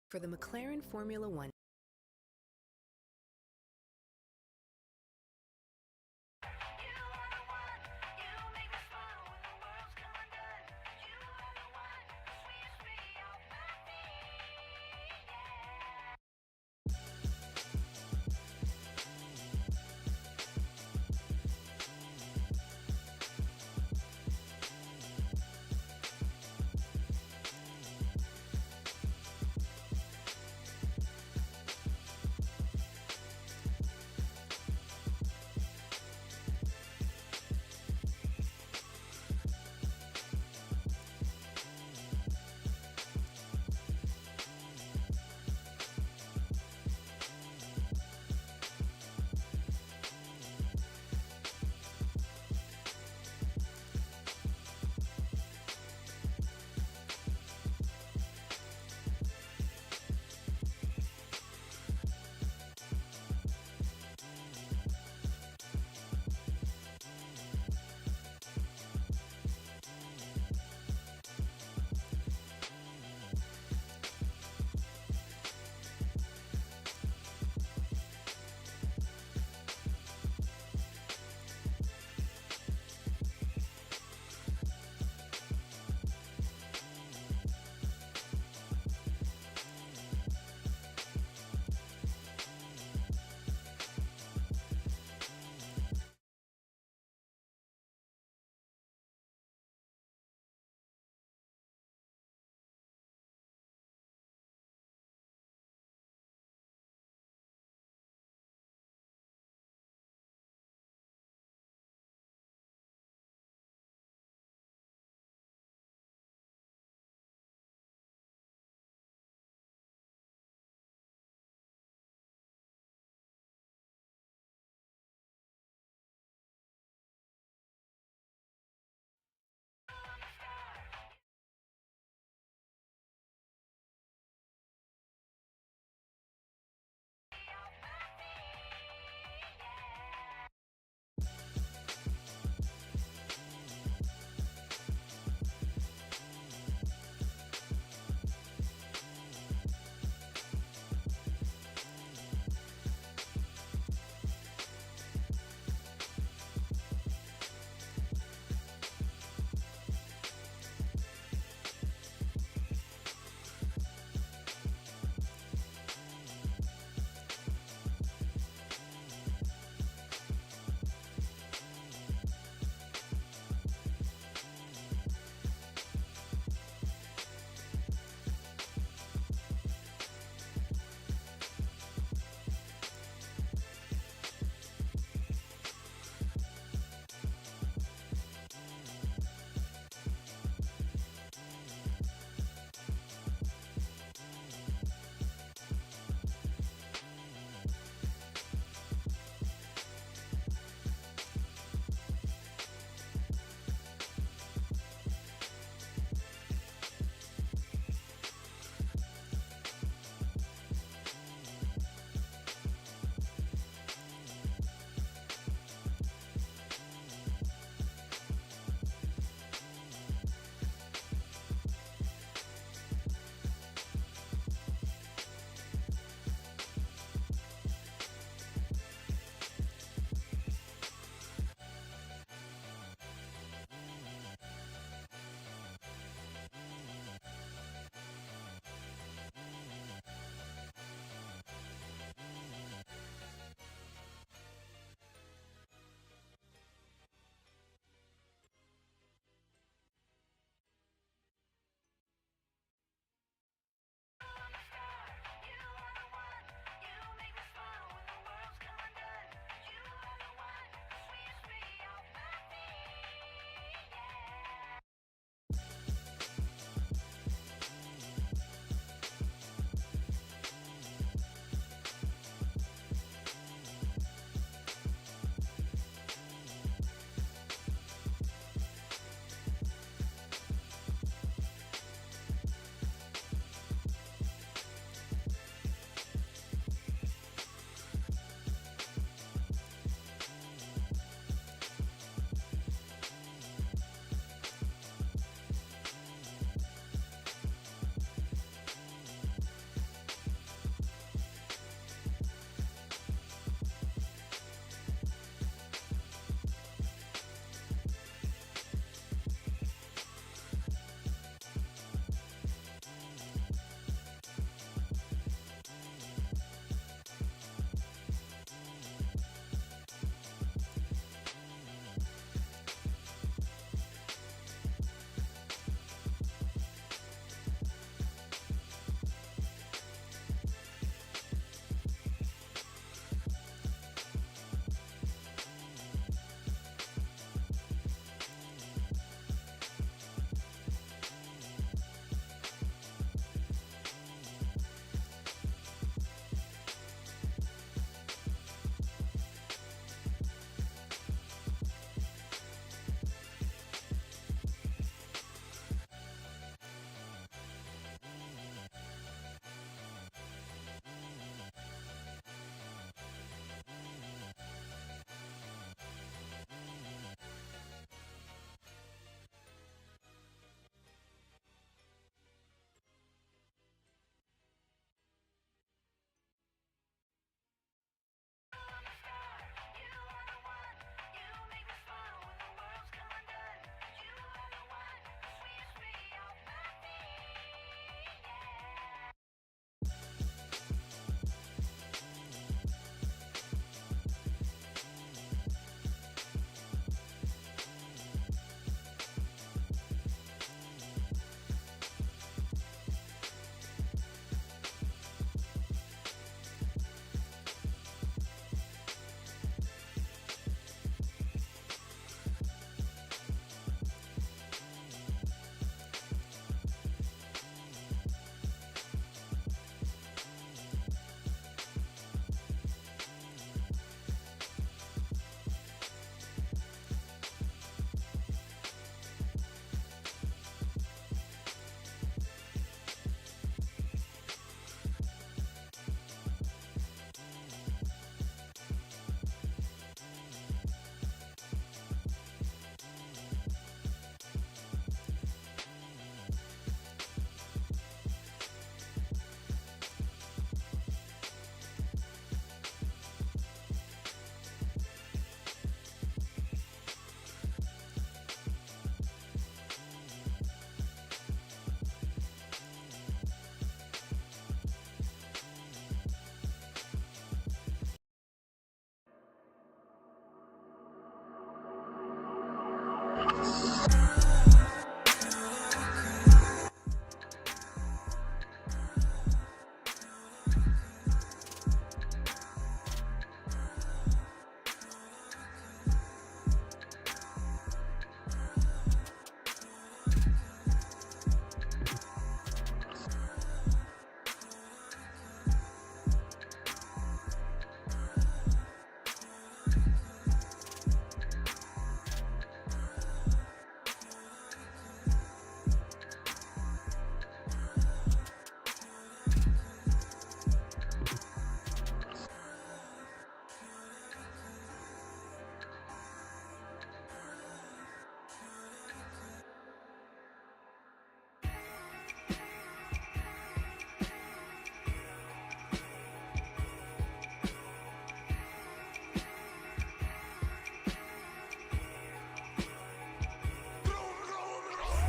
For the McLaren Formula One.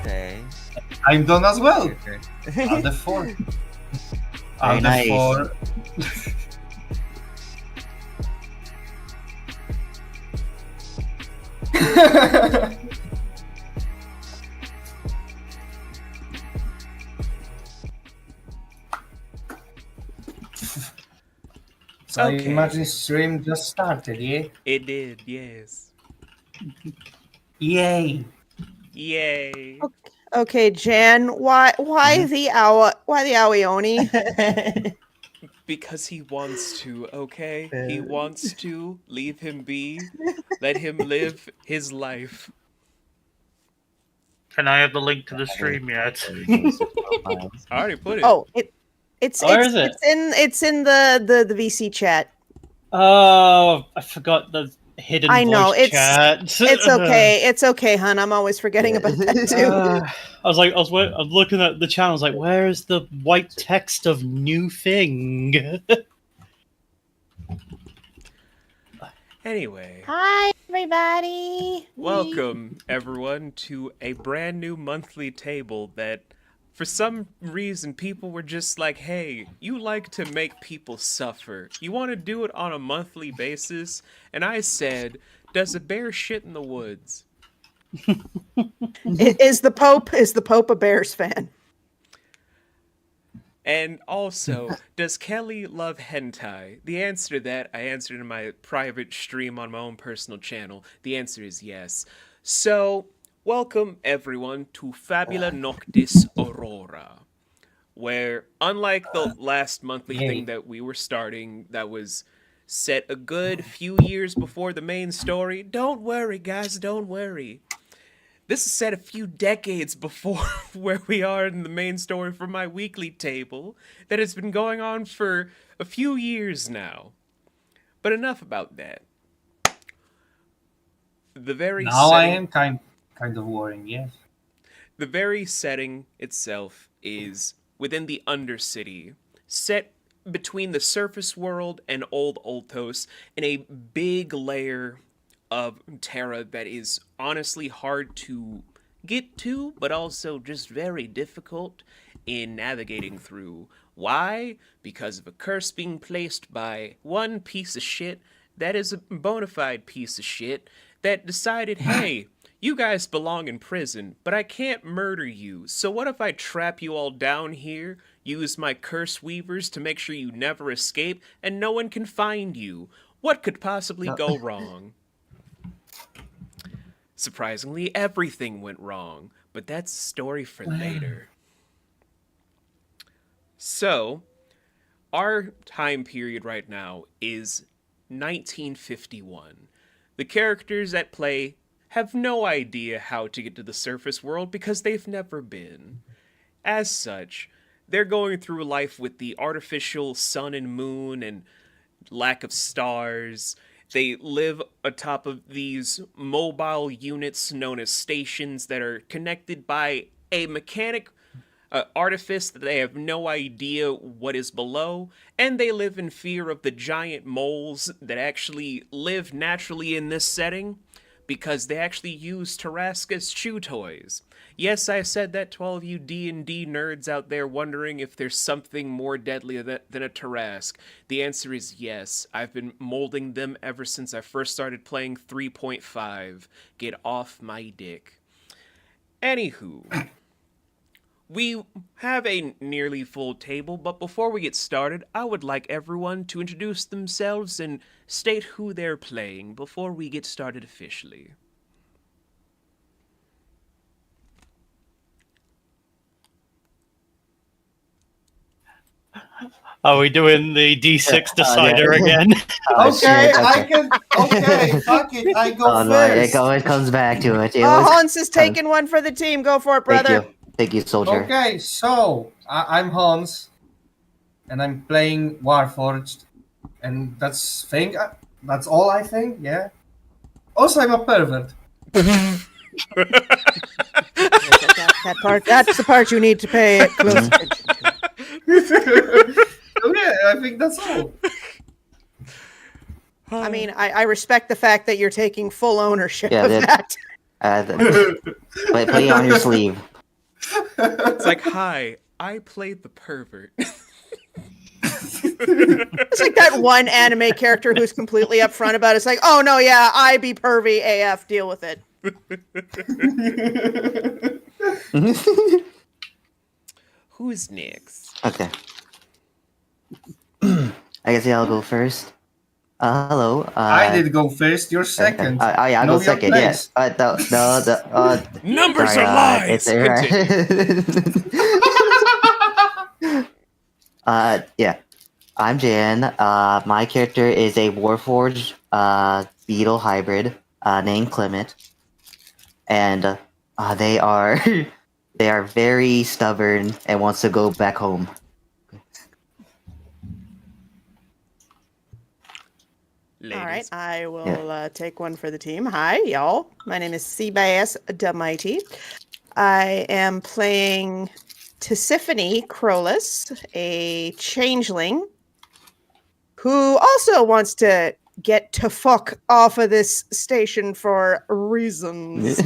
Okay. I'm done as well. Okay. On the 4. Very On the nice. 4. So I Okay. imagine stream just started, yeah? It did, yes. Yay! Yay. Okay, Jan, why the Awioni? Because he wants to, okay? He wants to. Leave him be. Let him live his life. Can I have the link to the stream yet? I already put it. Oh, it's Where is it? it's in the VC chat. Oh, I forgot the hidden I know, voice it's- chat. It's okay. It's okay, hun. I'm always forgetting about that too. I was looking at the channel. I was like, where is the white text of new thing? Anyway, Hi, everybody. welcome everyone to a brand new monthly table that for some reason people were just like, hey, you like to make people suffer. You want to do it on a monthly basis? And I said, does a bear shit in the woods? Is the Pope a Bears fan? And also, does Kelly love hentai? The answer to that, I answered in my private stream on my own personal channel. The answer is yes. So, welcome everyone to Fabula Noctis Aurora, where, unlike the last monthly thing that we were starting that was set a good few years before the main story, don't worry guys, don't worry. This is set a few decades before where we are in the main story for my weekly table that has been going on for a few years now. But enough about that. The very Now I setting, am kind of worrying, yes. the very setting itself is within the Undercity, set between the surface world and Old Oltos in a big layer of terra that is honestly hard to get to, but also just very difficult in navigating through. Why? Because of a curse being placed by one piece of shit that is a bona fide piece of shit that decided, hey, you guys belong in prison, but I can't murder you, so what if I trap you all down here, use my curse weavers to make sure you never escape, and no one can find you? What could possibly go wrong? Surprisingly, everything went wrong, but that's a story for later. So, our time period right now is 1951. The characters at play have no idea how to get to the surface world because they've never been. As such, they're going through life with the artificial sun and moon and lack of stars. They live atop of these mobile units known as stations that are connected by a mechanic artifice that they have no idea what is below, and they live in fear of the giant moles that actually live naturally in this setting because they actually use Tarrasque as chew toys. Yes, I said that to all of you D&D nerds out there wondering if there's something more deadly than a Tarrasque. The answer is yes. I've been molding them ever since I first started playing 3.5. Get off my dick. Anywho, we have a nearly full table, but before we get started, I would like everyone to introduce themselves and state who they're playing before we get started officially. Are we doing the D6 decider again? Okay, shit, I can. Okay, fuck it. I go Oh no, first. it always comes back to it. It Oh, always Honse is comes- taking one for the team. Go for it, Thank brother. you. Thank you, soldier. Okay, so I'm Honse, and I'm playing Warforged, and that's all I think. Yeah. Also, I'm a pervert. That part, that's the part you need to pay close attention to. Okay, I think that's all. I mean, I respect the fact that you're taking full ownership Yeah, of that- that. Play it on your sleeve. It's like, hi, I played the pervert. It's like that one anime character who's completely upfront about it. It's like, oh no, yeah, I be pervy AF, deal with it. Who's next? Okay. I guess I'll go first. Hello. I did go first. You're second. I'll Know go your second. place. Yes. Numbers Sorry, are lies! It's alright. Yeah. I'm Jan. My character is a Warforged beetle hybrid named Clement, and they are they are very stubborn and wants to go back home. Ladies. All right, I will take one for the team. Hi, y'all. My name is SeabassTheMighty. I am playing Tisiphone Crowless, a changeling who also wants to get to fuck off of this station for reasons.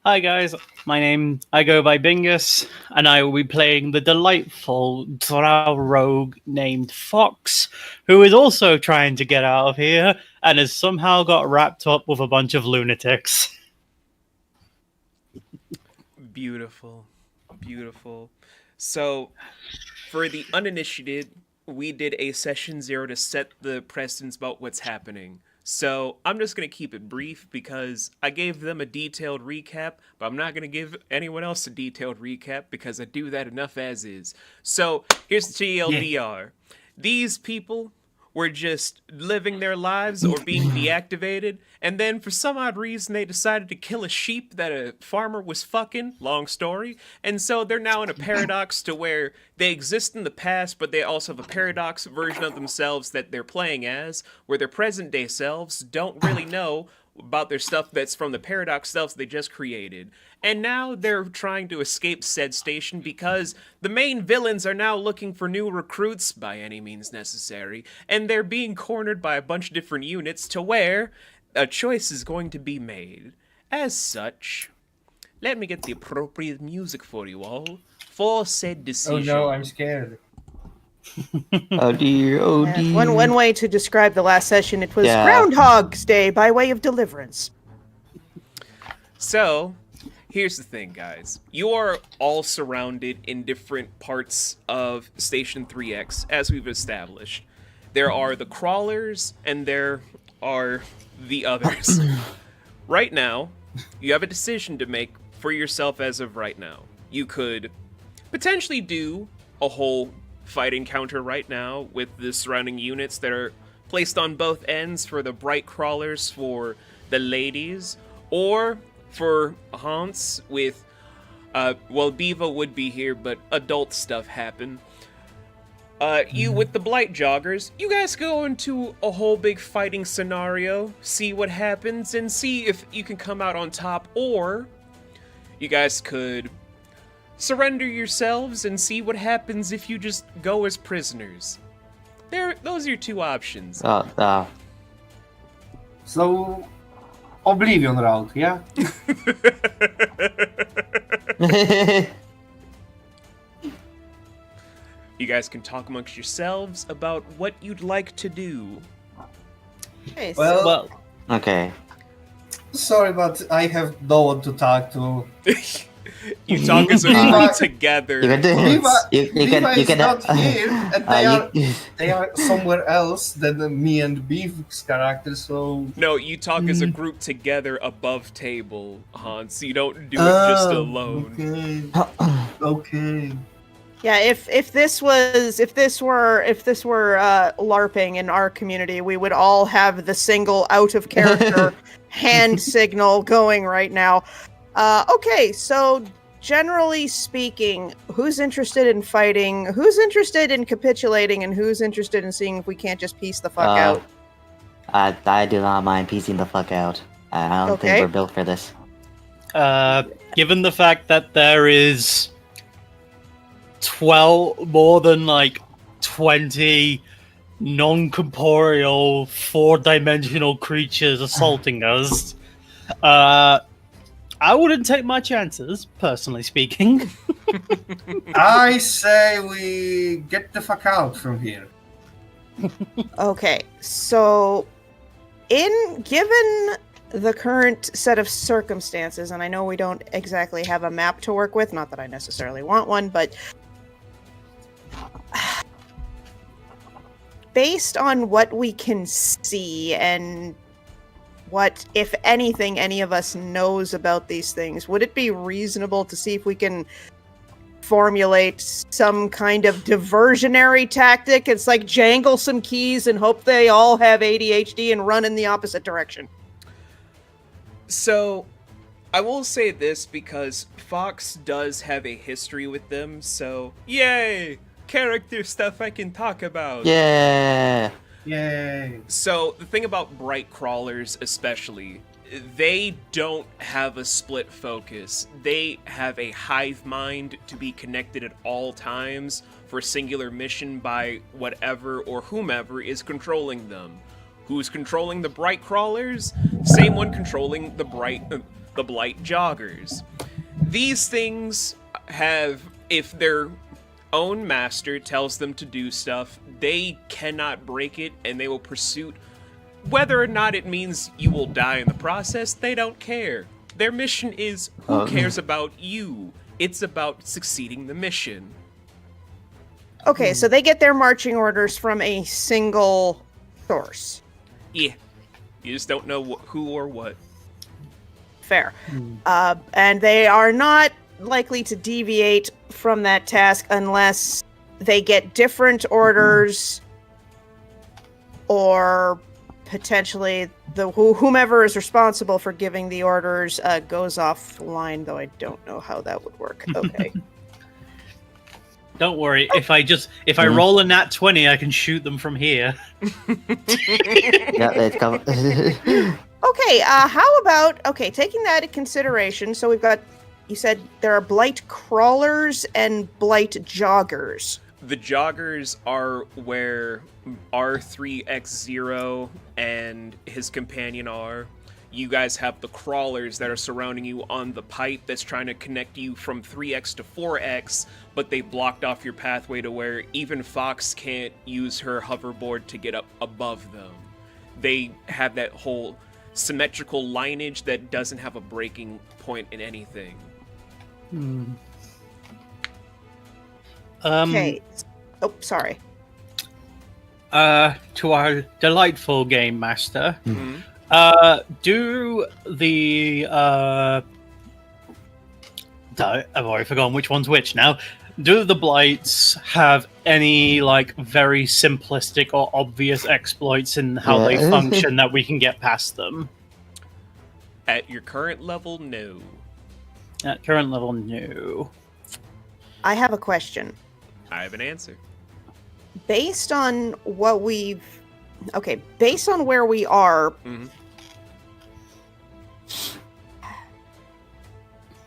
Hi guys, I go by Bingus, and I will be playing the delightful drow rogue named Fox, who is also trying to get out of here and has somehow got wrapped up with a bunch of lunatics. Beautiful. Beautiful. So, for the uninitiated, we did a session 0 to set the precedence about what's happening. So, I'm just going to keep it brief because I gave them a detailed recap, but I'm not going to give anyone else a detailed recap because I do that enough as is. So, here's the TLDR. These people were just living their lives or being deactivated, and then for some odd reason they decided to kill a sheep that a farmer was fucking, long story, and so they're now in a paradox to where they exist in the past, but they also have a paradox version of themselves that they're playing as, where their present day selves don't really know about their stuff that's from the paradox selves they just created. And now they're trying to escape said station because the main villains are now looking for new recruits by any means necessary, and they're being cornered by a bunch of different units to where a choice is going to be made. As such, let me get the appropriate music for you all for said Oh decision. no, I'm scared. Oh dear. Oh dear. One way to describe the last session, it was Yeah. Groundhog's Day by way of deliverance. So, here's the thing, guys. You are all surrounded in different parts of Station 3X, as we've established. There are the crawlers, and there are the others. Right now, you have a decision to make for yourself as of right now. You could potentially do a whole fight encounter right now with the surrounding units that are placed on both ends for the bright crawlers for the ladies, or for Honse with, Biva would be here, but adult stuff happened. You with the blight joggers, you guys go into a whole big fighting scenario, see what happens, and see if you can come out on top, or you guys could surrender yourselves and see what happens if you just go as prisoners. Those are your two options. So, Oblivion route, yeah? You guys can talk amongst yourselves about what you'd like to do. Okay, Well, Well, Okay. Sorry, but I have no one to talk to. You talk as a Viva- group together. You can do Viva, you Viva you is can not here, and you, they are somewhere else than me and Beef's character. So No, you talk as a group together above table, Hans. You don't do it just alone. Okay. Okay. Yeah, if this were LARPing in our community, we would all have the single out of character hand signal going right now. Okay, so generally speaking, who's interested in fighting? Who's interested in capitulating? And who's interested in seeing if we can't just piece the fuck out? I do not mind piecing the fuck out. I don't Okay. think we're built for this. Given the fact that there is more than 20 non-corporeal 4-dimensional creatures assaulting us, I wouldn't take my chances, personally speaking. I say we get the fuck out from here. Okay, so given the current set of circumstances, and I know we don't exactly have a map to work with, not that I necessarily want one, but based on what we can see and what, if anything, any of us knows about these things, would it be reasonable to see if we can formulate some kind of diversionary tactic? It's like jangle some keys and hope they all have ADHD and run in the opposite direction. So, I will say this because Fox does have a history with them, so yay! Character stuff I can talk about. Yeah. Yay. So, the thing about bright crawlers especially, they don't have a split focus. They have a hive mind to be connected at all times for a singular mission by whatever or whomever is controlling them. Who's controlling the bright crawlers? Same one controlling the blight joggers. These things have, if their own master tells them to do stuff, they cannot break it, and they will pursue. Whether or not it means you will die in the process, they don't care. Their mission is, who cares about you? It's about succeeding the mission. Okay, so they get their marching orders from a single source. Yeah. You just don't know who or what. Fair. And they are not likely to deviate from that task unless they get different orders or potentially whomever is responsible for giving the orders goes offline, though I don't know how that would work. Okay. Don't worry, if I roll a nat 20, I can shoot them from here. Yeah, it's coming. Okay, how about, taking that into consideration, so we've got, you said there are blight crawlers and blight joggers. The joggers are where R3X0 and his companion are. You guys have the crawlers that are surrounding you on the pipe that's trying to connect you from 3X to 4X, but they blocked off your pathway to where even Fox can't use her hoverboard to get up above them. They have that whole symmetrical lineage that doesn't have a breaking point in anything. Okay. Oh, sorry. To our delightful game master, do the I've already forgotten which one's which now. Do the blights have any very simplistic or obvious exploits in how they function that we can get past them? At your current level, no. At current level, no. I have a question. I have an answer. Based on what based on where we are,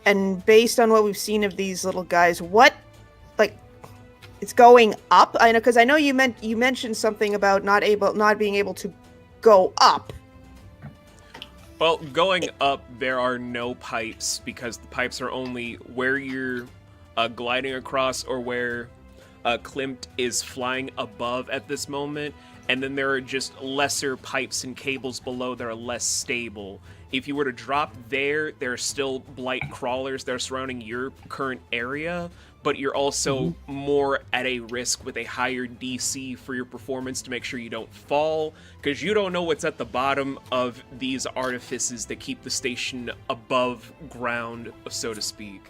and based on what we've seen of these little guys, it's going up. I know, because I know you mentioned something about not being able to go up. Well, going up, there are no pipes because the pipes are only where you're gliding across or where Klimt is flying above at this moment, and then there are just lesser pipes and cables below that are less stable. If you were to drop there are still blight crawlers that are surrounding your current area, but you're also more at a risk with a higher DC for your performance to make sure you don't fall, because you don't know what's at the bottom of these artifices that keep the station above ground, so to speak.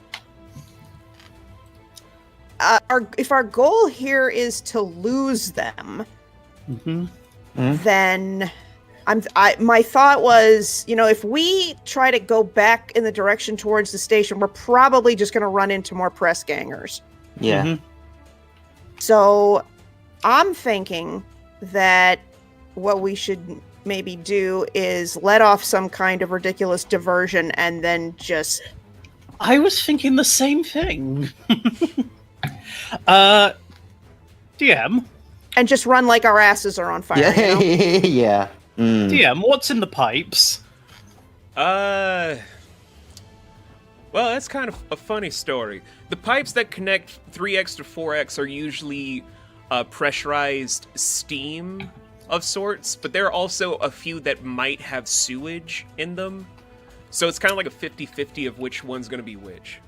If our goal here is to lose them, then my thought was, if we try to go back in the direction towards the station, we're probably just going to run into more press gangers. Yeah. So I'm thinking that what we should maybe do is let off some kind of ridiculous diversion and then just... I was thinking the same thing. DM? And just run like our asses are on fire. Yeah. Yeah. DM, what's in the pipes? Well, that's kind of a funny story. The pipes that connect 3X to 4X are usually pressurized steam of sorts, but there are also a few that might have sewage in them. So it's kind of like a 50-50 of which one's going to be which.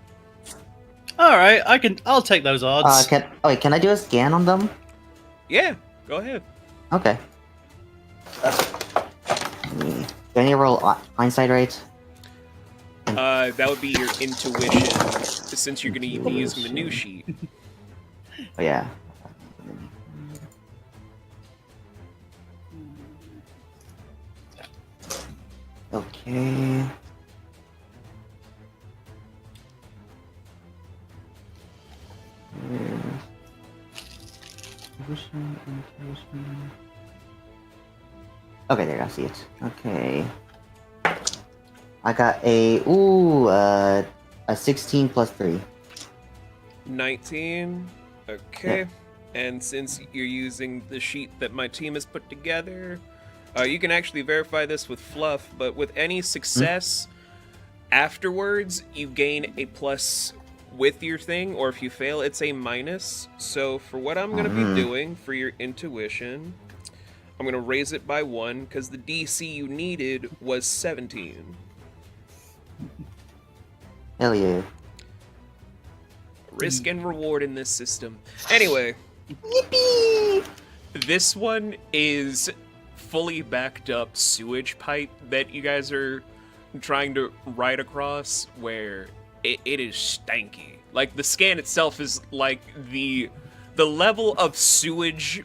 All right, I'll take those odds. Can I do a scan on them? Yeah, go ahead. Okay. Do I need to roll hindsight right? That would be your intuition, since you're going to be using the new sheet. Oh, yeah. Okay. Okay, there, I see it. Okay. I got a 16 plus 3. 19. Okay. Yeah. And since you're using the sheet that my team has put together, you can actually verify this with fluff, but with any success afterwards, you gain a plus with your thing, or if you fail, it's a minus. So for what I'm going to be doing for your intuition, I'm going to raise it by 1, because the DC you needed was 17. Hell yeah. Risk and reward in this system. Anyway. Yippee! This one is fully backed up sewage pipe that you guys are trying to ride across, where it is stanky. Like, the scan itself is like the level of sewage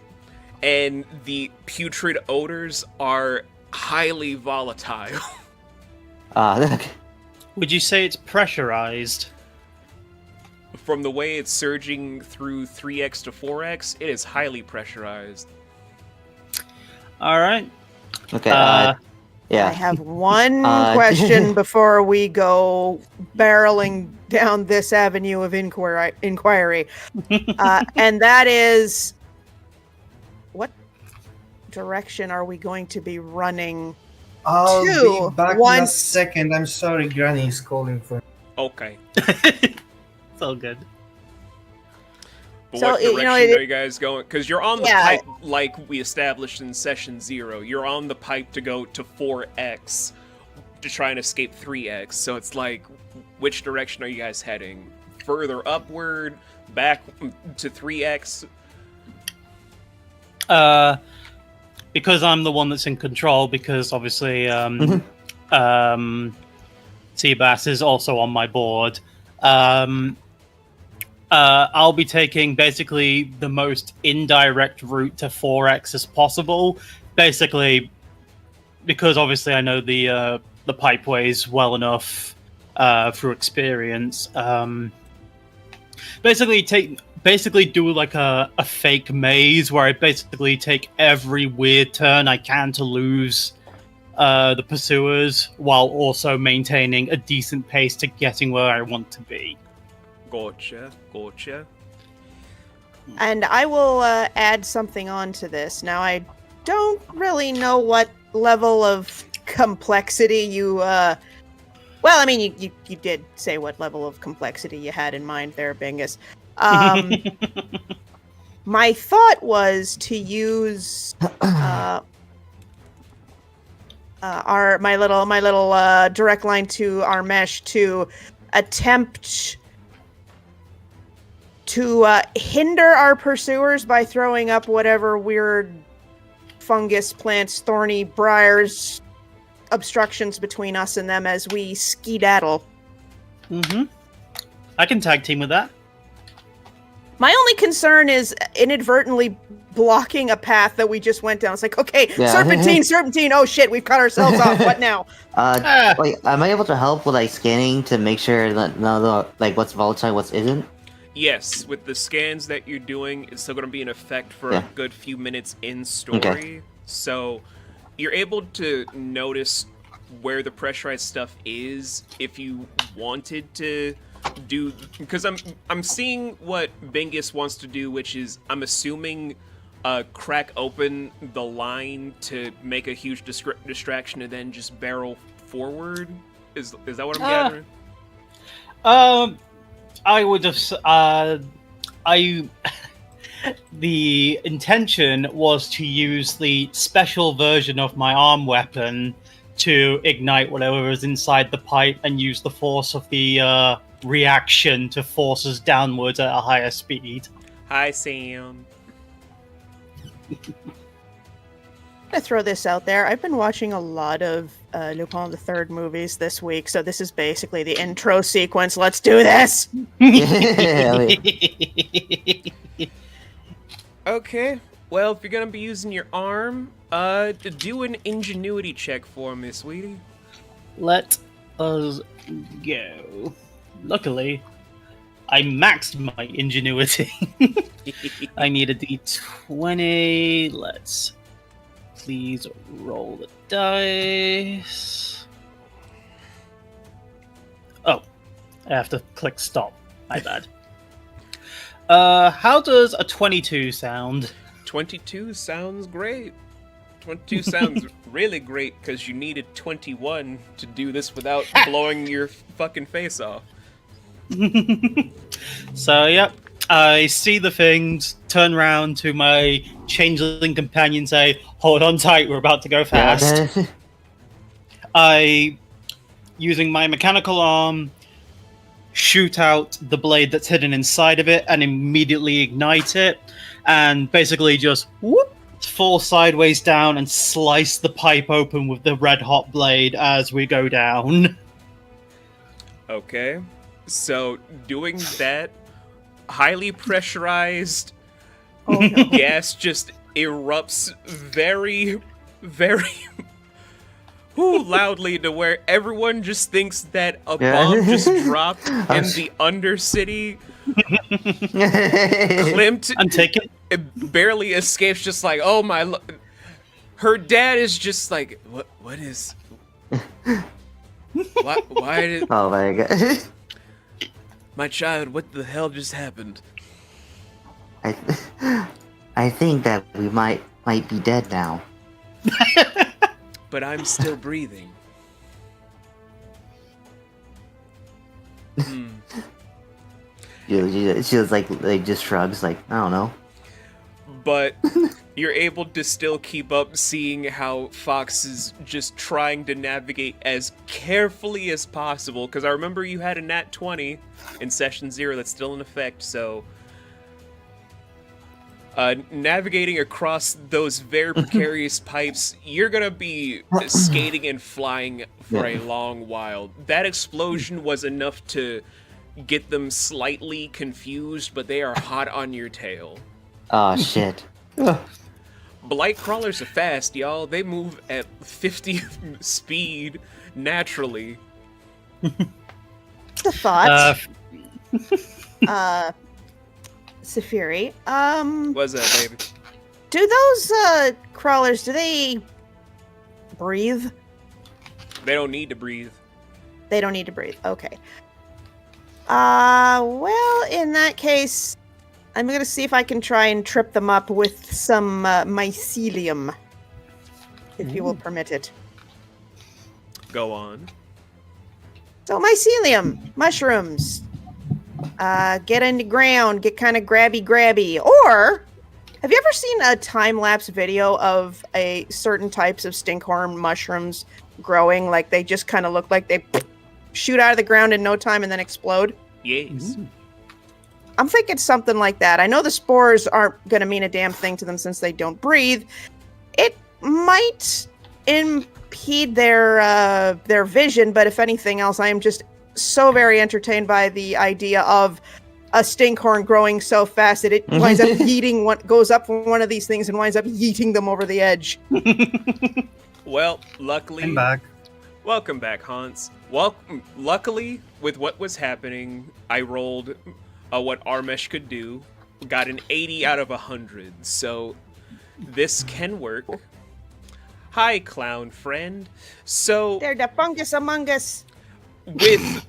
and the putrid odors are highly volatile. Would you say it's pressurized? From the way it's surging through 3X to 4X, it is highly pressurized. All right. Okay, I yeah. have one question before we go barreling down this avenue of inquiry. And that is, what direction are we going to be running? I'll Two, be back in a once- second. I'm sorry, Granny is calling for me. Okay. It's all good. But So, what you direction know, are you guys going? Because you're on the Yeah. pipe like we established in session 0. You're on the pipe to go to 4X to try and escape 3X. So it's like, which direction are you guys heading? Further upward? Back to 3X? Because I'm the one that's in control, because obviously Seabass is also on my board. I'll be taking basically the most indirect route to 4X as possible. Basically, because obviously I know the pipeways well enough through experience. Basically do like a fake maze where I basically take every weird turn I can to lose the pursuers, while also maintaining a decent pace to getting where I want to be. Gotcha. And I will add something on to this. Now, I don't really know what level of complexity you... well, I mean, you did say what level of complexity you had in mind there, Bingus. My thought was to use my little direct line to our mesh to attempt to hinder our pursuers by throwing up whatever weird fungus, plants, thorny briars, obstructions between us and them as we skedaddle. Mm-hmm. I can tag team with that. My only concern is inadvertently blocking a path that we just went down. It's like, okay, Yeah. serpentine, oh shit, we've cut ourselves off, what now? Wait, am I able to help with like scanning to make sure that none of the, like what's volatile, what's isn't? Yes, with the scans that you're doing, it's still going to be in effect for Yeah. a good few minutes in story. Okay. So you're able to notice where the pressurized stuff is if you wanted to do, because I'm seeing what Bingus wants to do, which is I'm assuming crack open the line to make a huge distraction and then just barrel forward. Is that what I'm gathering? I would have. The intention was to use the special version of my arm weapon to ignite whatever is inside the pipe and use the force of the reaction to force us downwards at a higher speed. Hi, Sam. I'm gonna throw this out there. I've been watching a lot of Lupin III movies this week, so this is basically the intro sequence. Let's do this! Yeah, Okay, well, if you're gonna be using your arm, do an ingenuity check for me, sweetie. Let us go. Luckily, I maxed my ingenuity. I need a d20. Let's please roll the dice. Oh, I have to click stop. My bad. How does a 22 sound? 22 sounds great. 22 sounds really great because you needed 21 to do this without blowing your fucking face off. So, yep. I see the things, turn around to my changeling companion, say, hold on tight, we're about to go fast. Yeah. I, using my mechanical arm, shoot out the blade that's hidden inside of it and immediately ignite it, and basically just whoop, fall sideways down and slice the pipe open with the red hot blade as we go down. Okay, so doing that, highly pressurized gas just erupts very, very loudly to where everyone just thinks that a bomb just dropped in the Undercity. Klimt I'm taking. barely escapes, just like, oh my. Her dad is just like, what is. Why did. Oh my god. My child, what the hell just happened? I think that we might be dead now. But I'm still breathing. She was like just shrugs, like, I don't know. But you're able to still keep up seeing how Fox is just trying to navigate as carefully as possible, because I remember you had a nat 20 in session 0 that's still in effect, so navigating across those very precarious pipes, you're gonna be skating and flying for a long while. That explosion was enough to get them slightly confused, but they are hot on your tail. Oh shit. Blight crawlers are fast, y'all. They move at 50 speed naturally. The thought. Safiri. What's that, baby? Do those crawlers, do they breathe? They don't need to breathe. They don't need to breathe. Okay. Well, in that case, I'm gonna see if I can try and trip them up with some mycelium, if you will permit it. Go on. So mycelium, mushrooms. Get in the ground, get kind of grabby, or Have you ever seen a time-lapse video of a certain types of stinkhorn mushrooms growing? Like they just kind of look like they shoot out of the ground in no time and then explode? Yes. I'm thinking something like that. I know the spores aren't going to mean a damn thing to them since they don't breathe. It might impede their vision, but if anything else, I am just so very entertained by the idea of a stinkhorn growing so fast that it winds up yeeting goes up from one of these things and winds up yeeting them over the edge. Well, luckily, I'm back. welcome back, Honse. Well, luckily, with what was happening, I rolled what Armesh could do. Got an 80 out of 100, so this can work. Hi, clown friend. So, They're the fungus among us. with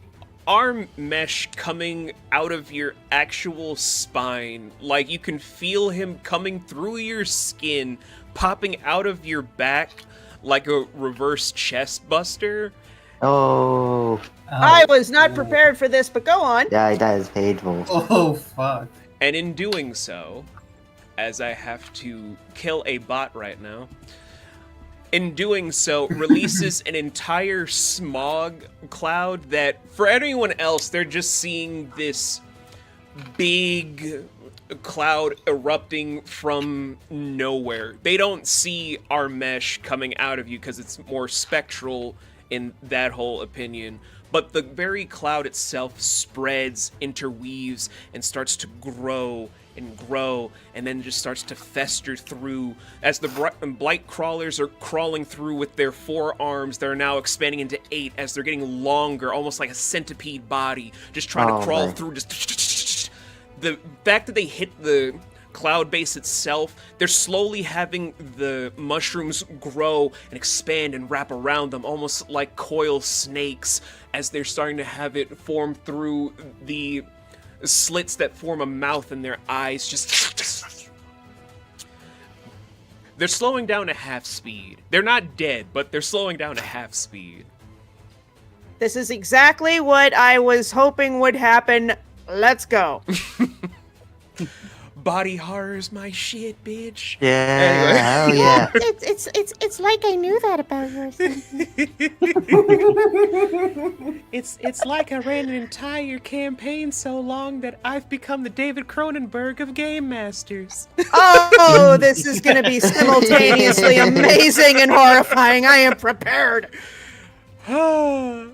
arm mesh coming out of your actual spine, like you can feel him coming through your skin, popping out of your back like a reverse chest buster. Oh, I was not prepared for this, but go on. yeah, that is painful. Oh, fuck. And in doing so, as I have to kill a bot right now, in doing so, releases an entire smog cloud that, for anyone else, they're just seeing this big cloud erupting from nowhere. They don't see our mesh coming out of you because it's more spectral in that whole opinion. But the very cloud itself spreads, interweaves, and starts to grow and grow, and then just starts to fester through. As the blight crawlers are crawling through with their 4 arms, they're now expanding into 8 as they're getting longer, almost like a centipede body, just trying to crawl through. Just the fact that they hit the cloud base itself, they're slowly having the mushrooms grow and expand and wrap around them, almost like coil snakes, as they're starting to have it form through the slits that form a mouth in their eyes. Just they're slowing down to half speed. They're not dead, but they're slowing down to half speed. This is exactly what I was hoping would happen. Let's go. Body horror's my shit, bitch. Yeah, oh yeah. It's like I knew that about you. It's like I ran an entire campaign so long that I've become the David Cronenberg of Game Masters. Oh, this is going to be simultaneously amazing and horrifying. I am prepared. Now,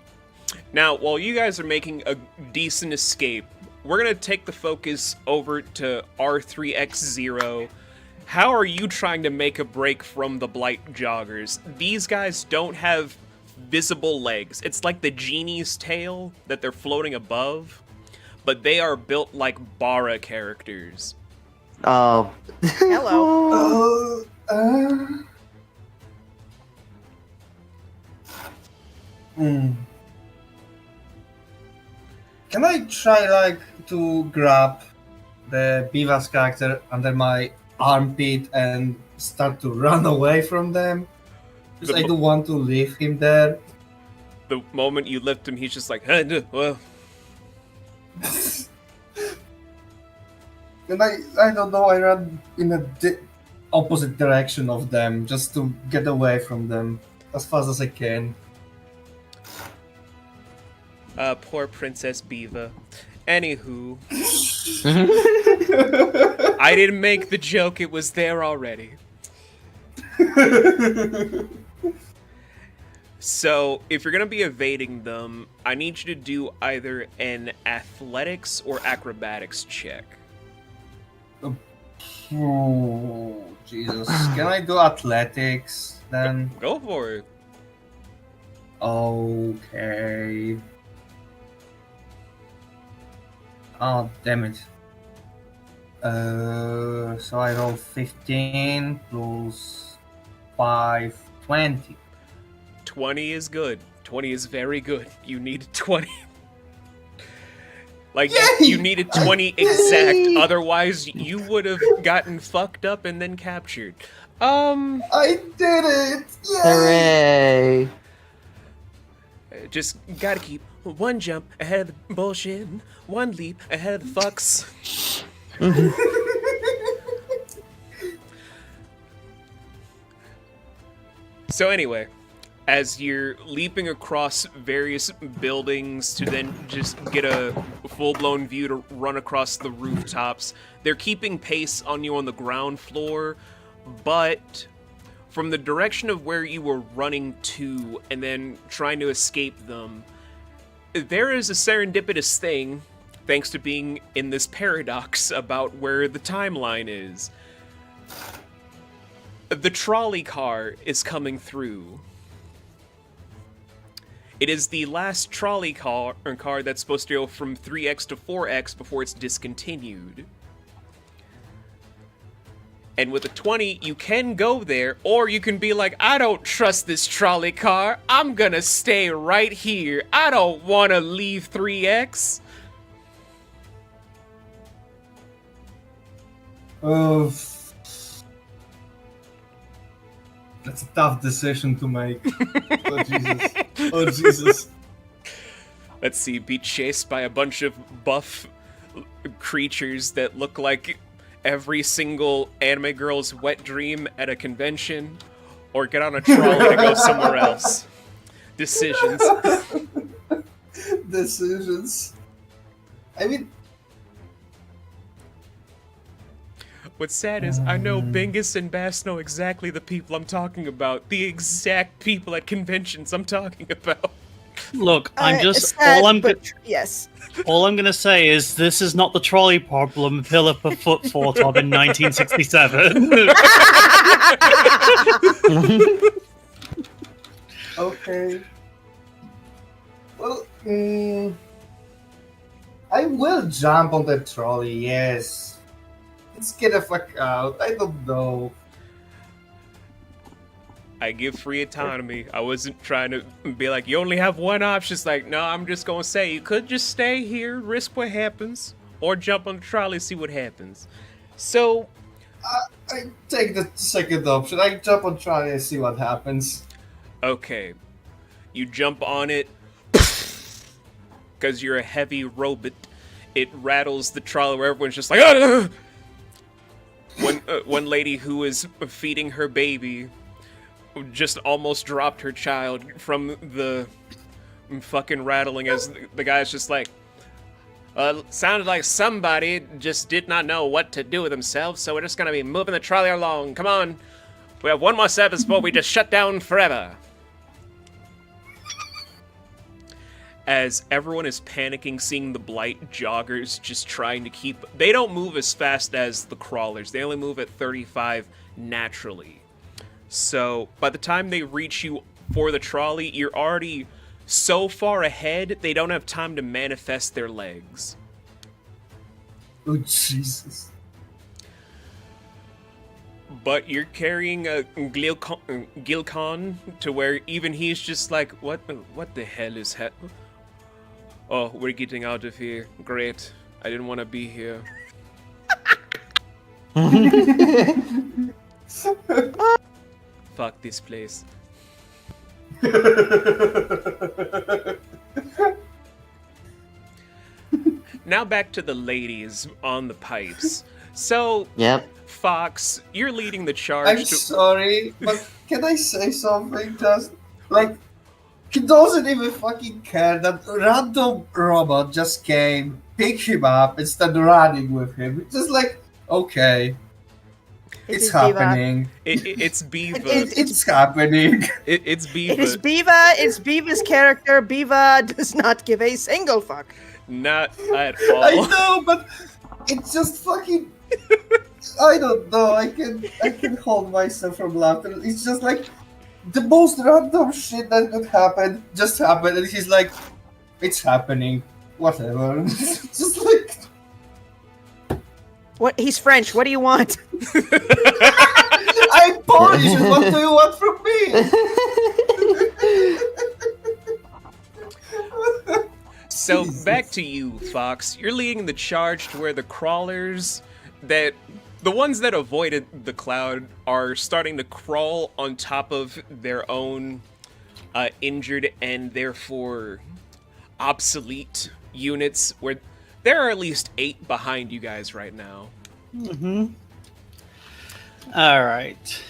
while you guys are making a decent escape, we're going to take the focus over to R3X0. How are you trying to make a break from the Blight joggers? These guys don't have visible legs. It's like the genie's tail that they're floating above, but they are built like Bara characters. Oh. Hello. Can I try, like, to grab the Bivas character under my armpit and start to run away from them? Because I don't want to leave him there. The moment you lift him, he's just like, well. And I don't know, I run in the opposite direction of them just to get away from them as fast as I can. Poor Princess Biva. Anywho. I didn't make the joke, it was there already. So, if you're gonna be evading them, I need you to do either an athletics or acrobatics check. Oh, Jesus. Can I do athletics then? Go for it. Okay. Oh, damn it. So I roll 15 plus 5, 20. 20 is good. 20 is very good. You need 20. Like, you needed 20 exact, otherwise you would have gotten fucked up and then captured. I did it! Hooray! Just gotta keep one jump ahead of the bullshit, one leap ahead of the fucks. So anyway, as you're leaping across various buildings to then just get a full-blown view to run across the rooftops, they're keeping pace on you on the ground floor, but from the direction of where you were running to and then trying to escape them, there is a serendipitous thing, thanks to being in this paradox about where the timeline is. The trolley car is coming through. It is the last trolley car that's supposed to go from 3X to 4X before it's discontinued. And with a 20, you can go there, or you can be like, I don't trust this trolley car. I'm gonna stay right here. I don't want to leave 3X. Oh, that's a tough decision to make. Oh, Jesus. Oh, Jesus. Let's see, be chased by a bunch of buff creatures that look like every single anime girl's wet dream at a convention, or get on a trolley to go somewhere else. Decisions. Decisions. I mean, What's sad is I know Bingus and Bass know exactly the people I'm talking about. The exact people at conventions I'm talking about. Look, I'm just sad, all I'm but yes. all I'm gonna say is this is not the trolley problem Philippa Foot thought of in 1967. okay. Well, I will jump on the trolley, yes. Let's get the fuck out. I don't know. I give free autonomy. I wasn't trying to be like, you only have one option. It's like, no, I'm just gonna say you could just stay here, risk what happens, or jump on the trolley, see what happens. So, I take the second option. I jump on trolley and see what happens. okay, you jump on it because you're a heavy robot. It rattles the trolley where everyone's just like, oh! One lady who is feeding her baby just almost dropped her child from the fucking rattling as the guy's just like, sounded like somebody just did not know what to do with themselves, so we're just gonna be moving the trolley along. Come on. We have one more service before we just shut down forever. As everyone is panicking, seeing the blight joggers just trying to keep... They don't move as fast as the crawlers. They only move at 35 naturally. So, by the time they reach you for the trolley, you're already so far ahead, they don't have time to manifest their legs. Oh, Jesus. But you're carrying a Gilcon to where even he's just like, what the hell is happening? Oh, we're getting out of here. Great. I didn't want to be here. Fuck this place. Now back to the ladies on the pipes. So, Yep. Fox, you're leading the charge. I'm sorry, but can I say something? Just like, he doesn't even fucking care that random robot just came, picked him up, and started running with him. It's just like, okay, it's happening. It's Biva. It's happening. It's Biva. It is Biva. It's Biva's character. Biva does not give a single fuck. Not at all. I know, but it's just fucking. I don't know. I can hold myself from laughter. It's just like the most random shit that could happen just happened, and he's like, "It's happening, whatever." Just like, What? He's French. What do you want? I'm Polish. And what do you want from me? So Jesus. back to you, Fox. You're leading the charge to where the crawlers the ones that avoided the cloud are starting to crawl on top of their own injured and therefore obsolete units, where there are at least 8 behind you guys right now. All right.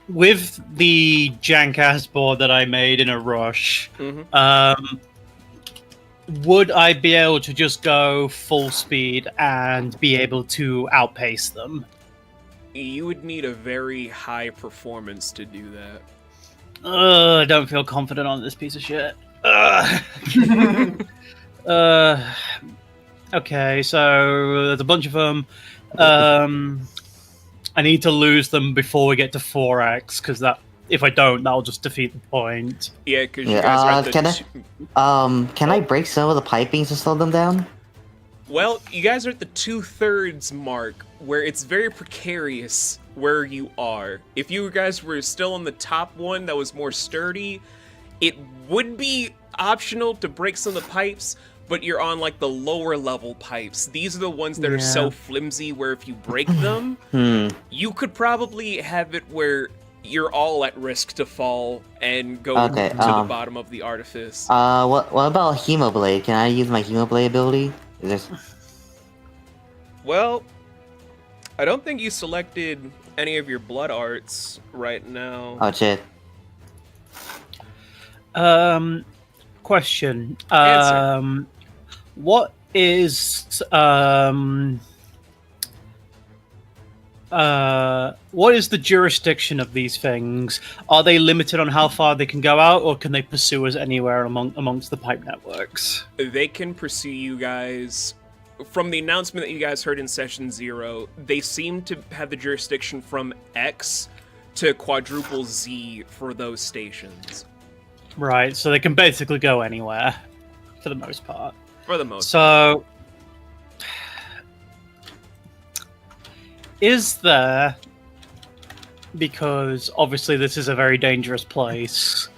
With the jank-ass board that I made in a rush, would I be able to just go full speed and be able to outpace them? You would need a very high performance to do that. I don't feel confident on this piece of shit. Okay, so there's a bunch of them. I need to lose them before we get to 4x, because that if I don't, that'll just defeat the point. Yeah, because you guys are at the can I break some of the pipings to slow them down? Well, you guys are at the 2/3 mark, where it's very precarious where you are. If you guys were still on the top one that was more sturdy, it would be optional to break some of the pipes, but you're on like the lower level pipes. These are the ones that are so flimsy where if you break them, you could probably have it where you're all at risk to fall and go to the bottom of the artifice. What about Hemoblade? Can I use my Hemoblade ability? Well, I don't think you selected any of your blood arts right now. Oh shit. Question. Answer. What is the jurisdiction of these things? Are they limited on how far they can go out, or can they pursue us anywhere amongst the pipe networks? They can pursue you guys. From the announcement that you guys heard in Session 0, they seem to have the jurisdiction from X to quadruple Z for those stations. Right, so they can basically go anywhere, for the most part. For the most part. So, is there, because obviously this is a very dangerous place,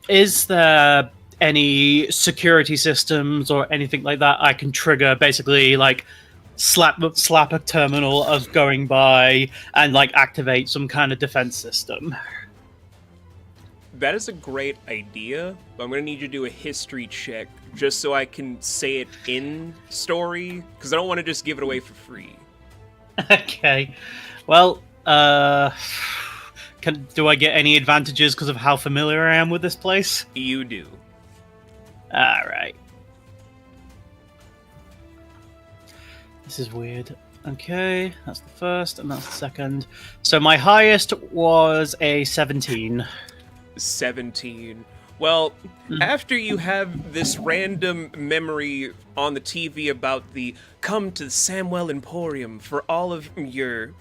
is there any security systems or anything like that I can trigger, basically like slap a terminal as going by and like activate some kind of defense system? That is a great idea, but I'm going to need you to do a history check just so I can say it in story, because I don't want to just give it away for free. Okay. Well, do I get any advantages because of how familiar I am with this place? You do. Alright. This is weird. Okay, that's the first, and that's the second. So my highest was a 17. 17. Well, after you have this random memory on the TV about the come to the Samwell Emporium for all of your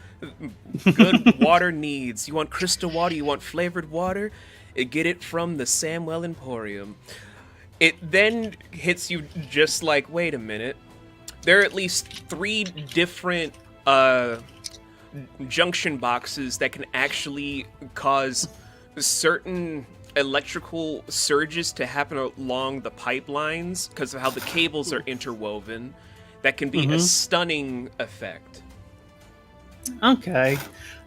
good water needs. You want crystal water, you want flavored water, get it from the Samwell Emporium. It then hits you just like, wait a minute. There are at least 3 different junction boxes that can actually cause certain electrical surges to happen along the pipelines because of how the cables are interwoven. That can be a stunning effect. Okay.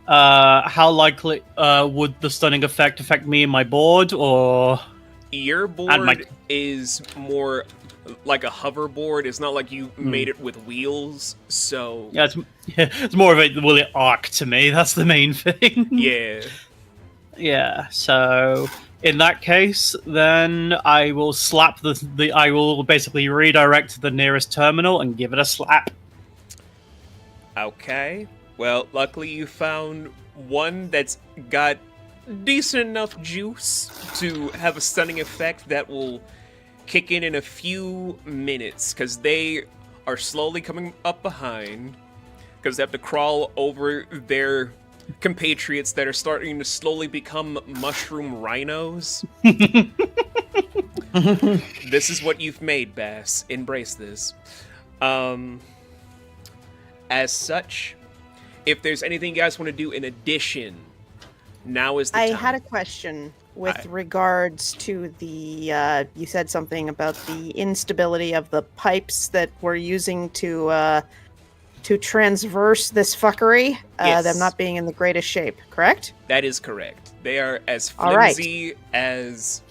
How likely would the stunning effect affect me and my board, or... Your board is more like a hoverboard. It's not like you made it with wheels, so... Yeah, it's more of a, will it arc to me? That's the main thing. Yeah. Yeah, so in that case, then I will slap I will basically redirect to the nearest terminal and give it a slap. Okay. Well, luckily you found one that's got decent enough juice to have a stunning effect that will kick in a few minutes, because they are slowly coming up behind, because they have to crawl over their compatriots that are starting to slowly become mushroom rhinos. This is what you've made, Bass. Embrace this. As such, if there's anything you guys want to do in addition, now is the time. I had a question with regards to the, you said something about the instability of the pipes that we're using to transverse this fuckery, Yes. them not being in the greatest shape, correct? That is correct. They are as flimsy as...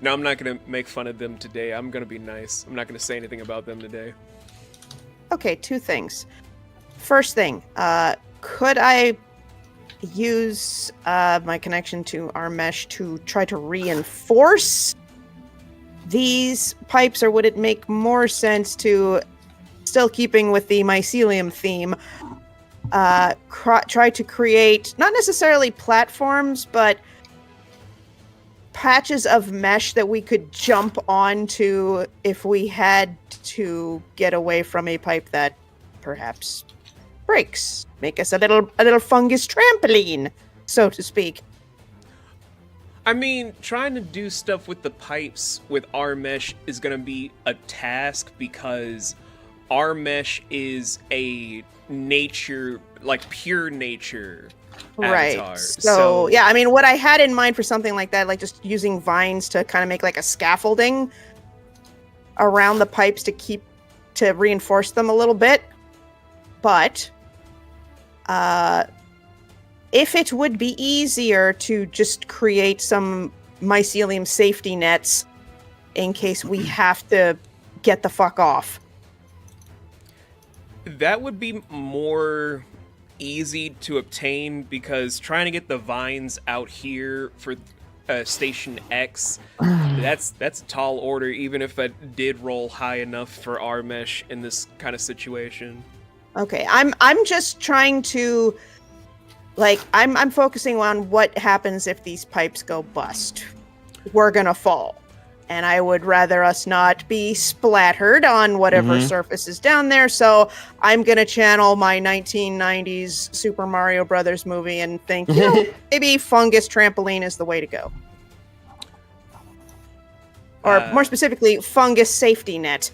No, I'm not going to make fun of them today. I'm going to be nice. I'm not going to say anything about them today. Okay, two things. First thing, could I use my connection to our mesh to try to reinforce these pipes, or would it make more sense to, still keeping with the mycelium theme, try to create not necessarily platforms, but patches of mesh that we could jump onto if we had to get away from a pipe that perhaps breaks? Make us a little fungus trampoline, so to speak. I mean, trying to do stuff with the pipes with our mesh is going to be a task because our mesh is a nature, like pure nature avatar. Right. So, yeah, I mean, what I had in mind for something like that, like just using vines to kind of make like a scaffolding around the pipes to reinforce them a little bit. But if it would be easier to just create some mycelium safety nets in case we have to get the fuck off. That would be more easy to obtain because trying to get the vines out here for Station X, that's a tall order, even if I did roll high enough for our mesh in this kind of situation. Okay, I'm just trying to, like, I'm focusing on what happens if these pipes go bust. We're gonna fall. And I would rather us not be splattered on whatever surface is down there, so I'm gonna channel my 1990s Super Mario Brothers movie and think, maybe fungus trampoline is the way to go. Or more specifically, fungus safety net.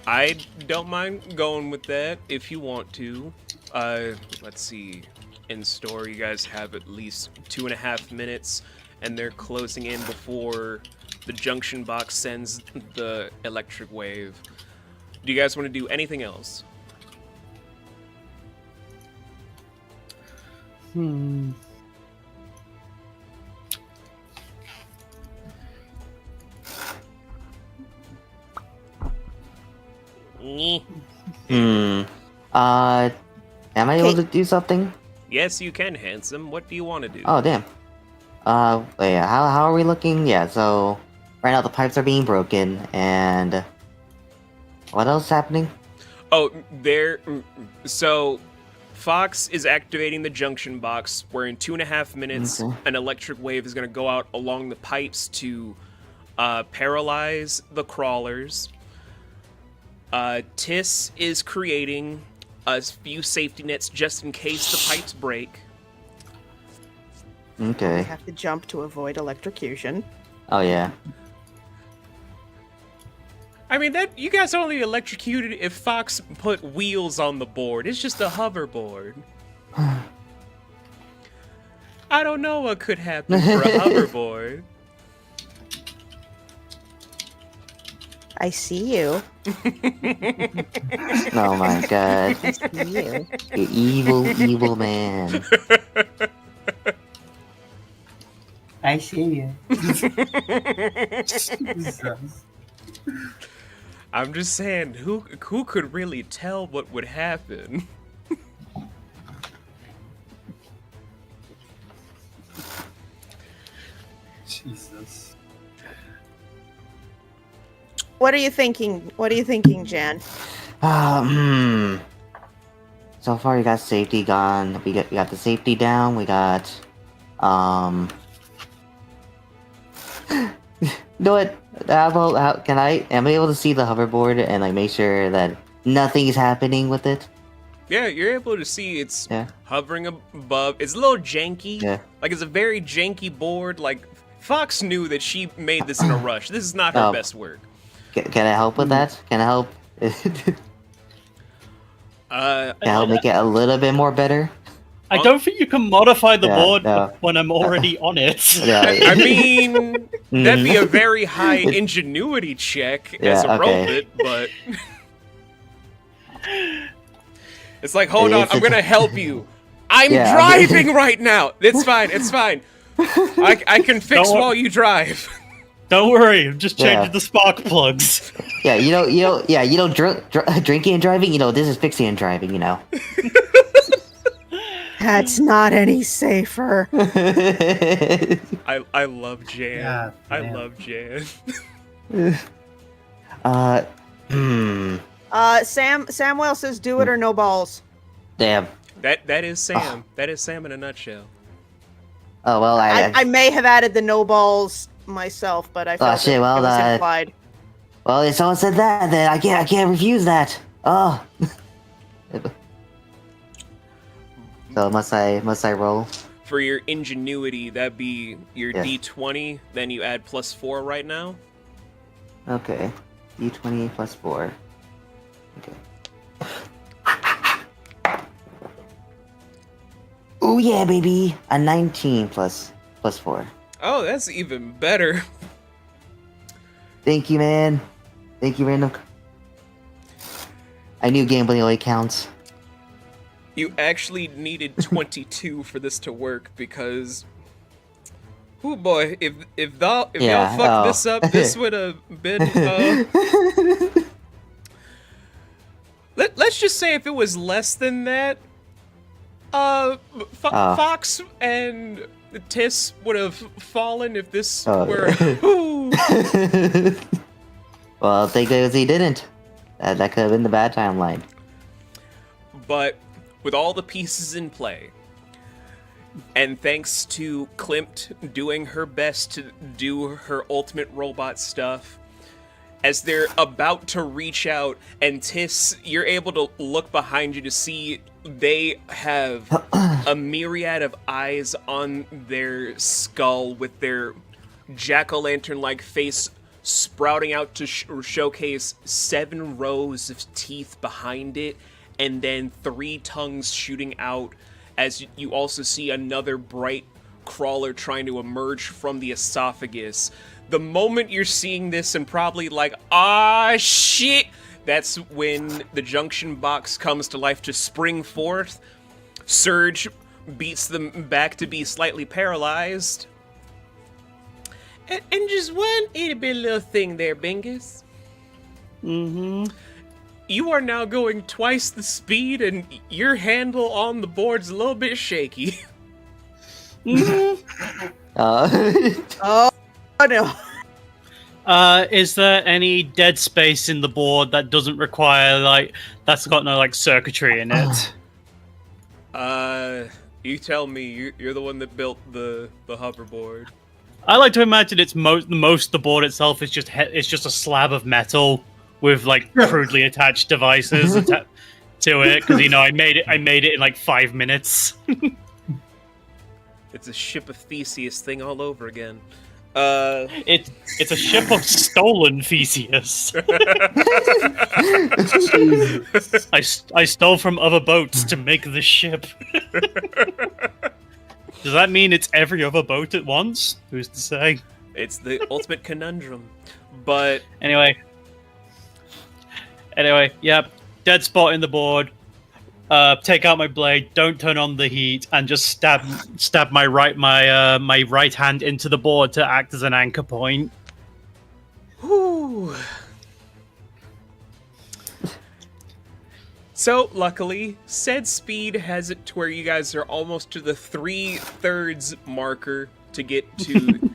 I don't mind going with that if you want to. Let's see. In store, you guys have at least 2.5 minutes, and they're closing in before the junction box sends the electric wave. Do you guys want to do anything else? Am I able to do something? Yes, you can, handsome. What do you want to do? Oh, damn. Wait, how are we looking? Yeah, so right now the pipes are being broken, and what else is happening? Oh, so Fox is activating the junction box, where in 2.5 minutes, an electric wave is going to go out along the pipes to paralyze the crawlers. Tiss is creating a few safety nets just in case the pipes break. We Okay. have to jump to avoid electrocution. Oh, yeah. I mean, that you guys only electrocuted if Fox put wheels on the board. It's just a hoverboard. I don't know what could happen for a hoverboard. I see you. Oh my god. I see you. You evil, evil man. I see you. I'm just saying, who could really tell what would happen? Jesus. What are you thinking? What are you thinking, Jan? So far, you got safety gone. We got the safety down. We got, You know what? Am I able to see the hoverboard and like make sure that nothing is happening with it? Yeah, you're able to see it's Yeah. hovering above. It's a little janky. Yeah. Like, it's a very janky board. Like, Fox knew that she made this in a rush. This is not her best work. Can I help with that? Can I help? Can I help make it a little bit more better? I don't think you can modify the Yeah, board no. when I'm already on it. Yeah. I mean, that'd be a very high ingenuity check as a Yeah, okay. robot, but it's like, hold on, I'm gonna help you. I'm Yeah, driving right now. It's fine. It's fine. I can fix Don't- while you drive. Don't worry, I'm just changing Yeah. the spark plugs. Yeah, drinking and driving. This is fixing and driving. That's not any safer. I love Jan. God I damn. love Jan. Samuel says, "Do it or no balls." Damn. That is Sam. That is Sam in a nutshell. Oh well, I may have added the no balls myself, but I felt shit, it well, was implied. well, if someone said that, then I can't refuse that. Oh. So must I roll? For your ingenuity, that'd be your Yes. D20. Then you add +4 right now. Okay. D20 plus 4. Okay. Oh yeah, baby! A 19 plus 4. Oh, that's even better. Thank you, man. Thank you, random. I knew gambling only counts. You actually needed 22 for this to work because, oh boy, if y'all fucked this up, this would have been. Let's just say if it was less than that, Fox and Tiss would have fallen if this were. Well, thank goodness he didn't. That could have been the bad timeline. But with all the pieces in play, and thanks to Klimt doing her best to do her ultimate robot stuff, as they're about to reach out, and Tiss, you're able to look behind you to see they have a myriad of eyes on their skull with their jack-o'-lantern-like face sprouting out to showcase 7 rows of teeth behind it, and then 3 tongues shooting out, as you also see another bright crawler trying to emerge from the esophagus. The moment you're seeing this and probably like, ah, shit, that's when the junction box comes to life to spring forth. Surge beats them back to be slightly paralyzed. And just one itty bitty little thing there, Bingus. Mm-hmm. You are now going twice the speed, and your handle on the board's a little bit shaky. Oh no. Is there any dead space in the board that doesn't require, that's got no, circuitry in it? You tell me. You're the one that built the hoverboard. I like to imagine it's most the board itself is just a slab of metal with, crudely attached devices to it, because, I made it in, 5 minutes. It's a ship of Theseus thing all over again. It's a ship of stolen Theseus. I stole from other boats to make the ship. Does that mean it's every other boat at once? Who's to say? It's the ultimate conundrum. But Anyway, yep. Dead spot in the board. Take out my blade. Don't turn on the heat, and just stab my right hand into the board to act as an anchor point. whew. So, luckily, said speed has it to where you guys are almost to the 3/3 marker to get to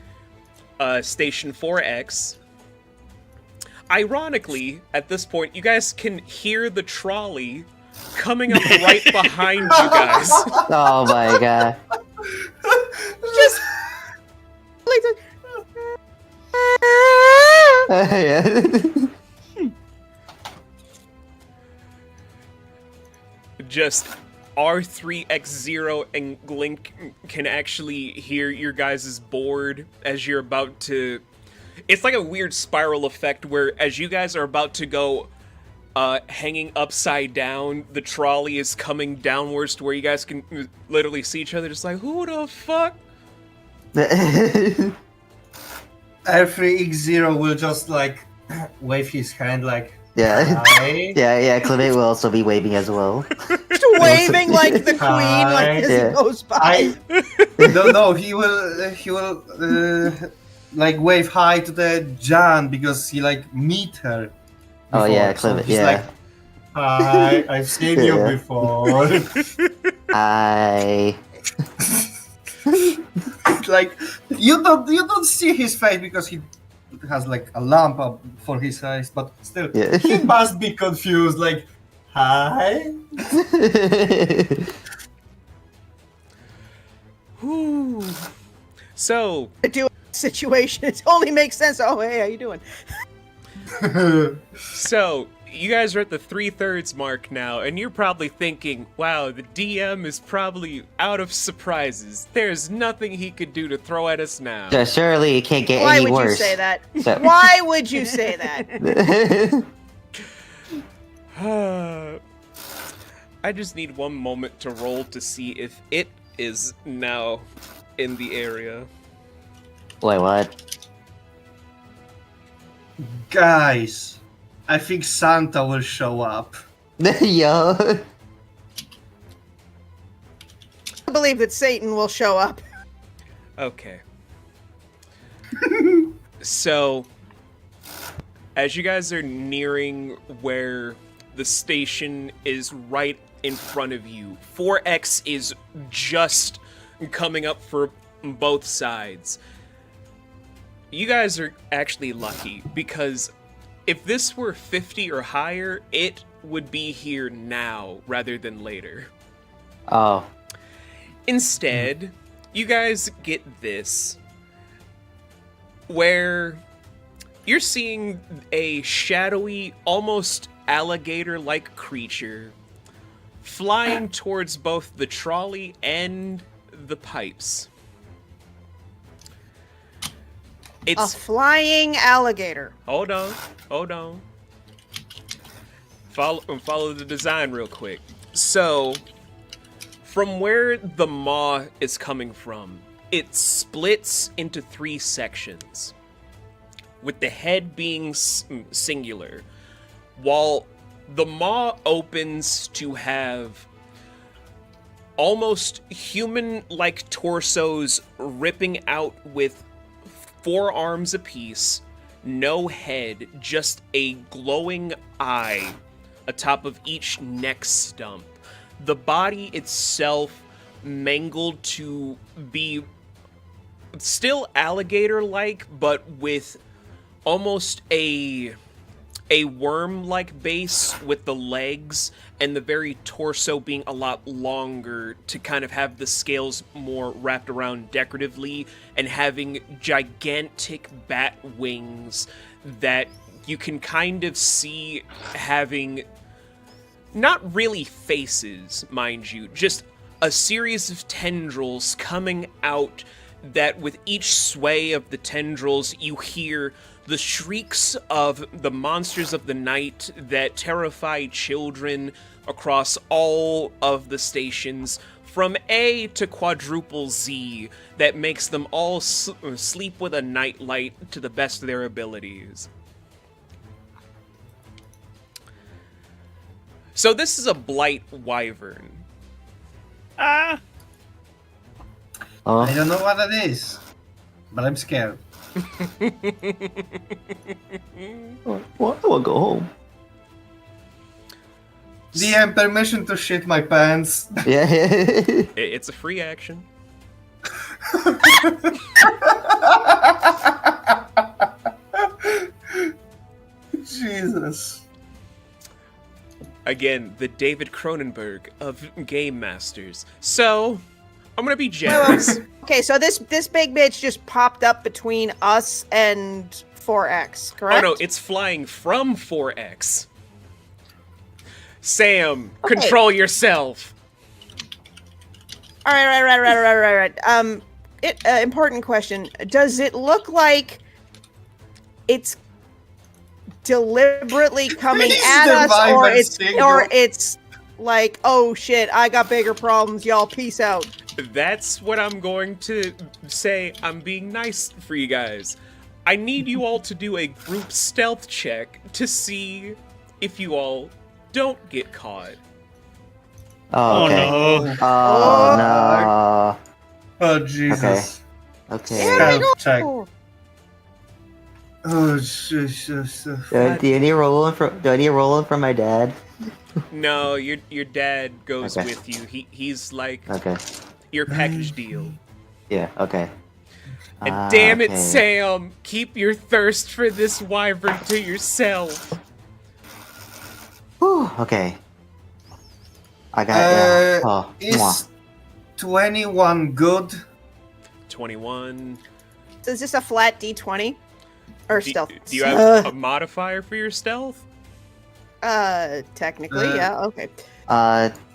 Station 4X. Ironically, at this point, you guys can hear the trolley coming up right behind you guys. Oh my god. Just like Just R3X0 and Link can actually hear your guys' board as you're about to... It's like a weird spiral effect where as you guys are about to go hanging upside down, the trolley is coming downwards to where you guys can literally see each other just like, who the fuck? R3X0 will just wave his hand Yeah. hi. Yeah, Clement will also be waving as well. just waving like the queen, as Yeah. he goes by. No, he will like wave hi to the Jan because he like meet her. Oh yeah, before. Clement. He's Yeah. like, hi, I've seen you Yeah. before. I. Like you don't see his face because he has like a lamp up for his eyes, but still Yeah. he must be confused. Like, hi. Whew. So, Do a situation. It only makes sense. Oh, hey, how you doing? So, you guys are at the 3/3 mark now, and you're probably thinking, wow, the DM is probably out of surprises. There's nothing he could do to throw at us now. So surely it can't get Why any would worse. you say that? So- Why would you say that? I just need one moment to roll to see if it is now in the area. Wait, what? Guys, I think Santa will show up. Yo. I believe that Satan will show up. Okay. So, as you guys are nearing where the station is right in front of you, 4X is just coming up for both sides. You guys are actually lucky because if this were 50 or higher, it would be here now rather than later. Oh. Instead, you guys get this, where you're seeing a shadowy, almost alligator-like creature flying towards both the trolley and the pipes. A It's flying alligator. hold on. Follow the design real quick. So, from where the maw is coming from, it splits into 3 sections, with the head being singular, while the maw opens to have almost human-like torsos ripping out with 4 arms apiece, no head, just a glowing eye atop of each neck stump. The body itself mangled to be still alligator-like, but with almost a worm-like base with the legs and the very torso being a lot longer to kind of have the scales more wrapped around decoratively and having gigantic bat wings that you can kind of see having not really faces, mind you, just a series of tendrils coming out that with each sway of the tendrils you hear the shrieks of the monsters of the night that terrify children across all of the stations, from A to quadruple Z, that makes them all sleep with a nightlight to the best of their abilities. So this is a blight wyvern. I Oh. don't know what it is, but I'm scared. Well, I will go home. DM, permission to shit my pants. Yeah. It's a free action. Jesus. Again, the David Cronenberg of Game Masters. So, I'm gonna be generous. Okay, so this big bitch just popped up between us and 4X, Oh correct? no, it's flying from 4X. Sam, Okay. control yourself. All right. Important question. Does it look like it's deliberately coming Please at us, divide or my it's signal. like, oh shit, I got bigger problems, y'all, peace out. That's what I'm going to say. I'm being nice for you guys. I need you all to do a group stealth check to see if you all don't get caught. Oh, okay. no. Oh, Oh Jesus. Okay. Here we Stealth check. go. Oh, Jesus. Do I need a roll from my dad? No, your dad goes Okay. with you. He's like Okay. your package deal. Yeah. Okay. And damn it, okay. Sam, keep your thirst for this wyvern to yourself. Whew, okay. I got. oh, Is mwah. 21 good? 21. So is this a flat D20 or stealth? Do you have a modifier for your stealth? Technically, yeah. Okay.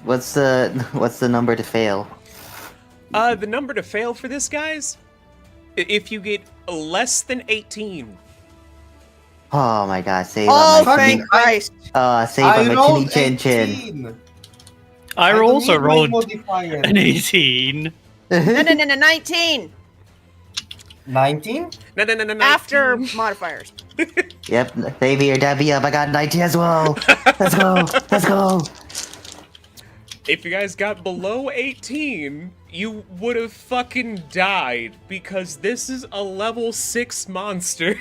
What's the number to fail? The number to fail for this, guys, if you get less than 18. Oh my God! Save Oh, on my thank Christ! save I on my rolled chinny chin 18. I don't also need my rolled modifier. an 18. No, chin. 19 19? No. after modifiers. Yep. Save here, Debbie up. I got 19 as well. Let's go. Let's go. If you guys got below 18, you would have fucking died because this is a level 6 monster.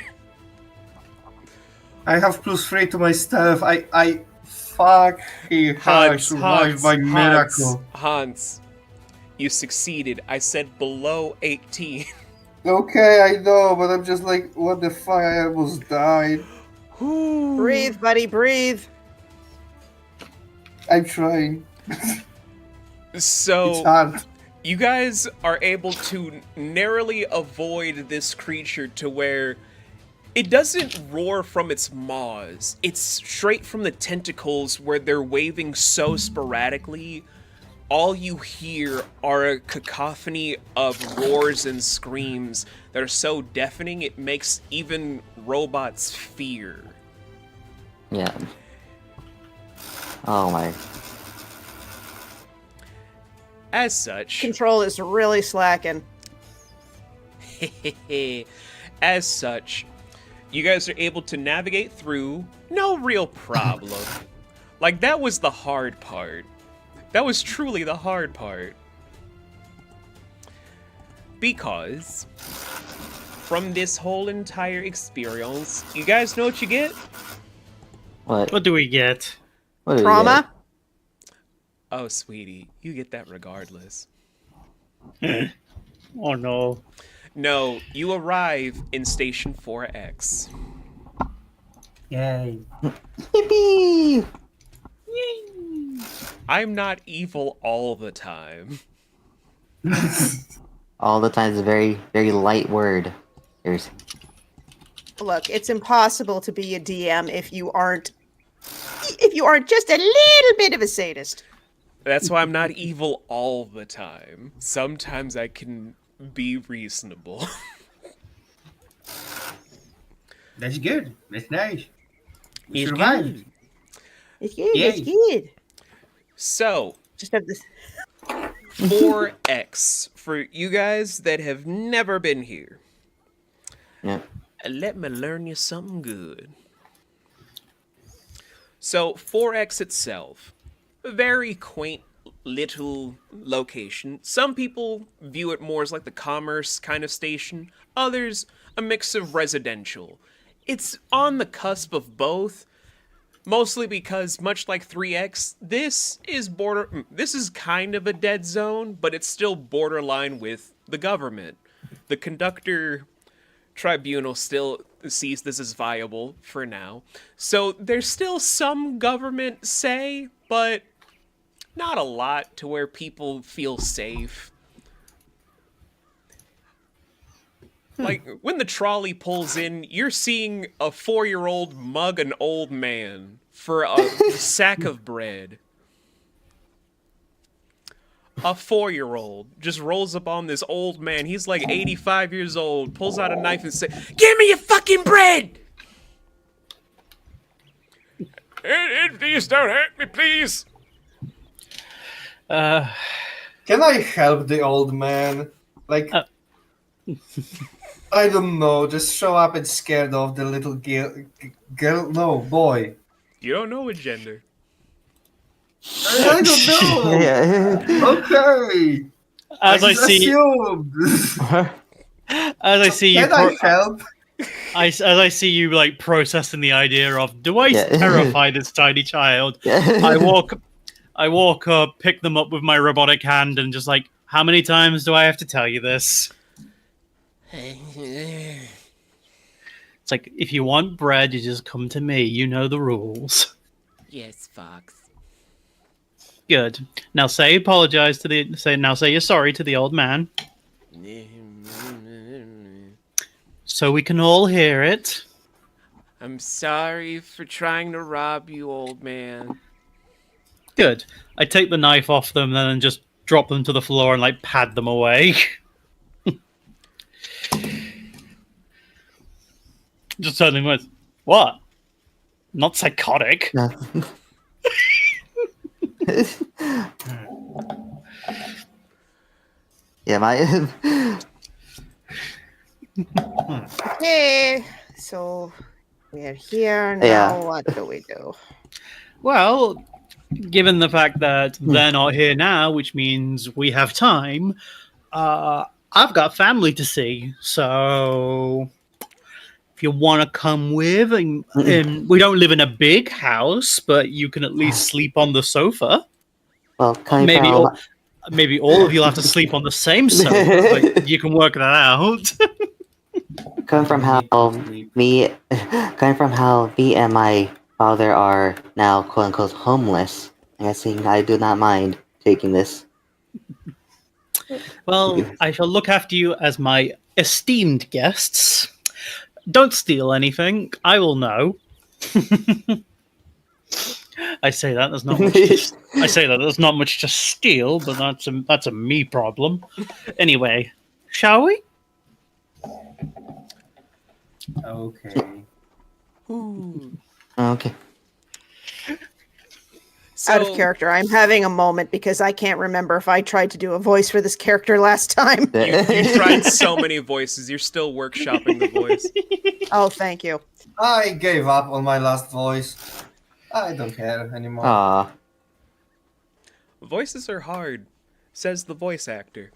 I have +3 to my stealth. I fucking survived by miracle. Honse, you succeeded. I said below 18. Okay, I know, but I'm just like, what the fuck? I almost died. Breathe, buddy, breathe. I'm trying. It's So, hard. you guys are able to narrowly avoid this creature to where it doesn't roar from its maws. It's straight from the tentacles where they're waving so sporadically. All you hear are a cacophony of roars and screams that are so deafening it makes even robots fear. Yeah. Oh my. As such, Control is really slacking. as such, you guys are able to navigate through, no real problem. Like, that was the hard part. That was truly the hard part. Because from this whole entire experience, you guys know what you get? What? What do we get? What do we Trauma? Oh, sweetie, you get that regardless. Oh no. No, you arrive in Station 4X. Yay. get? Yippee! I'm not evil all the time. All the time is a very, very light word. There's. Look, it's impossible to be a DM if you aren't just a little bit of a sadist. That's why I'm not evil all the time. Sometimes I can be reasonable. That's good. That's nice. We It's survived. It's good. Yay. It's good. So, Just have this. 4X, for you guys that have never been here. Yeah. Let me learn you something good. So, 4X itself, a very quaint little location. Some people view it more as like the commerce kind of station, others a mix of residential. It's on the cusp of both, mostly because, much like 3X, this is kind of a dead zone, but it's still borderline with the government. The conductor tribunal still sees this as viable for now. So there's still some government say, but not a lot to where people feel safe. Like, when the trolley pulls in, you're seeing a 4-year-old mug an old man for a sack of bread. A 4-year-old just rolls up on this old man. He's like 85 years old, pulls out a knife and says, "Give me your fucking bread!" Please don't hurt me, please. Uh, Can I help the old man? Like, I don't know. Just show up and scared of the little girl. No, boy. You don't know what gender. I don't know. Yeah. Okay. as I just see, assumed. as I see you, Can I help? as I see you like processing the idea of, do I Yeah. terrify this tiny child? I walk up, pick them up with my robotic hand, and just like, how many times do I have to tell you this? It's like, if you want bread, you just come to me. You know the rules. Yes, Fox. Good. Now say you're sorry to the old man, so we can all hear it. I'm sorry for trying to rob you, old man. Good. I take the knife off them, then and just drop them to the floor and like pad them away. Just turning with, what? Not psychotic. No. Yeah, my Okay, so we're here now. Yeah. What do we do? Well, given the fact that they're not here now, which means we have time, I've got family to see. So if you want to come with, and we don't live in a big house, but you can at least sleep on the sofa. well, coming Maybe from maybe all of you'll have to sleep on the same sofa, but you can work that out. coming from how me and my father are now quote unquote homeless. I'm guessing I do not mind taking this. Well, I shall look after you as my esteemed guests. Don't steal anything. I will know. I say that there's not much. There's not much to steal, but that's a me problem. Anyway, shall we? Okay. Okay. Out of character. I'm having a moment because I can't remember if I tried to do a voice for this character last time. You tried so many voices. You're still workshopping the voice. Oh, thank you. I gave up on my last voice. I don't care anymore. Aw. Voices are hard, says the voice actor.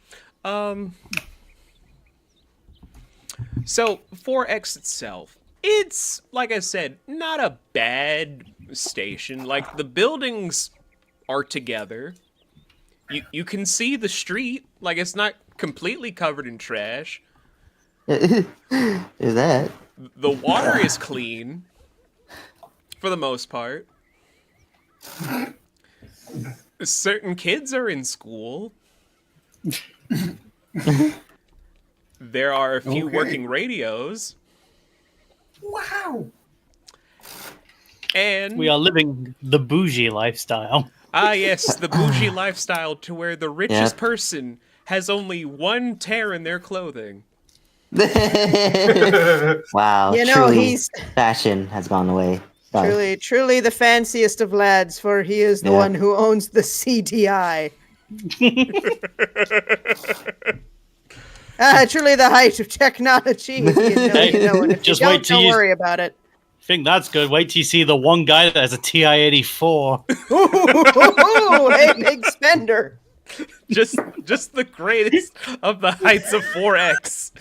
So 4X itself, it's, like I said, not a bad station. Like, the buildings are together. You can see the street. Like, it's not completely covered in trash. Is that? The water is clean, for the most part. Certain kids are in school. There are a few working radios. Wow. And We are living the bougie lifestyle. ah, yes, the bougie lifestyle to where the richest Yep. person has only one tear in their clothing. Wow. You know, truly, he's fashion has gone away. Sorry. truly the fanciest of lads, for he is the Yeah. one who owns the CDI. Truly the height of technology. You know, and if Just you wait don't, till don't you- worry about it. I think that's good. Wait till you see the one guy that has a TI-84. Ooh, hey, big spender. Just the greatest of the heights of 4X.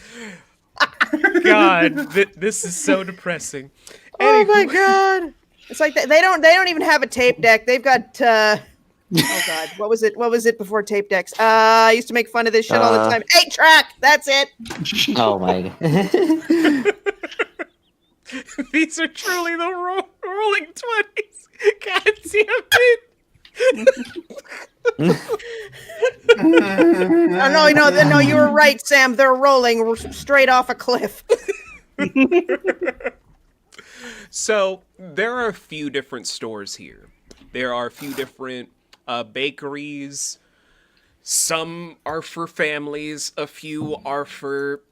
God, this is so depressing. Oh my Anywho, god! It's like they don't even have a tape deck. They've got oh god, what was it before tape decks? I used to make fun of this shit all the time. 8-track. That's it. Oh my god. These are truly the rolling 20s. God damn it. No, you were right, Sam. They're rolling straight off a cliff. So, there are a few different stores here. There are a few different bakeries. Some are for families. A few are for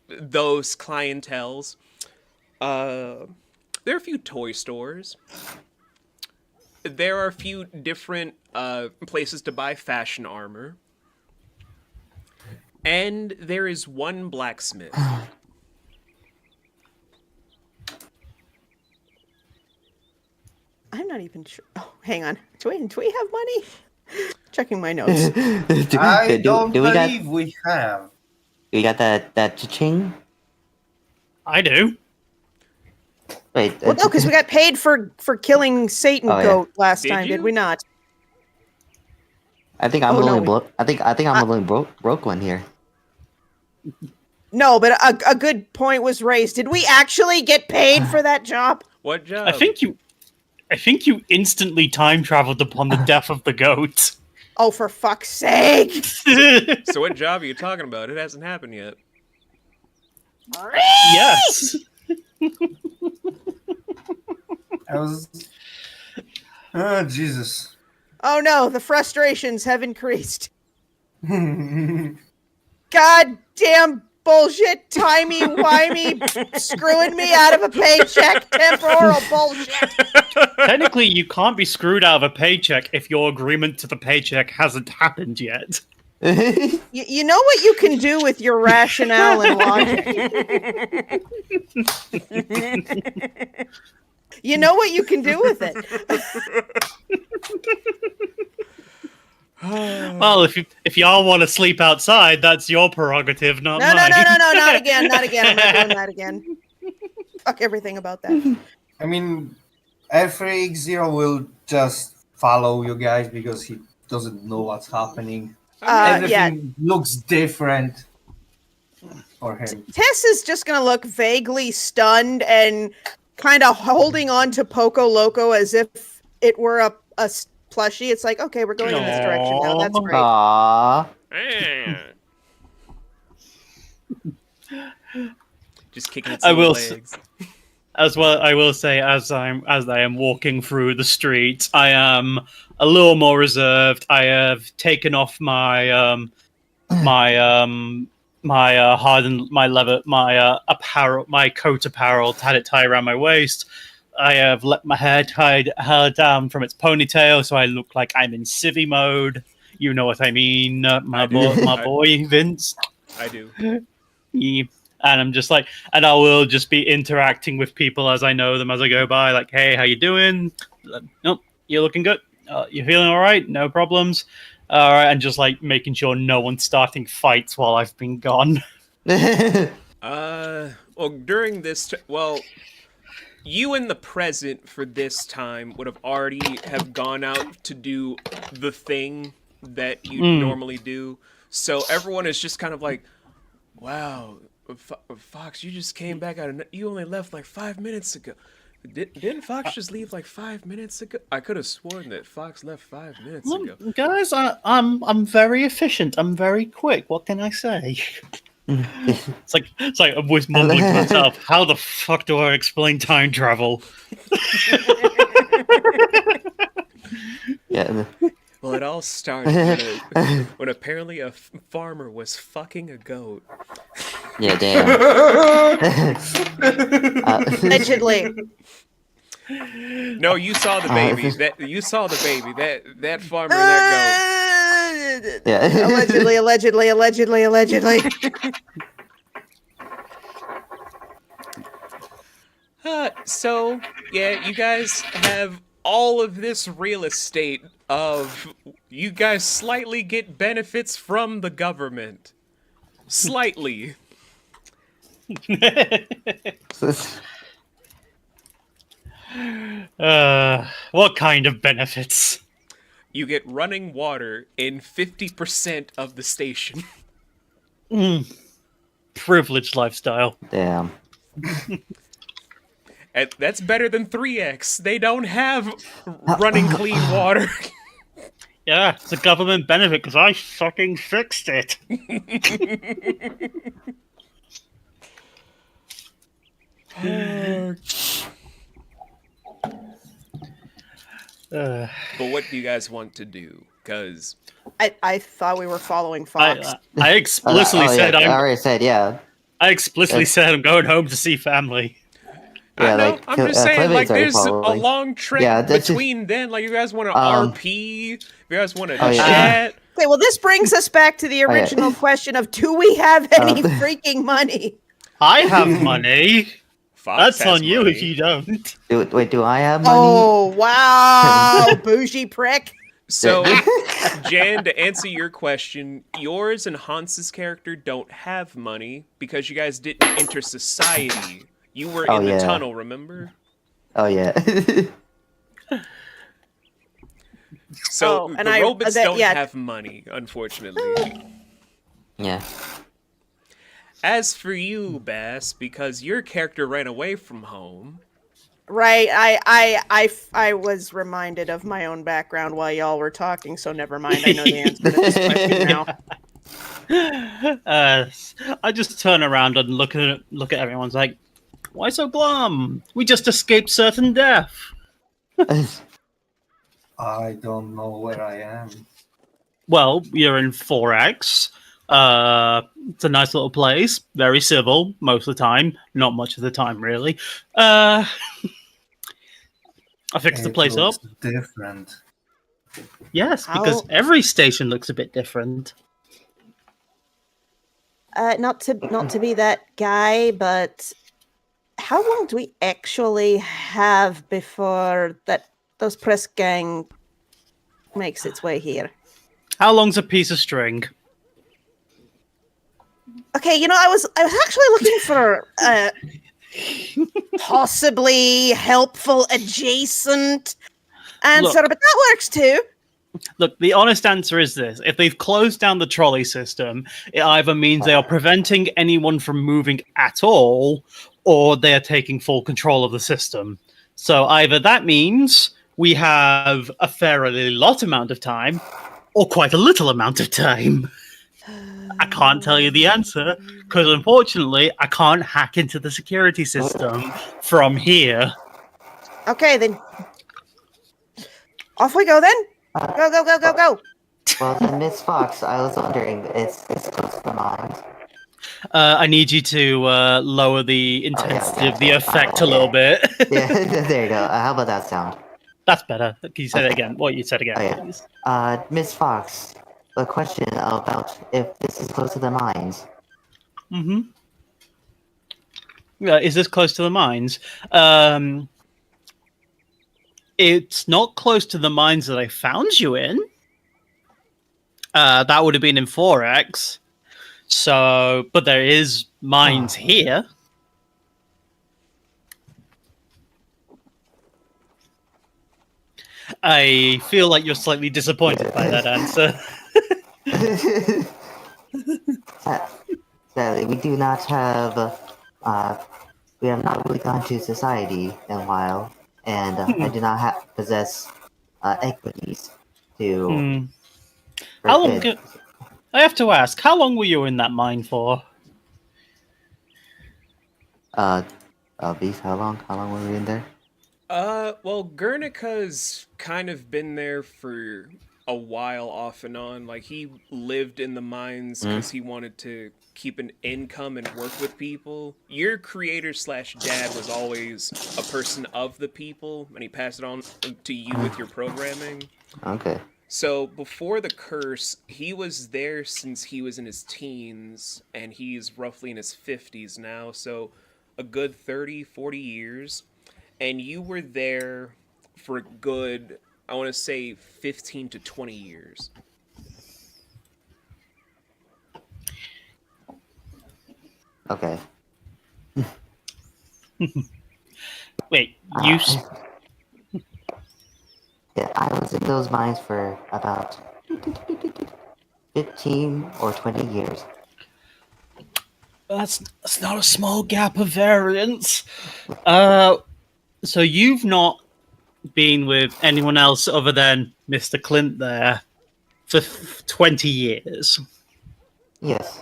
those clienteles. There are a few toy stores. There are a few different places to buy fashion armor. And there is one blacksmith. I'm not even sure. Oh, hang on. Do we have money? Checking my notes. I do don't we got believe we have. that cha-ching? I do. Wait. Well, no, because we got paid for killing Satan Oh, yeah. Goat last Did time, you? did we not? I think I'm Oh, the no, only we- broke. I think I'm the only broke one here. No, but a good point was raised. Did we actually get paid for that job? What job? I think you instantly time traveled upon the death of the goat. Oh, for fuck's sake! So what job are you talking about? It hasn't happened yet. Yes. I was. Oh, Jesus. Oh no, the frustrations have increased. Well, Goddamn bullshit, timey-wimey, screwing me out of a paycheck, temporal bullshit. Technically, you can't be screwed out of a paycheck if your agreement to the paycheck hasn't happened yet. You know what you can do with your rationale and logic? You know what you can do with it? Well, if y'all want to sleep outside, that's your prerogative, not No, mine. not again, not again. I'm not doing that again. Fuck everything about that. I mean, F3X0 will just follow you guys because he doesn't know what's happening. Everything looks different for him. Tess is just gonna look vaguely stunned and kind of holding on to Poco Loco as if it were a plushie. It's like, okay, we're going in this direction now. That's great. Aww. Just kicking its I will legs. As well, I will say, as I am walking through the streets, I am a little more reserved. I have taken off my apparel, my coat apparel, had it tied around my waist. I have let my hair held down from its ponytail, so I look like I'm in civvy mode. You know what I mean, my boy Vince. I do. Yeah. And I'm just like, and I will just be interacting with people as I know them as I go by. Like, hey, how you doing? Nope, you're looking good. You feeling all right? No problems. All right, and just like making sure no one's starting fights while I've been gone. Well, during this, you in the present for this time would have already have gone out to do the thing that you normally do. So everyone is just kind of like, wow. Fox, you just came back out of... You only left like 5 minutes ago. Didn't Fox just leave like 5 minutes ago? I could have sworn that Fox left 5 minutes ago. Guys, I'm very efficient. I'm very quick. What can I say? it's like I'm always mumbling to myself. How the fuck do I explain time travel? Yeah. Well, it all started when apparently a farmer was fucking a goat. Yeah, damn. Allegedly. No, you saw the baby. You saw the baby. That farmer and that goat. Yeah. Allegedly. So, yeah, you guys have all of this real estate of... You guys slightly get benefits from the government. Slightly. What kind of benefits? You get running water in 50% of the station. Privileged lifestyle. Damn. And that's better than 3X. They don't have running clean water. Yeah, it's a government benefit because I fucking fixed it. But what do you guys want to do? Because I thought we were following Fox. I explicitly said I already said, yeah. I explicitly said I'm going home to see family. Yeah, I know, like, I'm just saying, like, there's a long trip that's between then. Like, you guys want to RP? If you guys want to yeah. chat? Okay, well, this brings us back to the original question of, do we have any freaking money? I have money. Fox That's has on you money. if you don't. Do I have money? Oh, wow, bougie prick. So, Jan, to answer your question, yours and Honse's character don't have money because you guys didn't enter society. You were in the tunnel, remember? Oh yeah. So Oh, and the I- robots that- don't yeah. have money, unfortunately. Yeah. As for you, Bass, because your character ran away from home. Right. I was reminded of my own background while y'all were talking, so never mind. I know the answer to this question now. I just turn around and look at everyone's like, why so glum? We just escaped certain death. I don't know where I am. Well, you're in 4X. It's a nice little place, very civil most of the time, not much of the time really. I fixed the It place up. looks different. Yes, because How- every station looks a bit different. Not to be that guy, but how long do we actually have before those press gang makes its way here? How long's a piece of string? Okay, I was actually looking for possibly helpful adjacent answer, Look. but that works too. Look, the honest answer is this. If they've closed down the trolley system, it either means they are preventing anyone from moving at all, or they are taking full control of the system. So either that means we have a fairly lot amount of time, or quite a little amount of time. I can't tell you the answer, because unfortunately, I can't hack into the security system from here. Okay, then. Off we go then. Go, go, go, go, go. Well then, Miss Fox, I was wondering, it's close to the mines. I need you to lower the intensity of the effect a little bit. Yeah, there you go. How about that sound? That's better. Can you say that Okay. again? What you said again, Oh, yeah. please? Miss Fox, a question about if this is close to the mines. Mm-hmm. Is this close to the mines? It's not close to the mines that I found you in. That would have been in 4X. So, but there is mines here. I feel like you're slightly disappointed by that answer. Sadly, we do not have, we have not really gone to society in a while, and I do not possess equities to. Hmm. How long? I have to ask. How long were you in that mine for? Beast, how long? How long were we in there? Well, Guernica's kind of been there for a while off and on. Like, he lived in the mines because he wanted to keep an income and work with people. Your creator / dad was always a person of the people, and he passed it on to you with your programming. Okay. So, before the curse, he was there since he was in his teens, and he's roughly in his 50s now, so a good 30, 40 years. And you were there for a good, I want to say, 15 to 20 years. Okay. Wait, you? Yeah, I was in those mines for about 15 or 20 years. That's not a small gap of variance. So you've not been with anyone else other than Mr. Clint there for 20 years. Yes.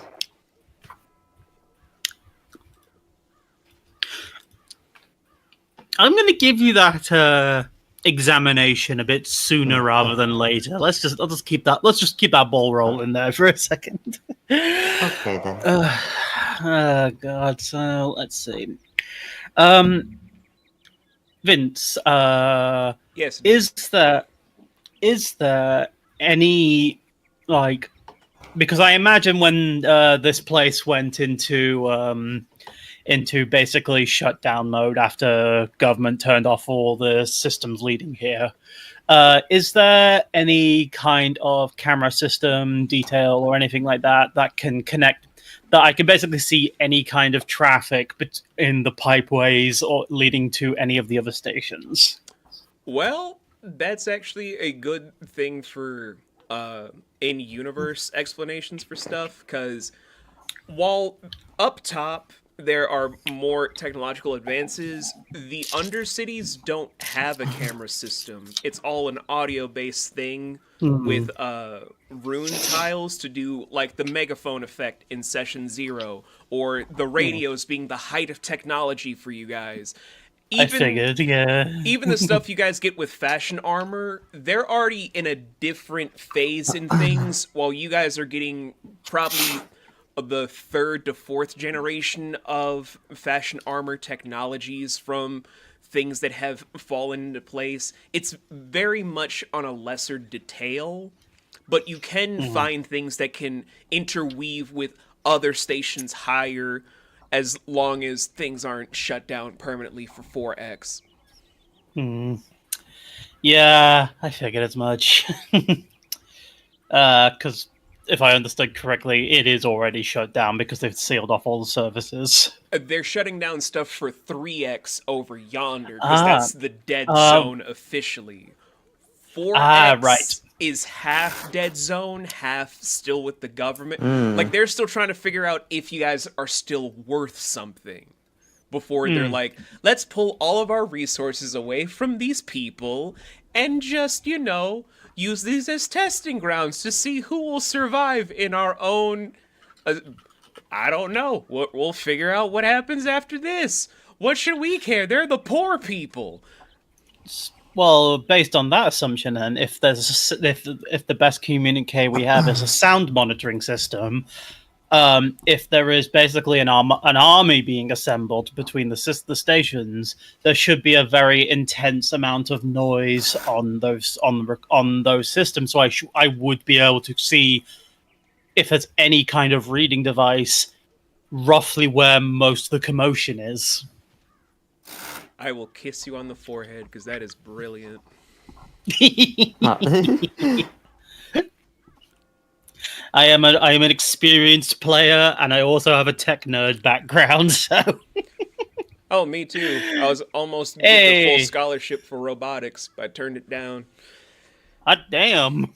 I'm going to give you that examination a bit sooner rather than later. I'll just keep that. Let's just keep that ball rolling there for a second. Okay then. Oh God. So let's see. Vince. Yes. Is there any like? Because I imagine when this place went into basically shutdown mode after government turned off all the systems leading here. Is there any kind of camera system detail or anything like that that can connect that I can basically see any kind of traffic in the pipeways or leading to any of the other stations. Well, that's actually a good thing for in-universe explanations for stuff, because while up top there are more technological advances, the undercities don't have a camera system. It's all an audio-based thing with rune tiles to do like the megaphone effect in Session 0, or the radios being the height of technology for you guys. I figured, yeah. Even the stuff you guys get with fashion armor, they're already in a different phase in things, while you guys are getting probably the third to fourth generation of fashion armor technologies from things that have fallen into place. It's very much on a lesser detail, but you can find things that can interweave with other stations higher, as long as things aren't shut down permanently for 4X. Yeah, I figured as much. Because if I understood correctly, it is already shut down because they've sealed off all the services. They're shutting down stuff for 3X over yonder, because that's the dead zone officially. 4X right. is half dead zone, half still with the government. Like, they're still trying to figure out if you guys are still worth something before they're like, let's pull all of our resources away from these people and just, use these as testing grounds to see who will survive in our own... I don't know. We'll figure out what happens after this. What should we care? They're the poor people. Well, based on that assumption, then, if the best communique we have is a sound monitoring system, if there is basically an army being assembled between the stations, there should be a very intense amount of noise on those systems. So I would be able to see if there's any kind of reading device roughly where most of the commotion is. I will kiss you on the forehead, because that is brilliant. I am an experienced player, and I also have a tech nerd background. So, oh, me too. I was almost getting a full scholarship for robotics, but I turned it down. Hot damn.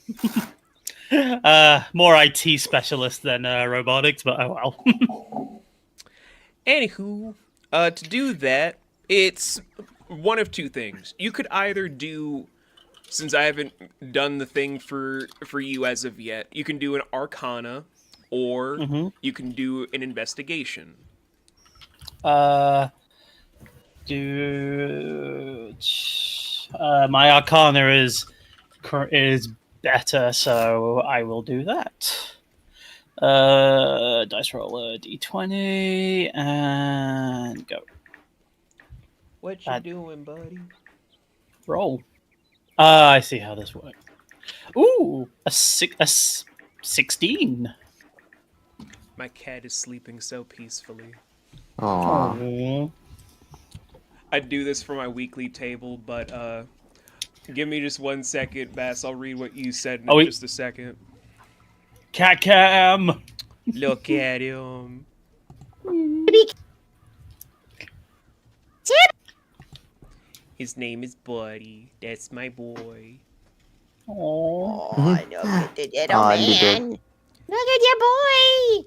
More IT specialist than robotics, but oh well. Anywho, to do that, it's one of two things. You could either do, since I haven't done the thing for you as of yet, you can do an Arcana, or you can do an Investigation. My Arcana is better, so I will do that. Dice roll a d20 and go. What you doing, buddy? Roll. I see how this works. Ooh, a 16. My cat is sleeping so peacefully. Aww. I'd do this for my weekly table, but give me just 1 second, Bass. I'll read what you said in just a second. Cat cam. Look at him. His name is Buddy. That's my boy. Oh, look at the little Aw, man. Look at your boy.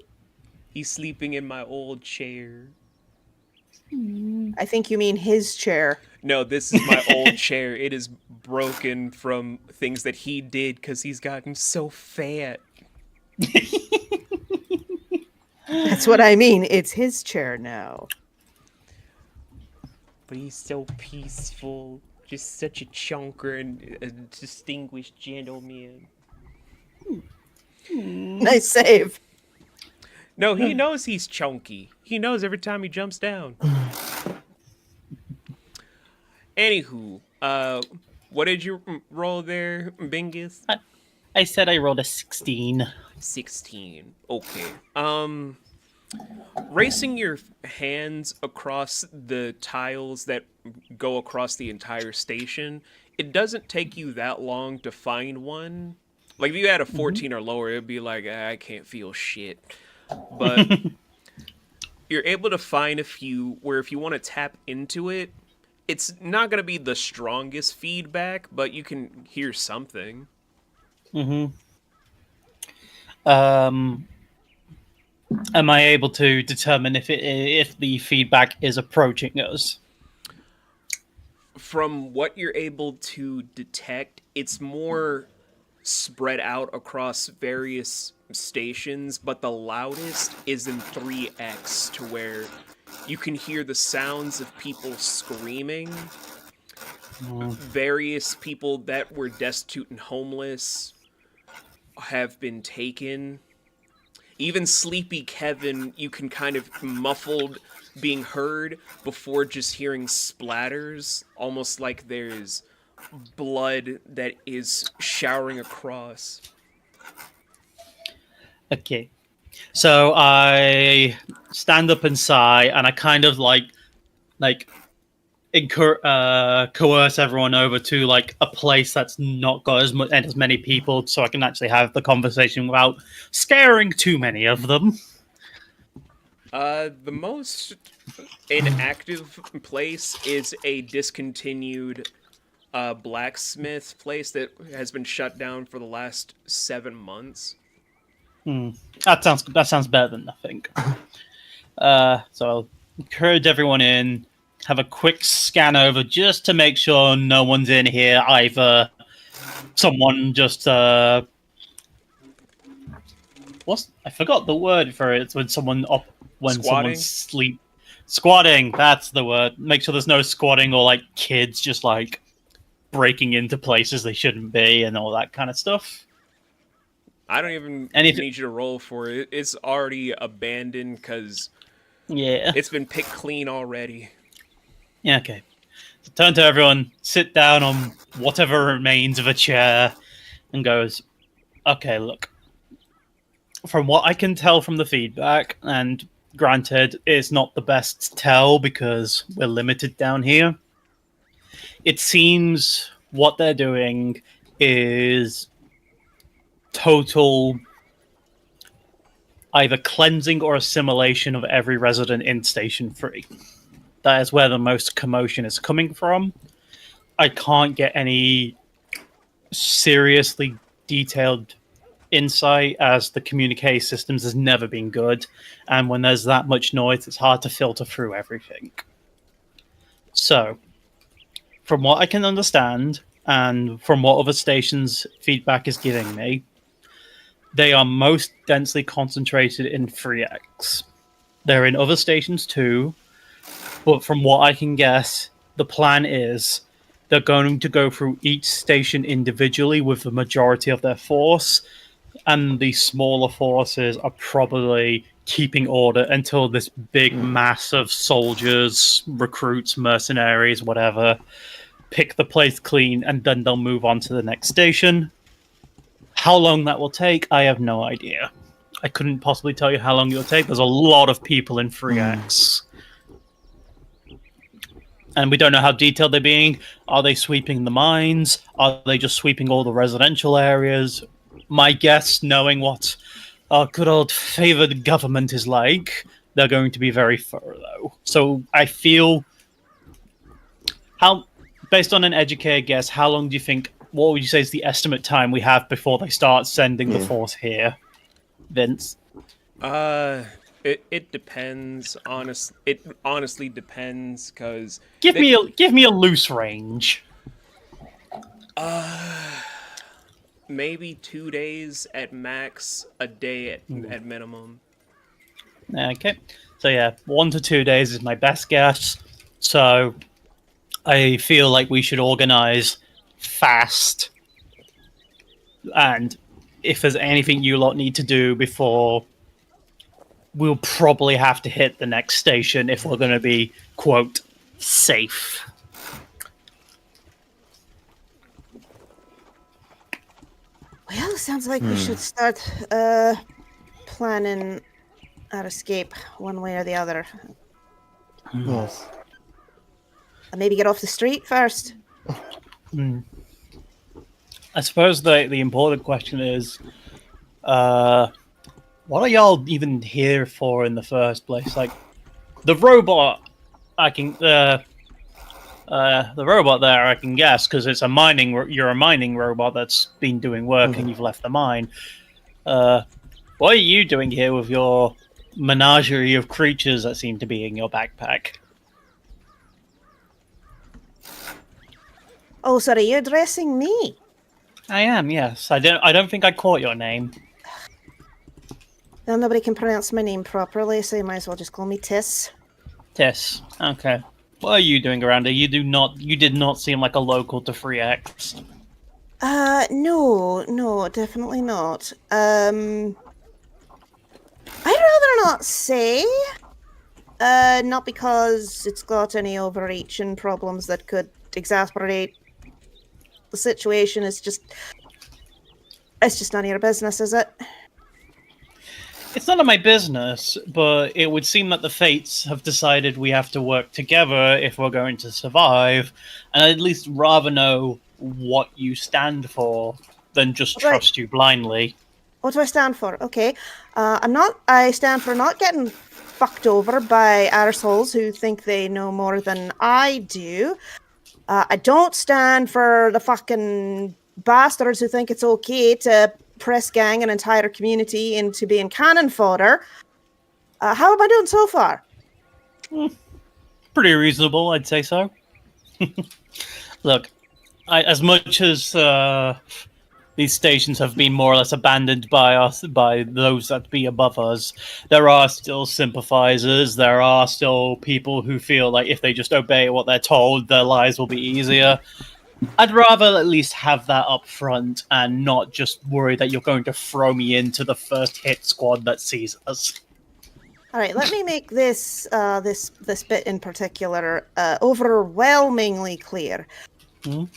He's sleeping in my old chair. I think you mean his chair. No, this is my old chair. It is broken from things that he did because he's gotten so fat. That's what I mean. It's his chair now. But he's so peaceful. Just such a chunker and a distinguished gentleman. Nice save. No, he knows he's chunky. He knows every time he jumps down. Anywho, what did you roll there, Bingus? I said I rolled a 16. 16. Okay. Racing your hands across the tiles that go across the entire station, it doesn't take you that long to find one. Like, if you had a 14 or lower, it'd be like, I can't feel shit. but you're able to find a few where if you want to tap into it, it's not going to be the strongest feedback, but you can hear something. Mm-hmm. Am I able to determine if the feedback is approaching us? From what you're able to detect, it's more spread out across various stations, but the loudest is in 3x, to where you can hear the sounds of people screaming. Various people that were destitute and homeless have been taken. Even Sleepy Kevin, you can kind of muffled being heard before just hearing splatters, almost like there's blood that is showering across. Okay. So I stand up and sigh, and I kind of coerce everyone over to like a place that's not got as many people, so I can actually have the conversation without scaring too many of them. The most inactive place is a discontinued blacksmith place that has been shut down for the last 7 months. That sounds better than nothing. So I'll encourage everyone in, have a quick scan over just to make sure no one's in here. Either someone just I forgot the word for it. It's when someone sleep. Squatting, that's the word. Make sure there's no squatting or like kids just like breaking into places they shouldn't be and all that kind of stuff. I don't even need you to roll for it. It's already abandoned because it's been picked clean already. Yeah, okay. So turn to everyone, sit down on whatever remains of a chair, and goes, okay, look. From what I can tell from the feedback, and granted, it's not the best tell because we're limited down here, it seems what they're doing is total either cleansing or assimilation of every resident in Station 3. That is where the most commotion is coming from. I can't get any seriously detailed insight as the communique systems has never been good, and when there's that much noise, it's hard to filter through everything. So, from what I can understand, and from what other stations' feedback is giving me, they are most densely concentrated in 3X. They're in other stations too, but from what I can guess, the plan is they're going to go through each station individually with the majority of their force, and the smaller forces are probably keeping order until this big mass of soldiers, recruits, mercenaries, whatever, pick the place clean, and then they'll move on to the next station. How long that will take, I have no idea. I couldn't possibly tell you how long it'll take. There's a lot of people in 3X. And we don't know how detailed they're being. Are they sweeping the mines? Are they just sweeping all the residential areas? My guess, knowing what our good old favored government is like, they're going to be very thorough. So I feel... based on an educated guess, how long do you think... What would you say is the estimate time we have before they start sending the force here, Vince? It depends. It honestly depends because give me a loose range. Maybe 2 days at max, a day at minimum. Okay, so yeah, 1 to 2 days is my best guess. So I feel like we should organize fast, and if there's anything you lot need to do before, we'll probably have to hit the next station if we're going to be, quote, safe. Well, sounds like we should start planning our escape one way or the other. Yes. Maybe get off the street first. I suppose the important question is, what are y'all even here for in the first place? Like, the robot, the robot there, I can guess, because it's you're a mining robot that's been doing work and you've left the mine. What are you doing here with your menagerie of creatures that seem to be in your backpack? Oh, sorry, you're addressing me. I am, yes. I don't think I caught your name. Well, nobody can pronounce my name properly, so you might as well just call me Tiss. Tiss. Okay. What are you doing around here? You did not seem like a local to 3X. No, definitely not. I'd rather not say. Not because it's got any overreaching problems that could exasperate the situation. It's just none of your business, is it? It's none of my business, but it would seem that the fates have decided we have to work together if we're going to survive, and I'd at least rather know what you stand for than just trust you blindly. What do I stand for? Okay. I stand for not getting fucked over by arseholes who think they know more than I do. I don't stand for the fucking bastards who think it's okay to press gang an entire community into being cannon fodder. How am I doing so far? Pretty reasonable, I'd say so. Look, as much as these stations have been more or less abandoned by those that be above us, there are still sympathizers. There are still people who feel like if they just obey what they're told, their lives will be easier. I'd rather at least have that up front and not just worry that you're going to throw me into the first hit squad that sees us. All right, let me make this this bit in particular overwhelmingly clear.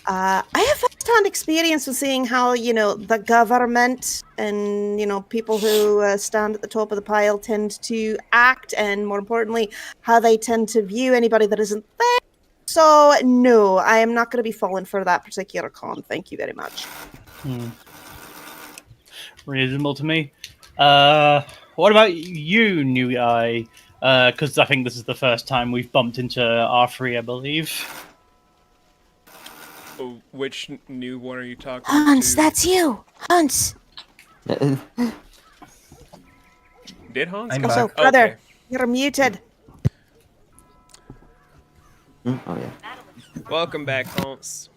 I have first-hand experience with seeing how, the government and, people who stand at the top of the pile tend to act, and more importantly, how they tend to view anybody that isn't there. So, no, I am not going to be falling for that particular con. Thank you very much. Reasonable to me. What about you, New Eye? Because I think this is the first time we've bumped into R3, I believe. Oh, which new one are you talking Honse, to? that's you! Honse! Did Honse? I'm come back. Also, back? brother, Okay. you're muted. Oh yeah. Welcome back, Honse.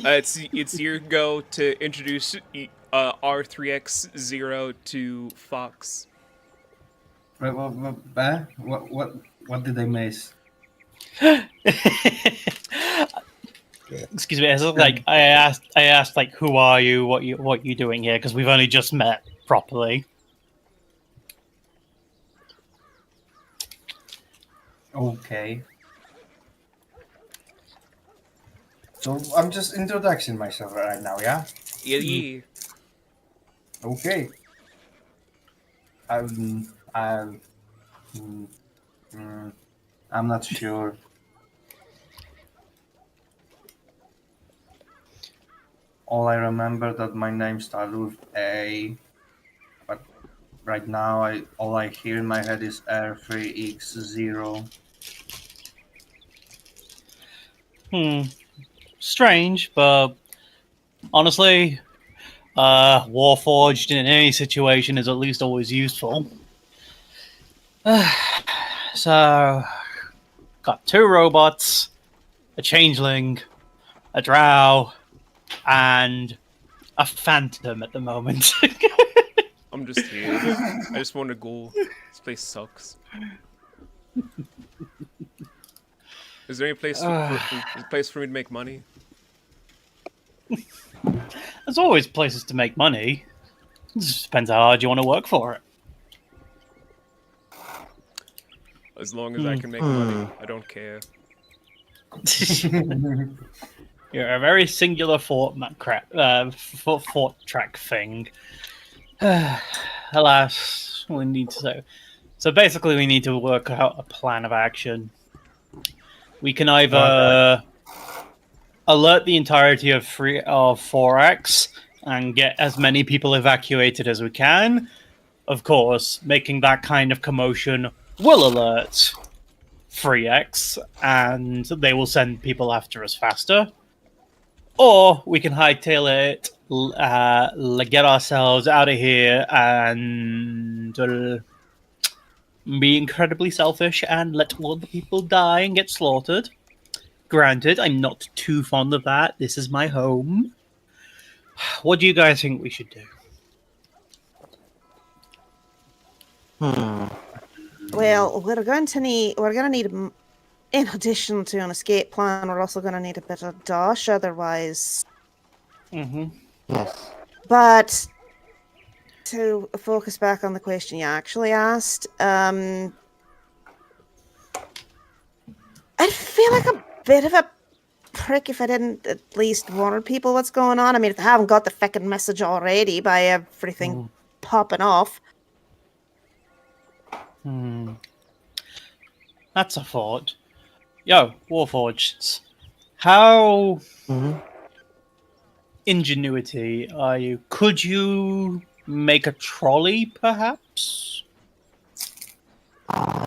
It's your go to introduce R3X0 to Fox. What did I miss? Excuse me. It's like I asked, like, who are you? What you doing here? Because we've only just met properly. Okay. So I'm just introducing myself right now, yeah? Yeah. Okay. I'm not sure. All I remember that my name started with A, but right now all I hear in my head is R3X0. Strange, but honestly, Warforged in any situation is at least always useful. So, got 2 robots, a changeling, a drow, and a phantom at the moment. I'm just here. I just want to go. This place sucks. Is there any place for me to make money? There's always places to make money. It just depends how hard you want to work for it. As long as I can make money, I don't care. You're a very singular fort track thing. Alas, we need to. So basically, we need to work out a plan of action. We can either alert the entirety of 4X and get as many people evacuated as we can. Of course, making that kind of commotion will alert 3X, and they will send people after us faster. Or we can hightail it, get ourselves out of here, and be incredibly selfish and let all the people die and get slaughtered. Granted, I'm not too fond of that. This is my home. What do you guys think we should do? Well, we're gonna need, in addition to an escape plan, we're also gonna need a bit of dosh, otherwise. Yes. But to focus back on the question you actually asked, I'd feel like a bit of a prick if I didn't at least warn people what's going on. I mean, if they haven't got the fucking message already by everything popping off. That's a thought. Yo, Warforged, how ingenuity are you? Could you make a trolley, perhaps? I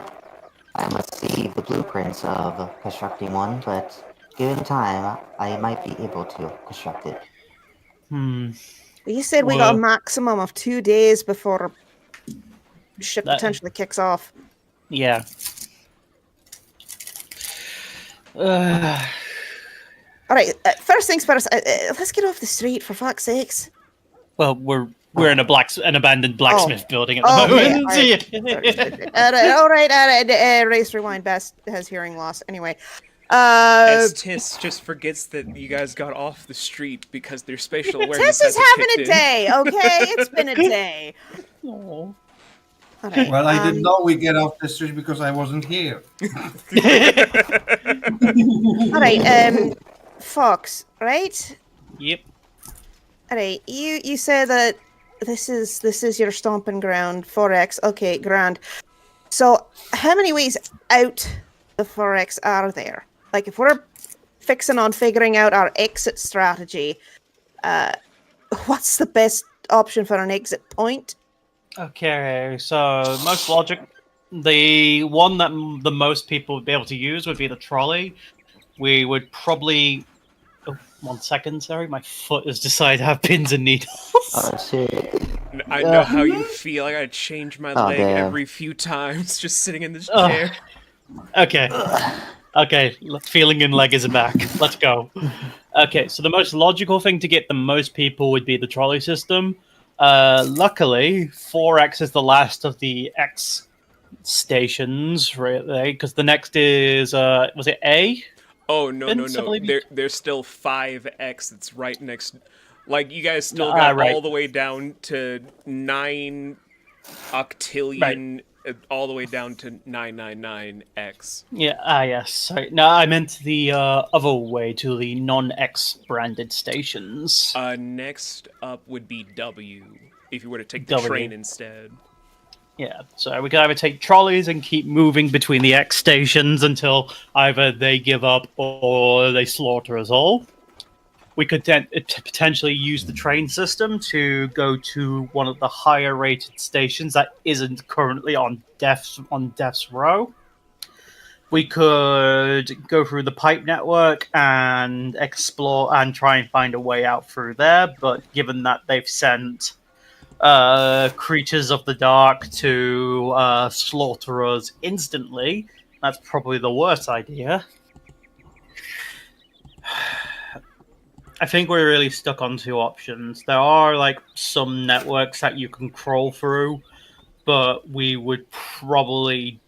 must see the blueprints of constructing one, but given time, I might be able to construct it. You said we got a maximum of 2 days before shit potentially kicks off. Yeah. All right. First things first. Let's get off the street, for fuck's sakes. Well, we're in an abandoned blacksmith building at the moment. All right. Race rewind. Best has hearing loss. Anyway. Tis just forgets that you guys got off the street because their spatial awareness. Tis is having a day. Okay, it's been a day. Oh. Right, well, I didn't know we get off the street because I wasn't here. All right, Fox, right? Yep. All right, you said that this is your stomping ground, 4X. Okay, grand. So, how many ways out the 4X are there? Like, if we're fixing on figuring out our exit strategy, what's the best option for an exit point? Okay, so most logic, the one that the most people would be able to use would be the trolley. We would probably... Oh, 1 second, sorry, my foot has decided to have pins and needles. Oh, shit. I know how you feel. I gotta change my leg damn. every few times just sitting in this chair. Okay. Okay, feeling in leg is back. Let's go. Okay, so the most logical thing to get the most people would be the trolley system. Luckily, 4X is the last of the X stations, really, because the next is, was it A? Oh, no. There's still 5X that's right next... Like, you guys still got all the way down to 9 octillion... all the way down to 999X. Yeah, yes. Sorry. No, I meant the other way to the non-X branded stations. Next up would be W, if you were to take the train instead. Yeah, so we could either take trolleys and keep moving between the X stations until either they give up or they slaughter us all. We could potentially use the train system to go to one of the higher rated stations that isn't currently on Death's Row. We could go through the pipe network and explore and try and find a way out through there, but given that they've sent creatures of the dark to slaughter us instantly, that's probably the worst idea. I think we're really stuck on 2 options. There are like some networks that you can crawl through, but we would probably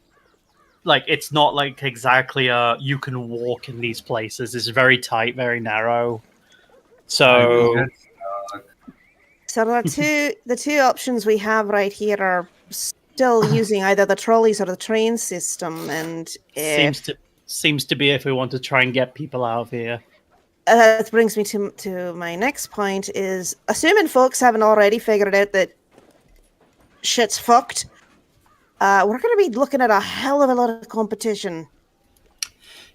it's not like exactly you can walk in these places. It's very tight, very narrow. So the two options we have right here are still using either the trolleys or the train system, and seems to be if we want to try and get people out of here. That brings me to my next point is, assuming folks haven't already figured out that shit's fucked, we're going to be looking at a hell of a lot of competition.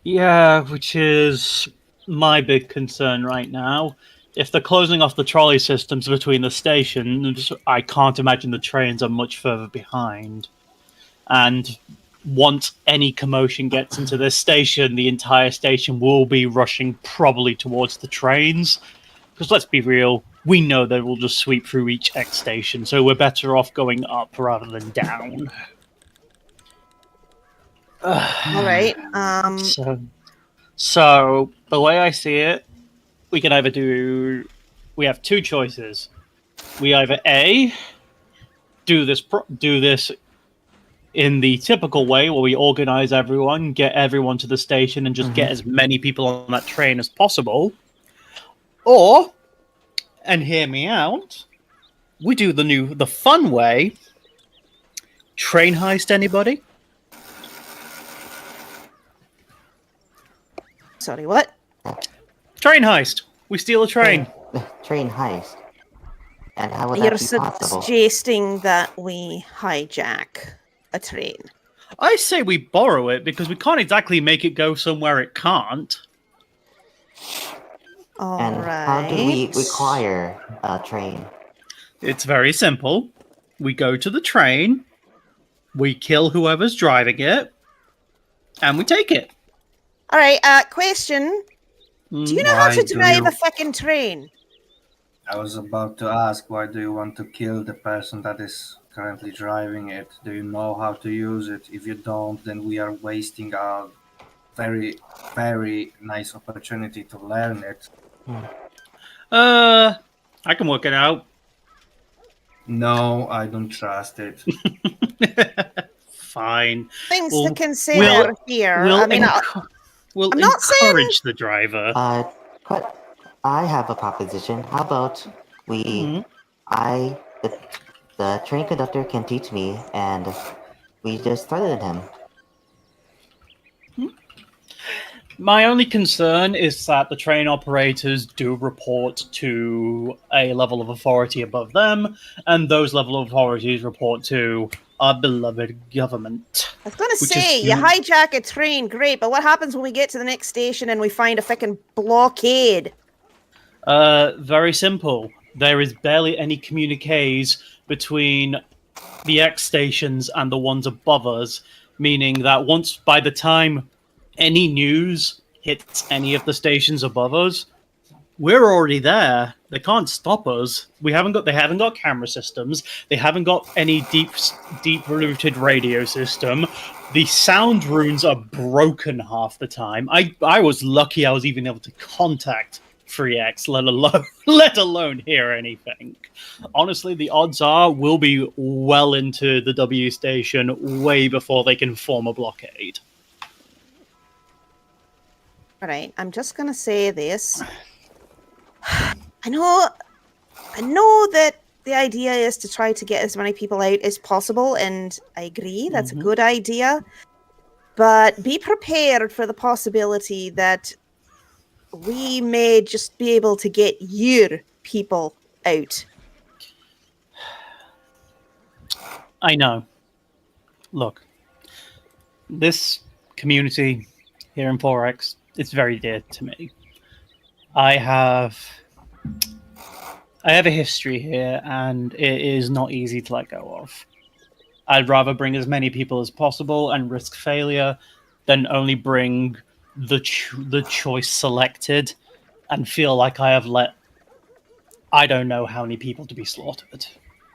Yeah, which is my big concern right now. if they're closing off the trolley systems between the stations, I can't imagine the trains are much further behind. And once any commotion gets into this station, the entire station will be rushing probably towards the trains. Because let's be real, we know they will just sweep through each X station, so we're better off going up rather than down. All right. So the way I see it, we can either do. We have two choices. We either A, do this in the typical way where we organize everyone, get everyone to the station, and just get as many people on that train as possible. Or, and hear me out, we do the fun way. Train heist, anybody? Sorry, what? Train heist. We steal a train. Train heist. And how would You're that be possible? suggesting that we hijack a train. I say we borrow it because we can't exactly make it go somewhere it can't. All And right. how do we require a train? It's very simple. We go to the train, we kill whoever's driving it, and we take it. All right. Question: do you know how Why to do drive you- a fucking train? I was about to ask, why do you want to kill the person that is currently driving it? Do you know how to use it? If you don't, then we are wasting a very, very nice opportunity to learn it. I can work it out. No, I don't trust it. Fine. Things Well, to consider here. I mean, we'll I'm not saying- encourage the driver. But I have a proposition. How about we, the train conductor can teach me, and we just threaten him. My only concern is that the train operators do report to a level of authority above them, and those level of authorities report to our beloved government. I was going to Which say, is- you hijack a train, great, but what happens when we get to the next station and we find a fucking blockade? Very simple. There is barely any communiques between the X stations and the ones above us, meaning that by the time any news hits any of the stations above us, we're already there. They can't stop us. They haven't got camera systems. They haven't got any deep rooted radio system. The sound runes are broken half the time. I was lucky I was even able to contact 3X, let alone hear anything. Honestly, the odds are we'll be well into the W station way before they can form a blockade. All right, I'm just going to say this. I know that the idea is to try to get as many people out as possible, and I agree, that's a good idea. But be prepared for the possibility that we may just be able to get your people out. I know. Look, this community here in 4X, it's very dear to me. I have a history here, and it is not easy to let go of. I'd rather bring as many people as possible and risk failure than only bring the choice selected and feel like I have let I don't know how many people to be slaughtered.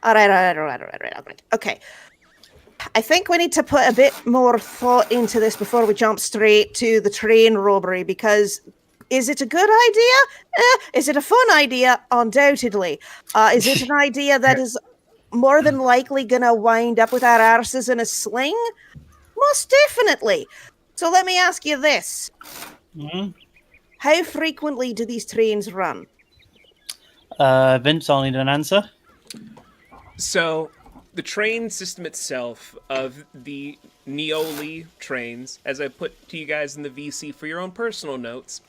All right. Okay. I think we need to put a bit more thought into this before we jump straight to the train robbery, because is it a good idea? Is it a fun idea? Undoubtedly. Is it an idea that is more than likely going to wind up with our arses in a sling? Most definitely. So let me ask you this. How frequently do these trains run? Vince, I'll need an answer. So, the train system itself of the Neoli trains, as I put to you guys in the VC for your own personal notes,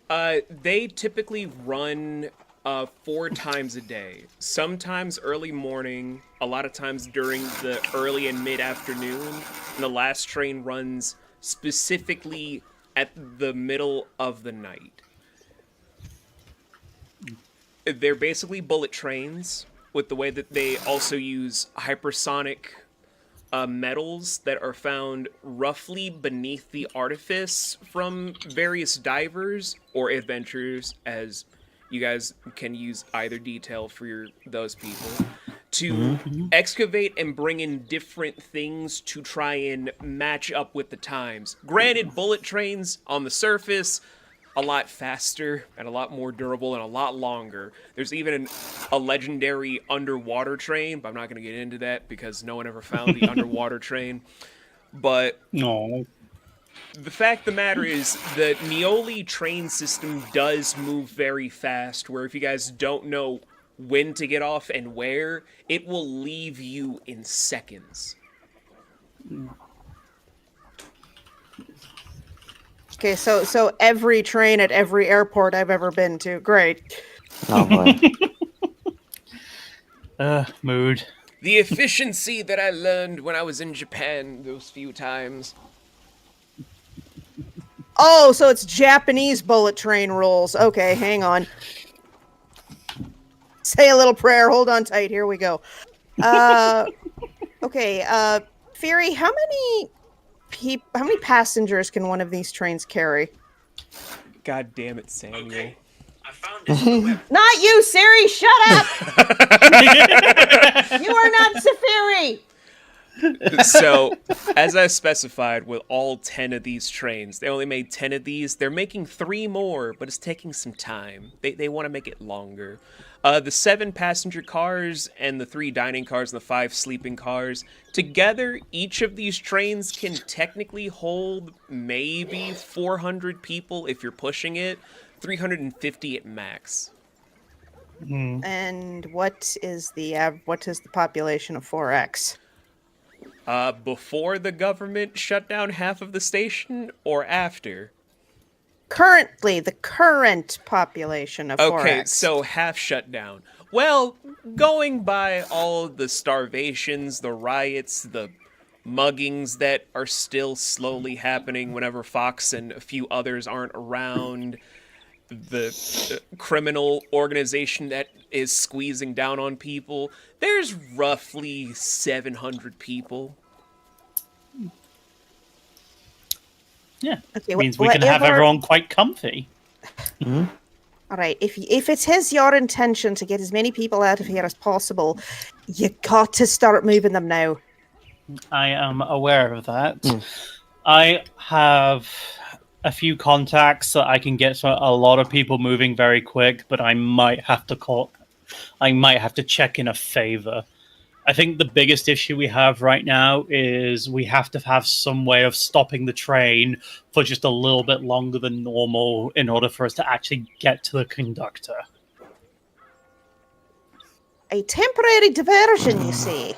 they typically run 4 times a day. Sometimes early morning, a lot of times during the early and mid-afternoon, and the last train runs specifically at the middle of the night. they're basically bullet trains with the way that they also use hypersonic metals that are found roughly beneath the artifice from various divers or adventurers, as you guys can use either detail for those people, to excavate and bring in different things to try and match up with the times. Granted, bullet trains on the surface, a lot faster and a lot more durable and a lot longer. There's even a legendary underwater train, but I'm not going to get into that because no one ever found the underwater train. But No. the fact of the matter is the Neoli train system does move very fast, where if you guys don't know when to get off and where, it will leave you in seconds. Okay, so every train at every airport I've ever been to. Great. Oh boy. Mood. The efficiency that I learned when I was in Japan those few times. Oh, so it's Japanese bullet train rules. Okay, hang on. Say a little prayer. Hold on tight. Here we go. Okay, Fury, how many passengers can one of these trains carry? God damn it, Samuel. Okay. I found this on the web. Not you, Siri. Shut up. You are not Safiri. So, as I specified, with all 10 of these trains, they only made 10 of these. They're making 3 more, but it's taking some time. They want to make it longer. The 7 passenger cars and the 3 dining cars and the 5 sleeping cars, together, each of these trains can technically hold maybe 400 people if you're pushing it, 350 at max. And what is the population of 4X? Before the government shut down half of the station, or after? Currently, the current population of 4X. Okay, so half shut down. Well, going by all the starvations, the riots, the muggings that are still slowly happening whenever Fox and a few others aren't around, the criminal organization that is squeezing down on people, there's roughly 700 people. Yeah. Okay, Means we can have whatever- everyone quite comfy. All right, if it is your intention to get as many people out of here as possible, you got to start moving them now. I am aware of that. I have a few contacts that I can get a lot of people moving very quick, but I might have to check in a favor. I think the biggest issue we have right now is we have to have some way of stopping the train for just a little bit longer than normal in order for us to actually get to the conductor. A temporary diversion, you see.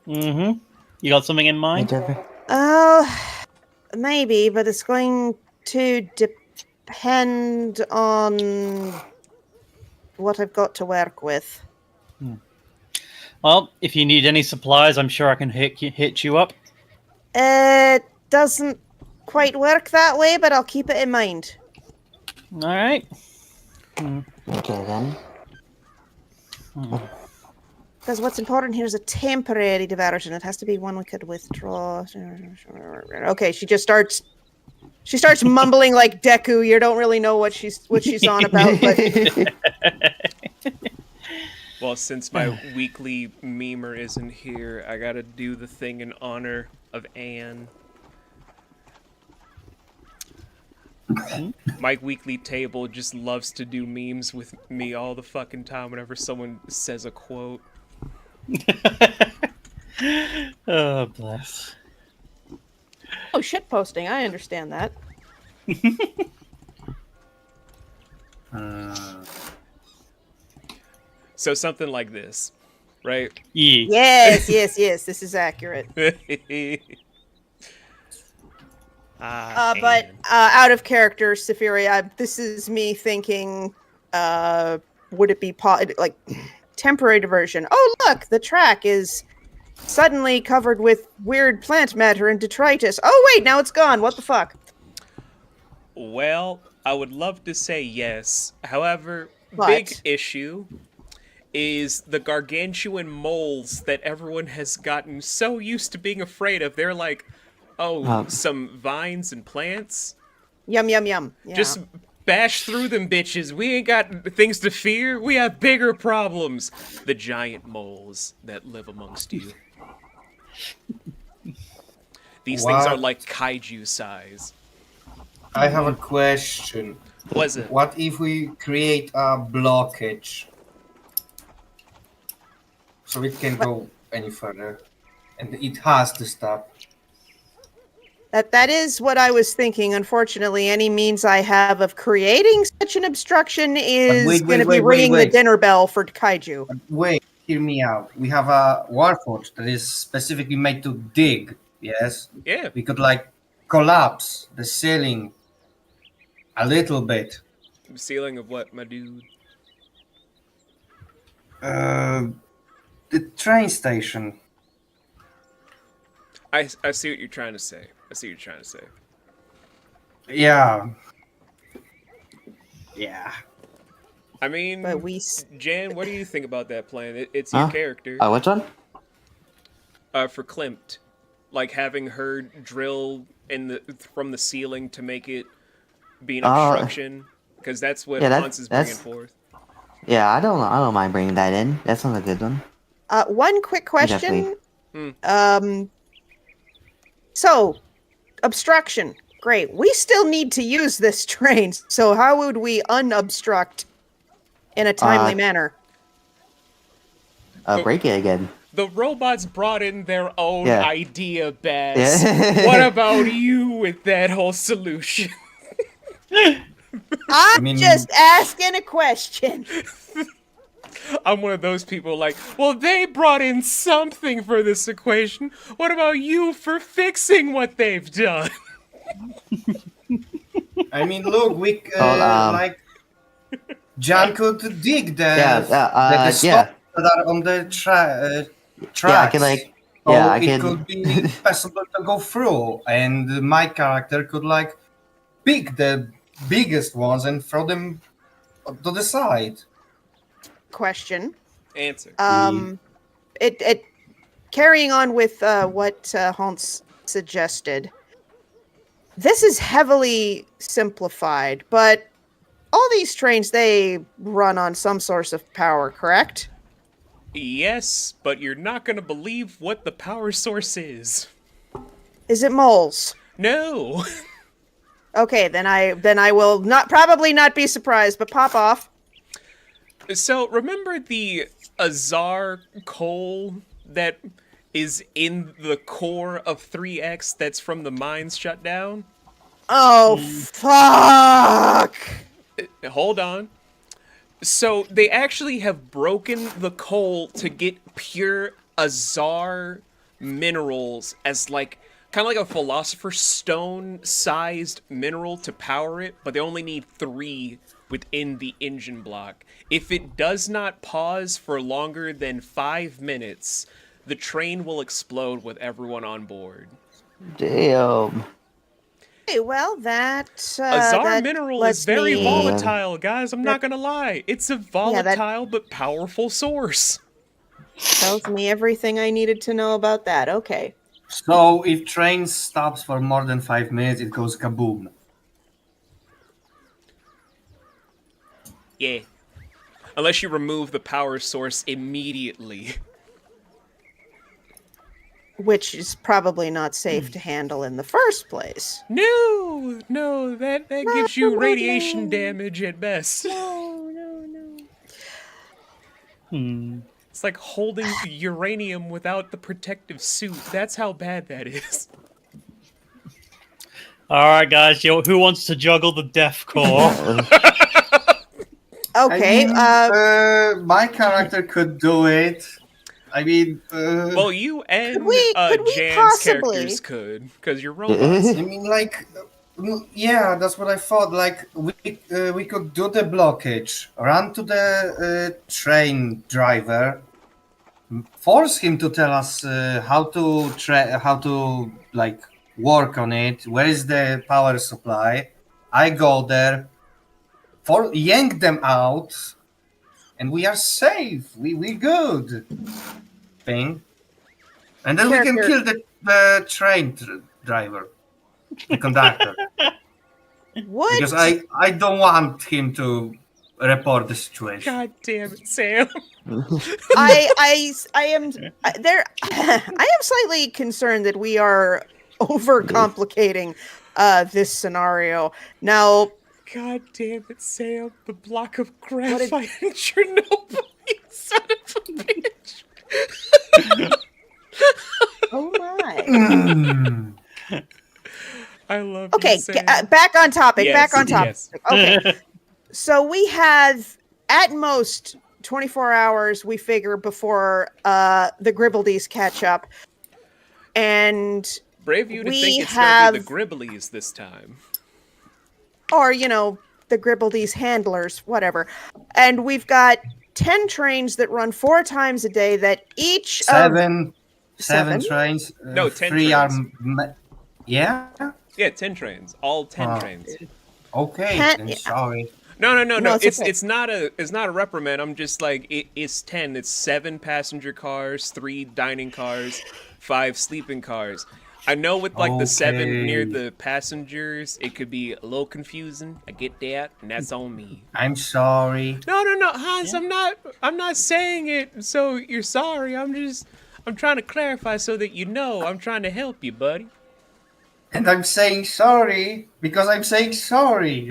Mm-hmm. You got something in mind? Maybe, but it's going to depend on what I've got to work with. Well, if you need any supplies, I'm sure I can hit you up. It doesn't quite work that way, but I'll keep it in mind. All right. Okay then. Because what's important here is a temporary diversion. It has to be one we could withdraw. Okay, she starts mumbling like Deku. You don't really know what she's on about, but Well, since my weekly memer isn't here, I gotta do the thing in honor of Anne. My weekly table just loves to do memes with me all the fucking time whenever someone says a quote. Oh, bless. oh, shit posting. I understand that. So something like this, right? Yeah. Yes. This is accurate. But out of character, Saphiri, this is me thinking, would it be like temporary diversion? Oh, look, the track is suddenly covered with weird plant matter and detritus. Oh, wait, now it's gone. What the fuck? Well, I would love to say yes. However, big issue is the gargantuan moles that everyone has gotten so used to being afraid of. They're like, some vines and plants. Yum, yum, yum. Yeah. Just bash through them bitches. We ain't got things to fear. We have bigger problems. The giant moles that live amongst you. These things are like kaiju size. I have a question. Was it? What if we create a blockage so it can go any further, and it has to stop? That is what I was thinking. Unfortunately, any means I have of creating such an obstruction is going to be ringing the dinner bell for kaiju. Wait, hear me out. We have a warforge that is specifically made to dig. Yes. Yeah. We could like collapse the ceiling a little bit. The ceiling of what, my dude? The train station. I see what you're trying to say. Yeah. Yeah. I mean, But Jan, what do you think about that plan? It's your character. Which one? For Klimt, like having her drill from the ceiling to make it be an obstruction, because that's what Honse is bringing forth. Yeah, I don't mind bringing that in. That's not a good one. One quick question. So, obstruction. Great. We still need to use this train, so how would we unobstruct in a timely manner? Break it again. The robots brought in their own idea, Baz. Yeah. What about you with that whole solution? I'm just asking a question. I'm one of those people like, well, they brought in something for this equation. What about you for fixing what they've done? I mean, look, we like Jan could dig the stones that are on the tracks. Yeah, I can like. Yeah, it could be possible to go through, and my character could like pick the biggest ones and throw them to the side. Question. Answer. It carrying on with what Honse suggested. This is heavily simplified, but all these trains, they run on some source of power, correct? Yes, but you're not going to believe what the power source is. Is it moles? No. Okay, then I will probably not be surprised, but pop off. So, remember the Azar coal that is in the core of 3X that's from the mines shut down? Oh, fuck! Hold on. So, they actually have broken the coal to get pure Azar minerals as like, kind of like a Philosopher's Stone sized mineral to power it, but they only need 3 within the engine block. If it does not pause for longer than 5 minutes, the train will explode with everyone on board. Damn. Okay, well, that Azar mineral is very volatile, guys. I'm not gonna lie. It's a volatile but powerful source. Tells me everything I needed to know about that. Okay. So if train stops for more than 5 minutes, it goes kaboom. Yeah. Unless you remove the power source immediately. Which is probably not safe to handle in the first place. No, that gives you radiation damage at best. No. It's like holding uranium without the protective suit. That's how bad that is. Alright, guys, who wants to juggle the death core? Okay, I mean, my character could do it. I mean, well, you and could we Jan's possibly? characters could, because you're robots. I mean, like, yeah, that's what I thought. Like, we could do the blockage, run to the train driver, force him to tell us how to like work on it. Where is the power supply? I go there, yank them out, and we are safe. We're good. Thing. And then we can kill the train driver, the conductor. What? Because I don't want him to report the situation. God damn it, Sam. I am there. I am slightly concerned that we are overcomplicating this scenario. Now, God damn it, Sam. The block of graphite in Chernobyl, you son of a bitch. oh my. Mm. I love Okay, you, Sam. back on topic. Yes, Back on topic. yes. Okay. So we have at most 24 hours, we figure, before the Gribbledies catch up. And Brave you to we think it's have- going to be the Gribblies this time. or, the Gribbledies handlers, whatever. And we've got 10 trains that run 4 times a day that each Seven Seven? trains. No, 10 3 trains. are. Yeah. Yeah, 10 trains. All 10 trains. Okay. Ten- Then sorry. No. No, it's okay. It's not a reprimand. I'm just like it's 10. It's 7 passenger cars, 3 dining cars, 5 sleeping cars. I know with like the 7 near Okay. the passengers, it could be a little confusing. I get that, and that's on me. I'm sorry. No, Hans. I'm not saying it so you're sorry. I'm trying to clarify so that you know. I'm trying to help you, buddy. And I'm saying sorry because I'm saying sorry.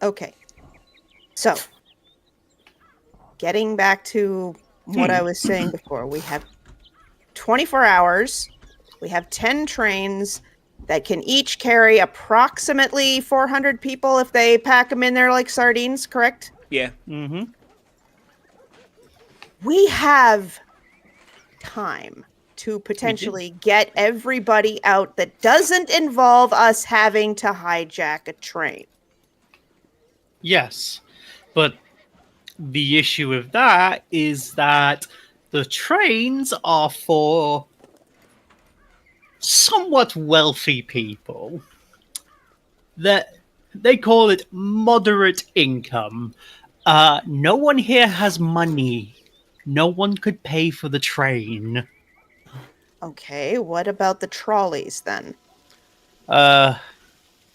Okay. So, getting back to what I was saying before, we have 24 hours. We have 10 trains that can each carry approximately 400 people if they pack them in there like sardines, correct? Yeah. Mm-hmm. We have time to potentially get everybody out that doesn't involve us having to hijack a train. Yes, but the issue with that is that the trains are for somewhat wealthy people. That they call it moderate income. No one here has money. No one could pay for the train. Okay, what about the trolleys then?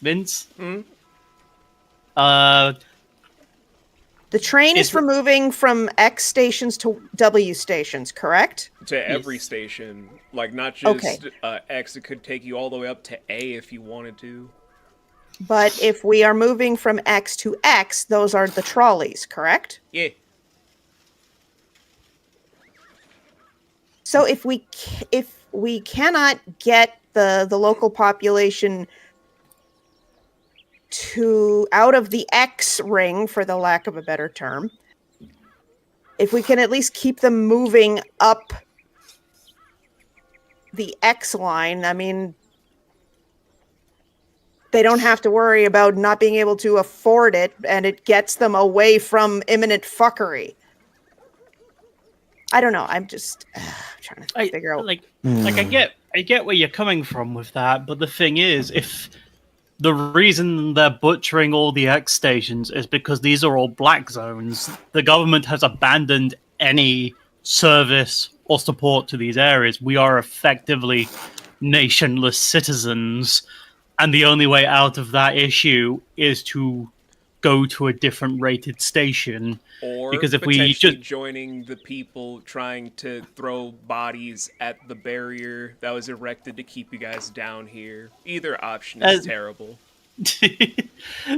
Vince? Mm? The train is Is for moving from X stations to W stations, correct? To every Yes. station, like not just Okay. X. It could take you all the way up to A if you wanted to. But if we are moving from X to X, those are the trolleys, correct? Yeah. So if we cannot get the local population to out of the X ring, for the lack of a better term, if we can at least keep them moving up the X line, I mean, they don't have to worry about not being able to afford it, and it gets them away from imminent fuckery. I don't know. I'm just trying to figure out. I get where you're coming from with that, but the thing is, if the reason they're butchering all the X stations is because these are all black zones, the government has abandoned any service or support to these areas. We are effectively nationless citizens, and the only way out of that issue is to go to a different rated station. Or Because if we potentially just- joining the people trying to throw bodies at the barrier that was erected to keep you guys down here. Either option is terrible.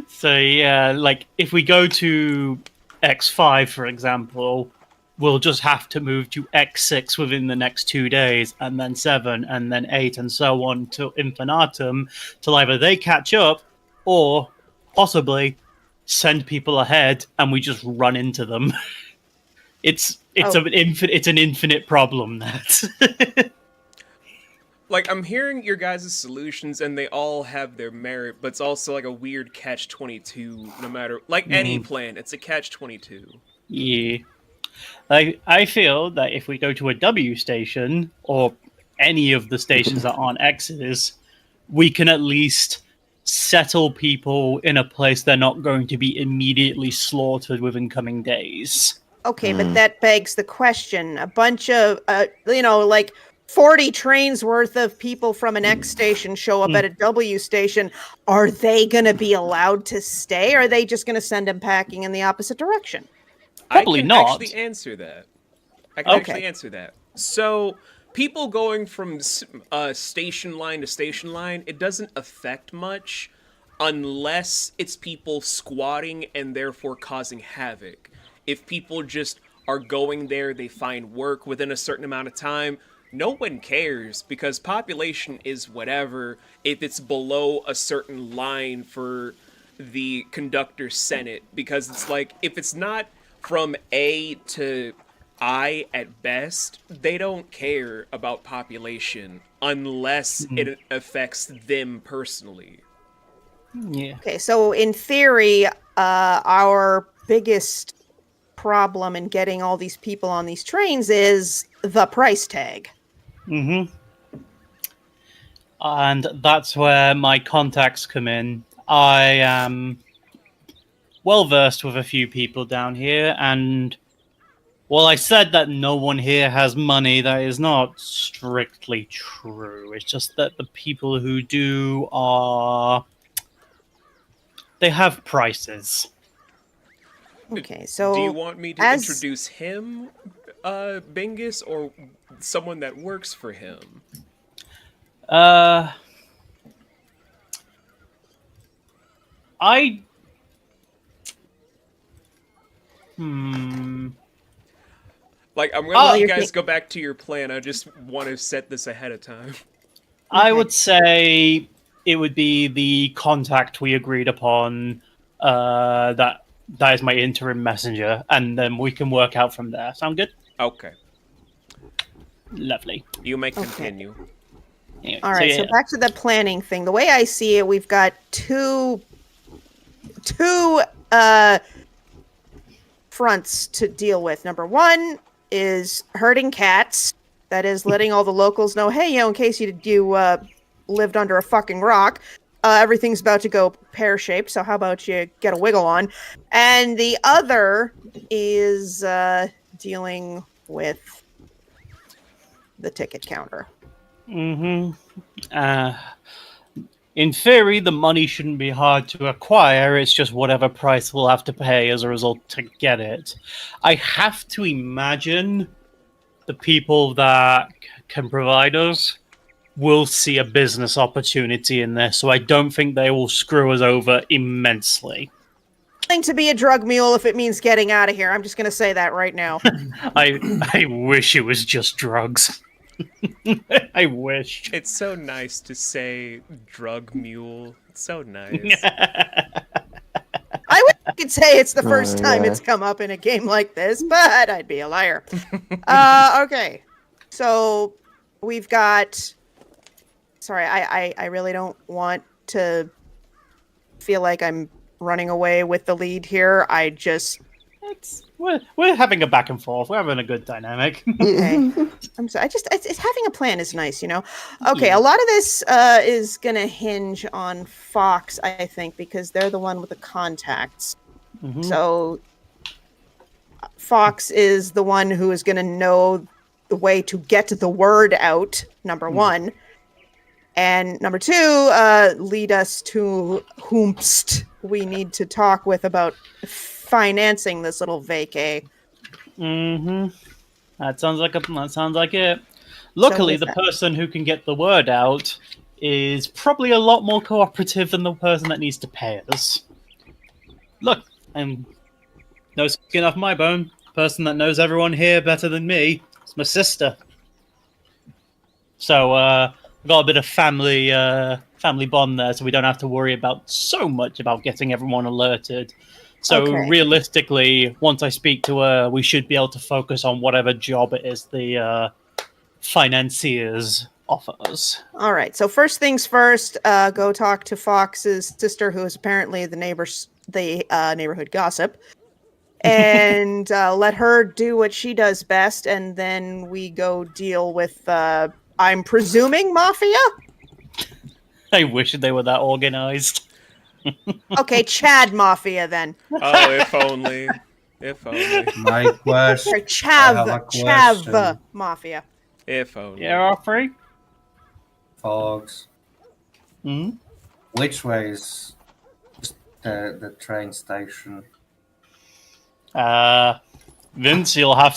So yeah, like if we go to X5, for example, we'll just have to move to X6 within the next 2 days, and then 7, and then 8, and so on to infinitum, till either they catch up, or possibly send people ahead and we just run into them. It's an infinite problem. That Like, I'm hearing your guys' solutions, and they all have their merit, but it's also like a weird catch-22, no matter... Like any plan, it's a catch-22. yeah. I feel that if we go to a W station, or any of the stations that aren't X's, we can at least settle people in a place they're not going to be immediately slaughtered within coming days. Okay, but that begs the question. A bunch of, 40 trains worth of people from an X station show up at a W station. Are they going to be allowed to stay? Or are they just going to send them packing in the opposite direction? Probably I can not. actually answer that. So, people going from station line to station line, it doesn't affect much unless it's people squatting and therefore causing havoc. If people just are going there, they find work within a certain amount of time, no one cares because population is whatever if it's below a certain line for the conductor senate, because it's like if it's not from A to I at best, they don't care about population unless it affects them personally. Yeah. Okay, so in theory, our biggest problem in getting all these people on these trains is the price tag. Mm-hmm. And that's where my contacts come in. I am well versed with a few people down here, and while I said that no one here has money, that is not strictly true. It's just that the people who do they have prices. Okay, so do you want me to introduce him, Bingus, or someone that works for him? Like, I'm gonna let you guys go back to your plan. I just want to set this ahead of time. I would say it would be the contact we agreed upon. That is my interim messenger, and then we can work out from there. Sound good? Okay. Lovely. You may continue. Anyway, all right, so back to the planning thing. The way I see it, we've got two fronts to deal with. Number one is herding cats. That is letting all the locals know, hey, in case you lived under a fucking rock, everything's about to go pear-shaped, so how about you get a wiggle on? And the other is dealing with the ticket counter. Mm-hmm. In theory, the money shouldn't be hard to acquire. It's just whatever price we'll have to pay as a result to get it. I have to imagine the people that can provide us will see a business opportunity in this, so I don't think they will screw us over immensely. To be a drug mule if it means getting out of here. I'm just going to say that right now. I wish it was just drugs. I wish. It's so nice to say drug mule. It's so nice. I wish I could say it's the first time it's come up in a game like this, but I'd be a liar. Okay. So we've got... Sorry, I really don't want to feel like I'm running away with the lead here. We're having a back and forth. We're having a good dynamic. Okay. I'm sorry. It's having a plan is nice, Okay, a lot of this is gonna hinge on Fox, I think, because they're the one with the contacts. Mm-hmm. So Fox is the one who is gonna know the way to get the word out, number one. And number two, lead us to whomst we need to talk with about financing this little vacay. Mm-hmm. That sounds like it. Luckily, the person who can get the word out is probably a lot more cooperative than the person that needs to pay us. Look, I'm no skin off my bone. Person that knows everyone here better than me is my sister. So, we've got a bit of family bond there, so we don't have to worry about so much about getting everyone alerted. So realistically, once I speak to her, we should be able to focus on whatever job it is the financiers offer us. All right. So first things first, go talk to Fox's sister, who is apparently the neighborhood gossip, and let her do what she does best, and then we go deal with. I'm presuming mafia. I wish they were that organized. Okay, Chad Mafia then. Oh, if only. If only. My question. Or I have a Chav question. Mafia. If only. Yeah, Offrey? Folks, Hmm? which way is the train station? Vince, you'll have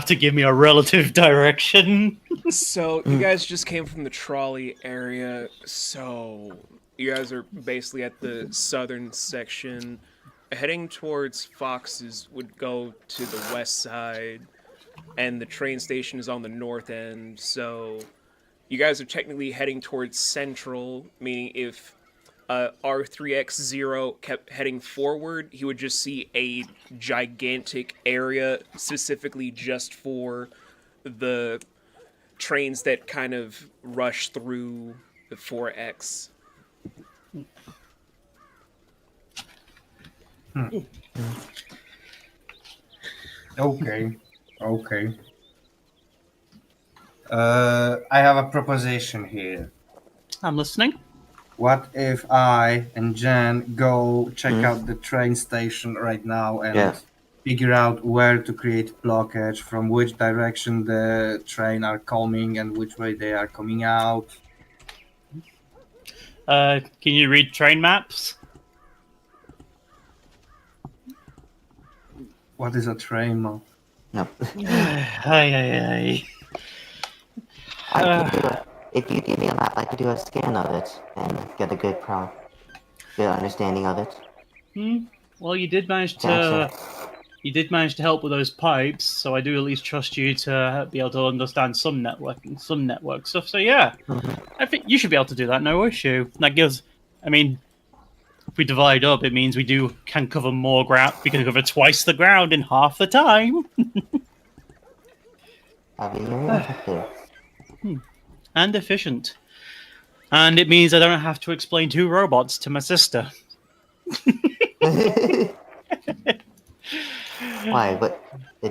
to give me a relative direction. So, you guys just came from the trolley area, so you guys are basically at the southern section. Heading towards Fox's would go to the west side, and the train station is on the north end, so you guys are technically heading towards central, meaning if R3X0 kept heading forward, he would just see a gigantic area specifically just for the trains that kind of rush through the 4X. Okay. I have a proposition here. I'm listening. What if I and Jen go check out the train station right now and figure out where to create blockage, from which direction the train are coming and which way they are coming out? Can you read train maps? What is a train map? No. Aye. If you give me a map, I could do a scan of it and get a good understanding of it. Well, you did manage to Gotcha. help with those pipes, so I do at least trust you to be able to understand some network stuff. So yeah, I think you should be able to do that. No issue. That gives. I mean, if we divide up, it means we can cover more ground. We can cover twice the ground in half the time. I'll be very effective. And efficient. And it means I don't have to explain 2 robots to my sister. Why? But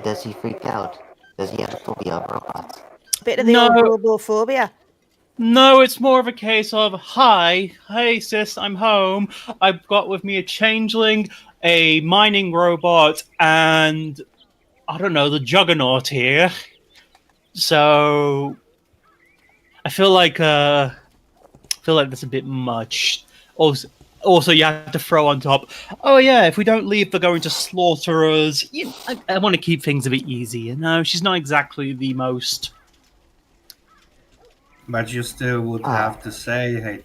does he freak out? Does he have a phobia of robots? Bit of the No. old robophobia. No, it's more of a case of, hey sis, I'm home. I've got with me a changeling, a mining robot, and I don't know, the Juggernaut here. So I feel like that's a bit much. Also, you have to throw on top. Oh yeah, if we don't leave, they're going to slaughter us. I want to keep things a bit easy. You know, she's not exactly the most. But you still would have to say, hey,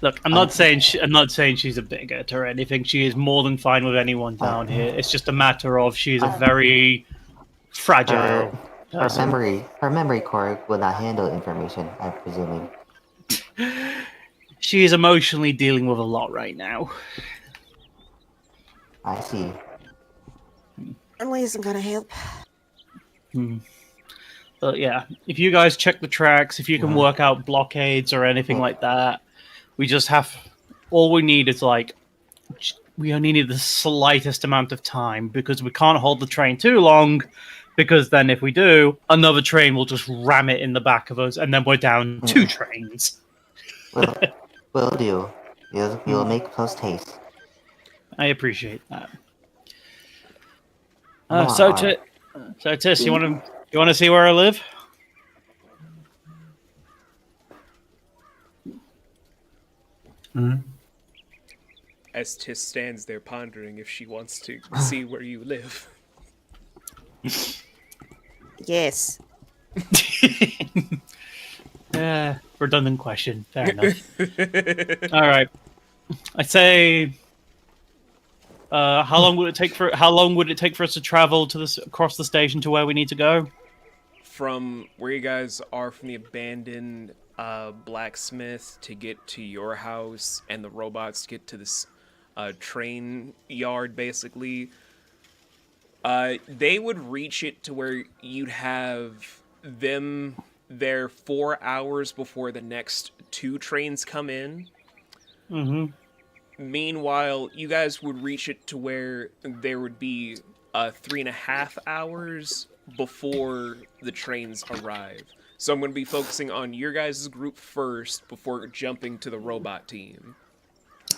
Look, I'm not saying she's a bigot or anything. She is more than fine with anyone down here. It's just a matter of she's a very fragile person. Her memory core will not handle information, I'm presuming. She is emotionally dealing with a lot right now. I see. Certainly isn't gonna help. But yeah, if you guys check the tracks, if you can work out blockades or anything like that, we just have. All we need is we only need the slightest amount of time because we can't hold the train too long. Because then, if we do, another train will just ram it in the back of us, and then we're down 2 trains. Will do. You'll make post haste. I appreciate that. Come So on. Tiss, you want to see where I live? As Tis stands there pondering if she wants to see where you live. Yes. Redundant question. Fair enough. All right. I'd say. How long would it take for us to travel across the station to where we need to go? From where you guys are from the abandoned blacksmith to get to your house and the robots to get to this train yard, basically, they would reach it to where you'd have them there 4 hours before the next 2 trains come in. Mm-hmm. Meanwhile, you guys would reach it to where there would be 3.5 hours before the trains arrive. So I'm going to be focusing on your guys' group first before jumping to the robot team.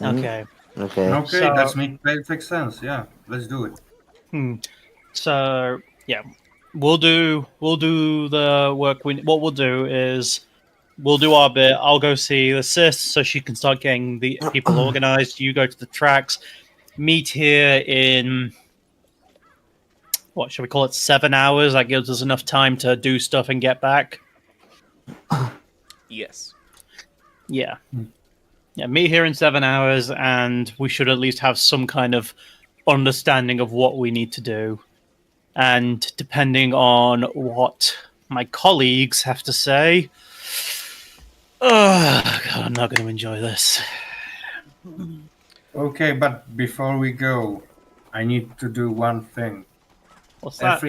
Okay. Okay. Okay, So- that makes perfect sense. Yeah, let's do it. So yeah, we'll do the work. What we'll do is we'll do our bit. I'll go see the sis so she can start getting the people organized. You go to the tracks. Meet here in what should we call it? 7 hours. That gives us enough time to do stuff and get back. Yes. Yeah. Yeah, meet here in 7 hours, and we should at least have some kind of understanding of what we need to do. And depending on what my colleagues have to say, God, I'm not going to enjoy this. Okay, but before we go, I need to do one thing. What's that?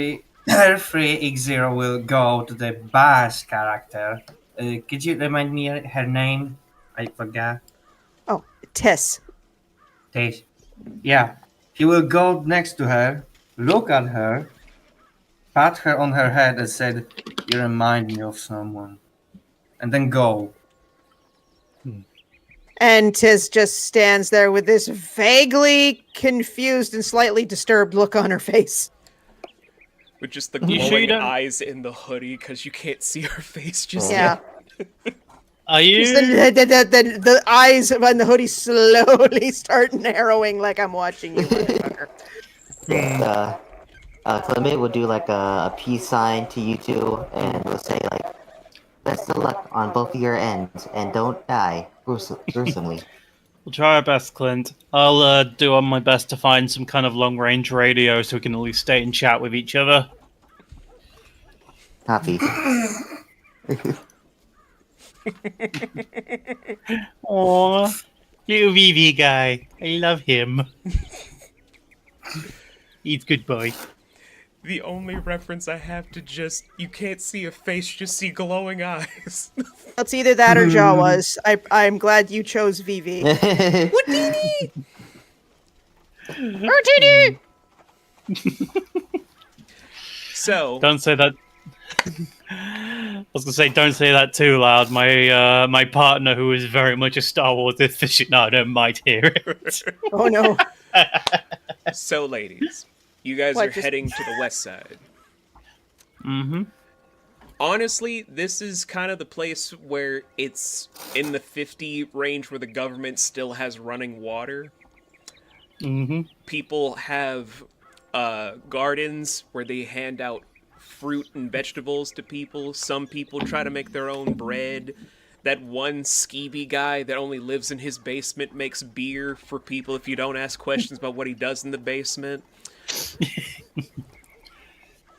Every X0 will go to the boss character. Could you remind me her name? I forgot. Oh, Tess. Taste. Yeah. He will go next to her, look at her, pat her on her head and said, "You remind me of someone." And then go. And Tess just stands there with this vaguely confused and slightly disturbed look on her face. With just the You sure glowing you don't- eyes in the hoodie because you can't see her face just Yeah. yet. Are Just you? the eyes on the hoodie slowly start narrowing like I'm watching you. motherfucker. Clement would do like a peace sign to you two, and will say like, "Best of luck on both of your ends, and don't die gruesomely." We'll try our best, Clint. I'll do my best to find some kind of long-range radio so we can at least stay in chat with each other. Happy. Aww, little VV guy. I love him. He's good boy. The only reference I have to just, you can't see a face, you just see glowing eyes. It's either that or Jawas. I'm glad you chose VV. RTD! So, Don't say that. I was gonna say, don't say that too loud. My partner, who is very much a Star Wars aficionado, might hear it. Oh no. so ladies, you guys What, are just- heading to the west side. Mm-hmm. Honestly, this is kind of the place where it's in the 50 range where the government still has running water. Mm-hmm. People have gardens where they hand out fruit and vegetables to people. Some people try to make their own bread. That one skeevy guy that only lives in his basement makes beer for people if you don't ask questions about what he does in the basement.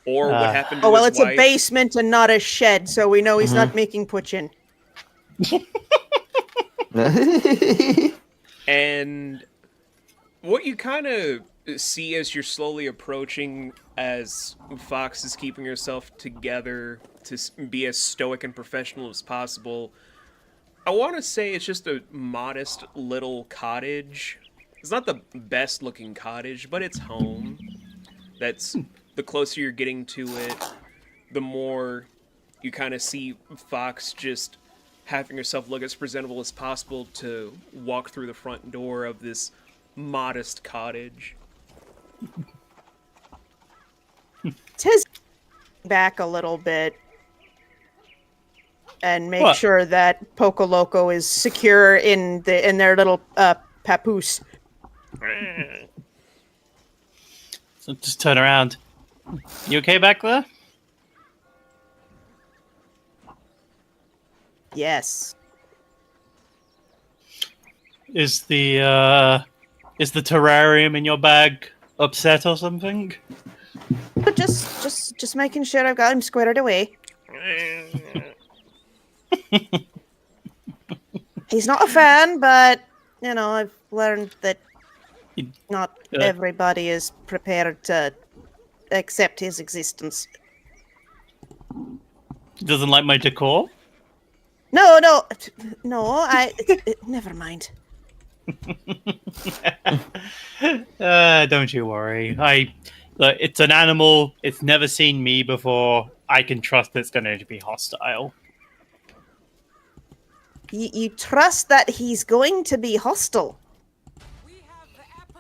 Or what happened to Oh well, his it's wife. a basement and not a shed, so we know he's not making puchin. And what you kind of see as you're slowly approaching, as Fox is keeping herself together to be as stoic and professional as possible, I want to say it's just a modest little cottage. It's not the best looking cottage, but it's home. That's the closer you're getting to it, the more you kind of see Fox just having herself look as presentable as possible to walk through the front door of this modest cottage. Tis back a little bit and make What? sure that Poco Loco is secure in their little papoose. So just turn around. You okay back there? Yes. Is the terrarium in your bag upset or something? But just making sure I've got him squared away. He's not a fan, but you know, I've learned that not everybody is prepared to accept his existence. Doesn't like my decor? No, never mind. Don't you worry. Look, it's an animal. It's never seen me before. I can trust it's going to be hostile. You trust that he's going to be hostile?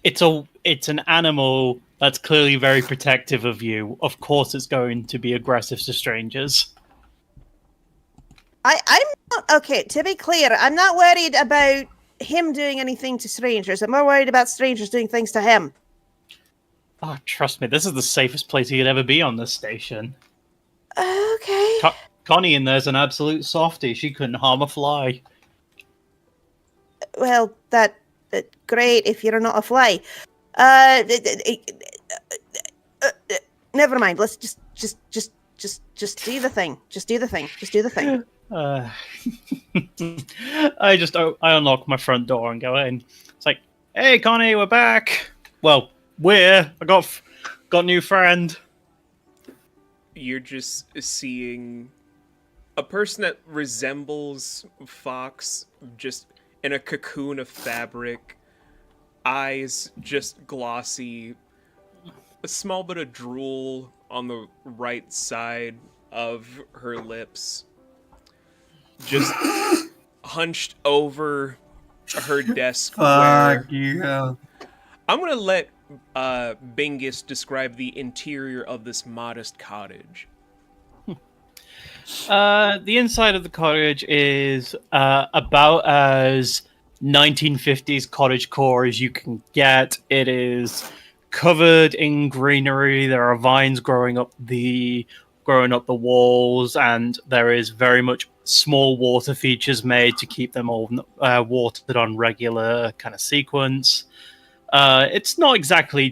It's an animal that's clearly very protective of you. Of course, it's going to be aggressive to strangers. I'm not okay. To be clear, I'm not worried about him doing anything to strangers. I'm more worried about strangers doing things to him. Oh, trust me, this is the safest place you could ever be on this station. Okay. Connie in there's an absolute softie. She couldn't harm a fly. Well, that great if you're not a fly. Never mind. Let's just do the thing. Just do the thing. Just do the thing. I unlock my front door and go in. It's like, hey, Connie, we're back. Well, I got a new friend. You're just seeing a person that resembles Fox, just in a cocoon of fabric, eyes just glossy, a small bit of drool on the right side of her lips, just hunched over her desk. Fuck you. I'm gonna let Bingus describe the interior of this modest cottage. The inside of the cottage is about as 1950s cottagecore as you can get. It is covered in greenery. There are vines growing up the walls, and there is very much small water features made to keep them all watered on regular kind of sequence. It's not exactly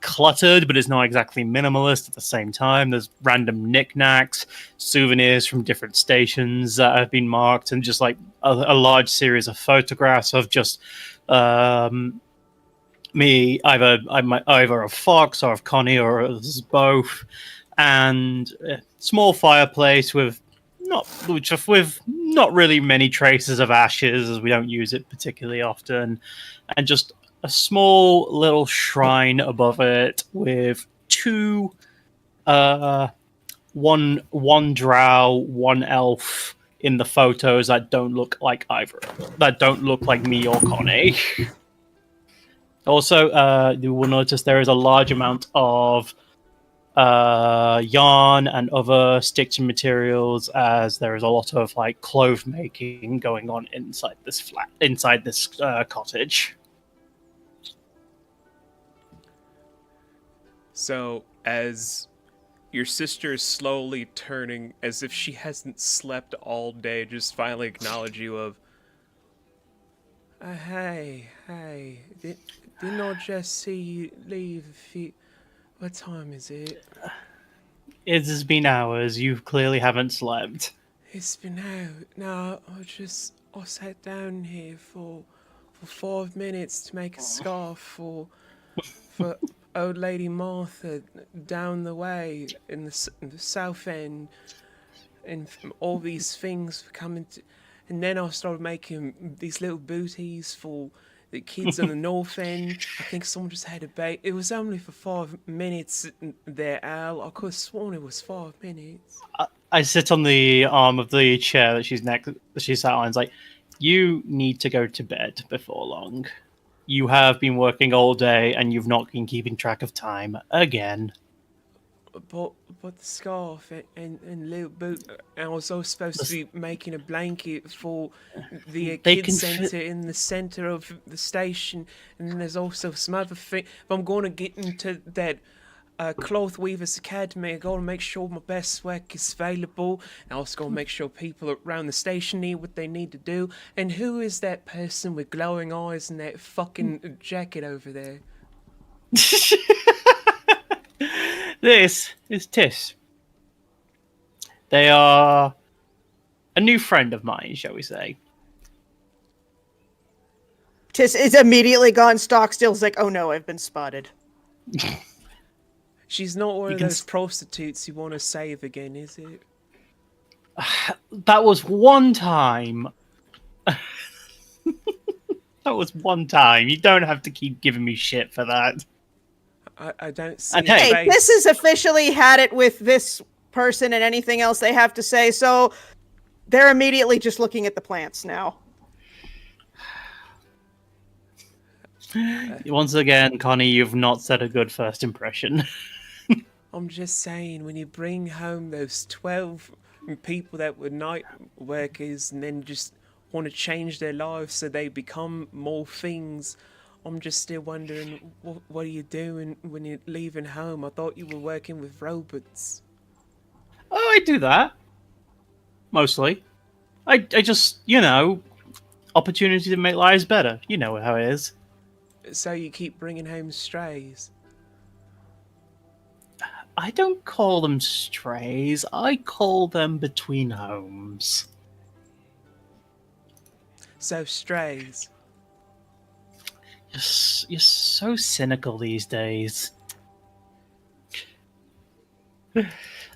cluttered, but it's not exactly minimalist at the same time. There's random knickknacks, souvenirs from different stations that have been marked, and just like a large series of photographs of just me, either of Fox or of Connie or us both, and a small fireplace with not really many traces of ashes, as we don't use it particularly often, and just a small little shrine above it with two, one drow, one elf in the photos that don't look like me or Connie. Also, you will notice there is a large amount of yarn and other stitching materials, as there is a lot of like clove making going on inside this cottage. So, as your sister is slowly turning, as if she hasn't slept all day, just finally acknowledge you of, hey, didn't I just see you leave a few... What time is it? It has been hours. You clearly haven't slept. It's been out. No, I sat down here for 5 minutes to make a scarf for old lady Martha down the way in the south end, and all these things were coming to, and then I started making these little booties for the kids on the north end. I think someone just had a bait. It was only for 5 minutes there, Al. I could have sworn it was 5 minutes. I sit on the arm of the chair that she's sat on. It's like, you need to go to bed before long. You have been working all day, and you've not been keeping track of time again. But the scarf and little boot, I was also supposed to be making a blanket for the kids centre in the centre of the station, and then there's also some other thing. If I'm going to get into that Cloth Weavers Academy, I got to make sure my best work is available. I also got to make sure people around the station need what they need to do. And who is that person with glowing eyes and that fucking jacket over there? This is Tiss. They are a new friend of mine, shall we say. Tiss is immediately gone stock still. It's like, oh no, I've been spotted. She's not one of those prostitutes you want to save again, is it? That was one time. That was one time. You don't have to keep giving me shit for that. I don't see And a hey, face. This has officially had it with this person and anything else they have to say, so they're immediately just looking at the plants now. Once again, Connie, you've not set a good first impression. I'm just saying, when you bring home those 12 people that were night workers and then just want to change their lives so they become more things, I'm just still wondering, what are you doing when you're leaving home? I thought you were working with robots. Oh, I do that. Mostly. I just, opportunity to make lives better. You know how it is. So you keep bringing home strays. I don't call them strays. I call them between homes. So strays. You're so cynical these days.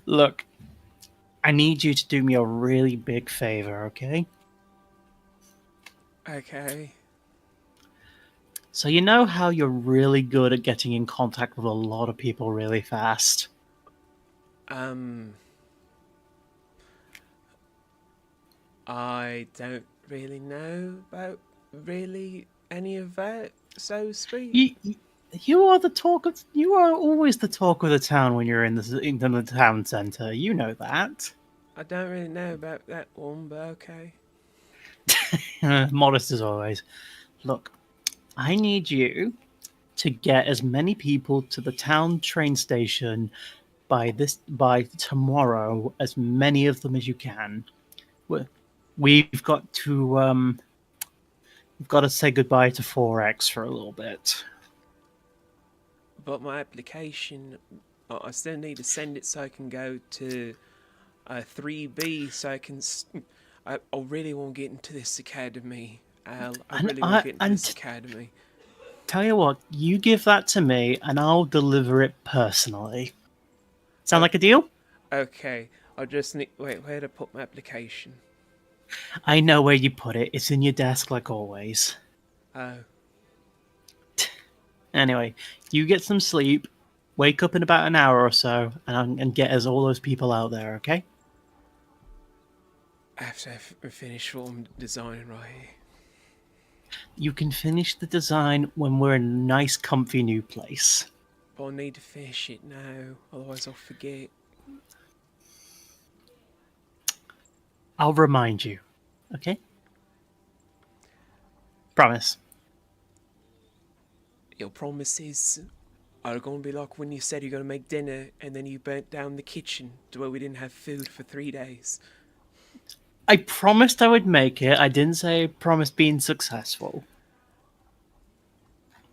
Look, I need you to do me a really big favor, okay? Okay. So you know how you're really good at getting in contact with a lot of people really fast? I don't really know about really any of that, so to speak. You are the talk of. You are always the talk of the town when you're in the town center. You know that. I don't really know about that one, but okay. Modest as always. Look, I need you to get as many people to the town train station by tomorrow, as many of them as you can. We've got to say goodbye to 4X for a little bit. But my application, I still need to send it so I can go to 3B, so I can. I really want to get into this academy, Al. I really want to get into this academy. Tell you what, you give that to me, and I'll deliver it personally. Sound like a deal? Okay, I'll just need. Wait, where to put my application? I know where you put it. It's in your desk, like always. Oh. Anyway, you get some sleep, wake up in about an hour or so, and get us all those people out there, okay? After I finish what I'm designing right here. You can finish the design when we're in a nice, comfy new place. But I need to finish it now, otherwise I'll forget. I'll remind you, okay? Promise. Your promises are going to be like when you said you're going to make dinner and then you burnt down the kitchen to where we didn't have food for 3 days. I promised I would make it. I didn't say I promised being successful.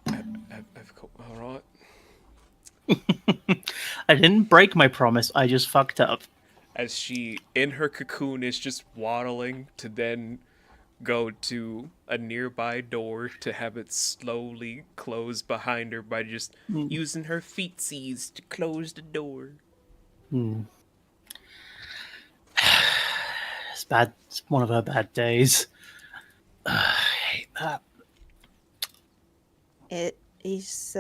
Alright. I didn't break my promise. I just fucked up. As she, in her cocoon, is just waddling to then go to a nearby door to have it slowly close behind her by just using her feetsies to close the door. It's bad. It's one of her bad days. I hate that. Is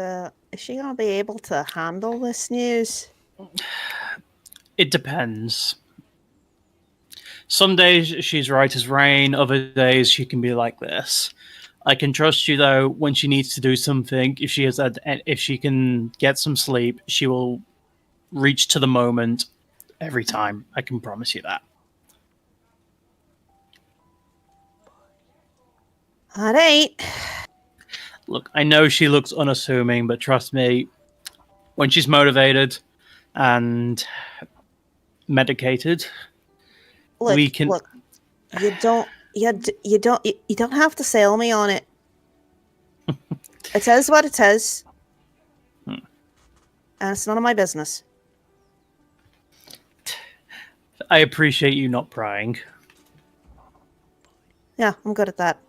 she gonna be able to handle this news? It depends. Some days she's right as rain. Other days she can be like this. I can trust you though. When she needs to do something, if she can get some sleep, she will reach to the moment every time. I can promise you that. All right. Look, I know she looks unassuming, but trust me, when she's motivated and medicated, Look, we can. look. You don't have to sell me on it. It is what it is, and it's none of my business. I appreciate you not prying. Yeah, I'm good at that.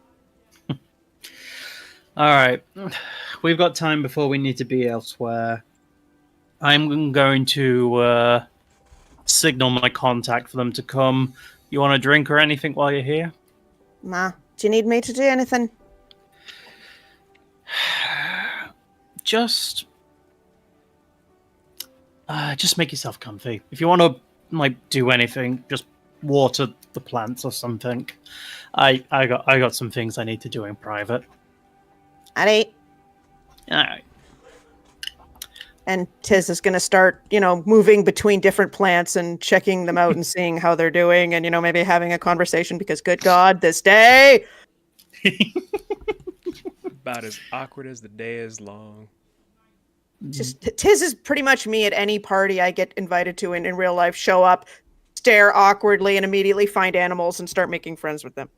All right, we've got time before we need to be elsewhere. I'm going to signal my contact for them to come. You want a drink or anything while you're here? Ma, do you need me to do anything? Just Just make yourself comfy. If you want to do anything, just water the plants or something. I got some things I need to do in private. Alright. All right. And Tiz is going to start, moving between different plants and checking them out and seeing how they're doing and, maybe having a conversation because, good God, this day! About as awkward as the day is long. Just Tiz is pretty much me at any party I get invited to in real life. Show up, stare awkwardly, and immediately find animals and start making friends with them.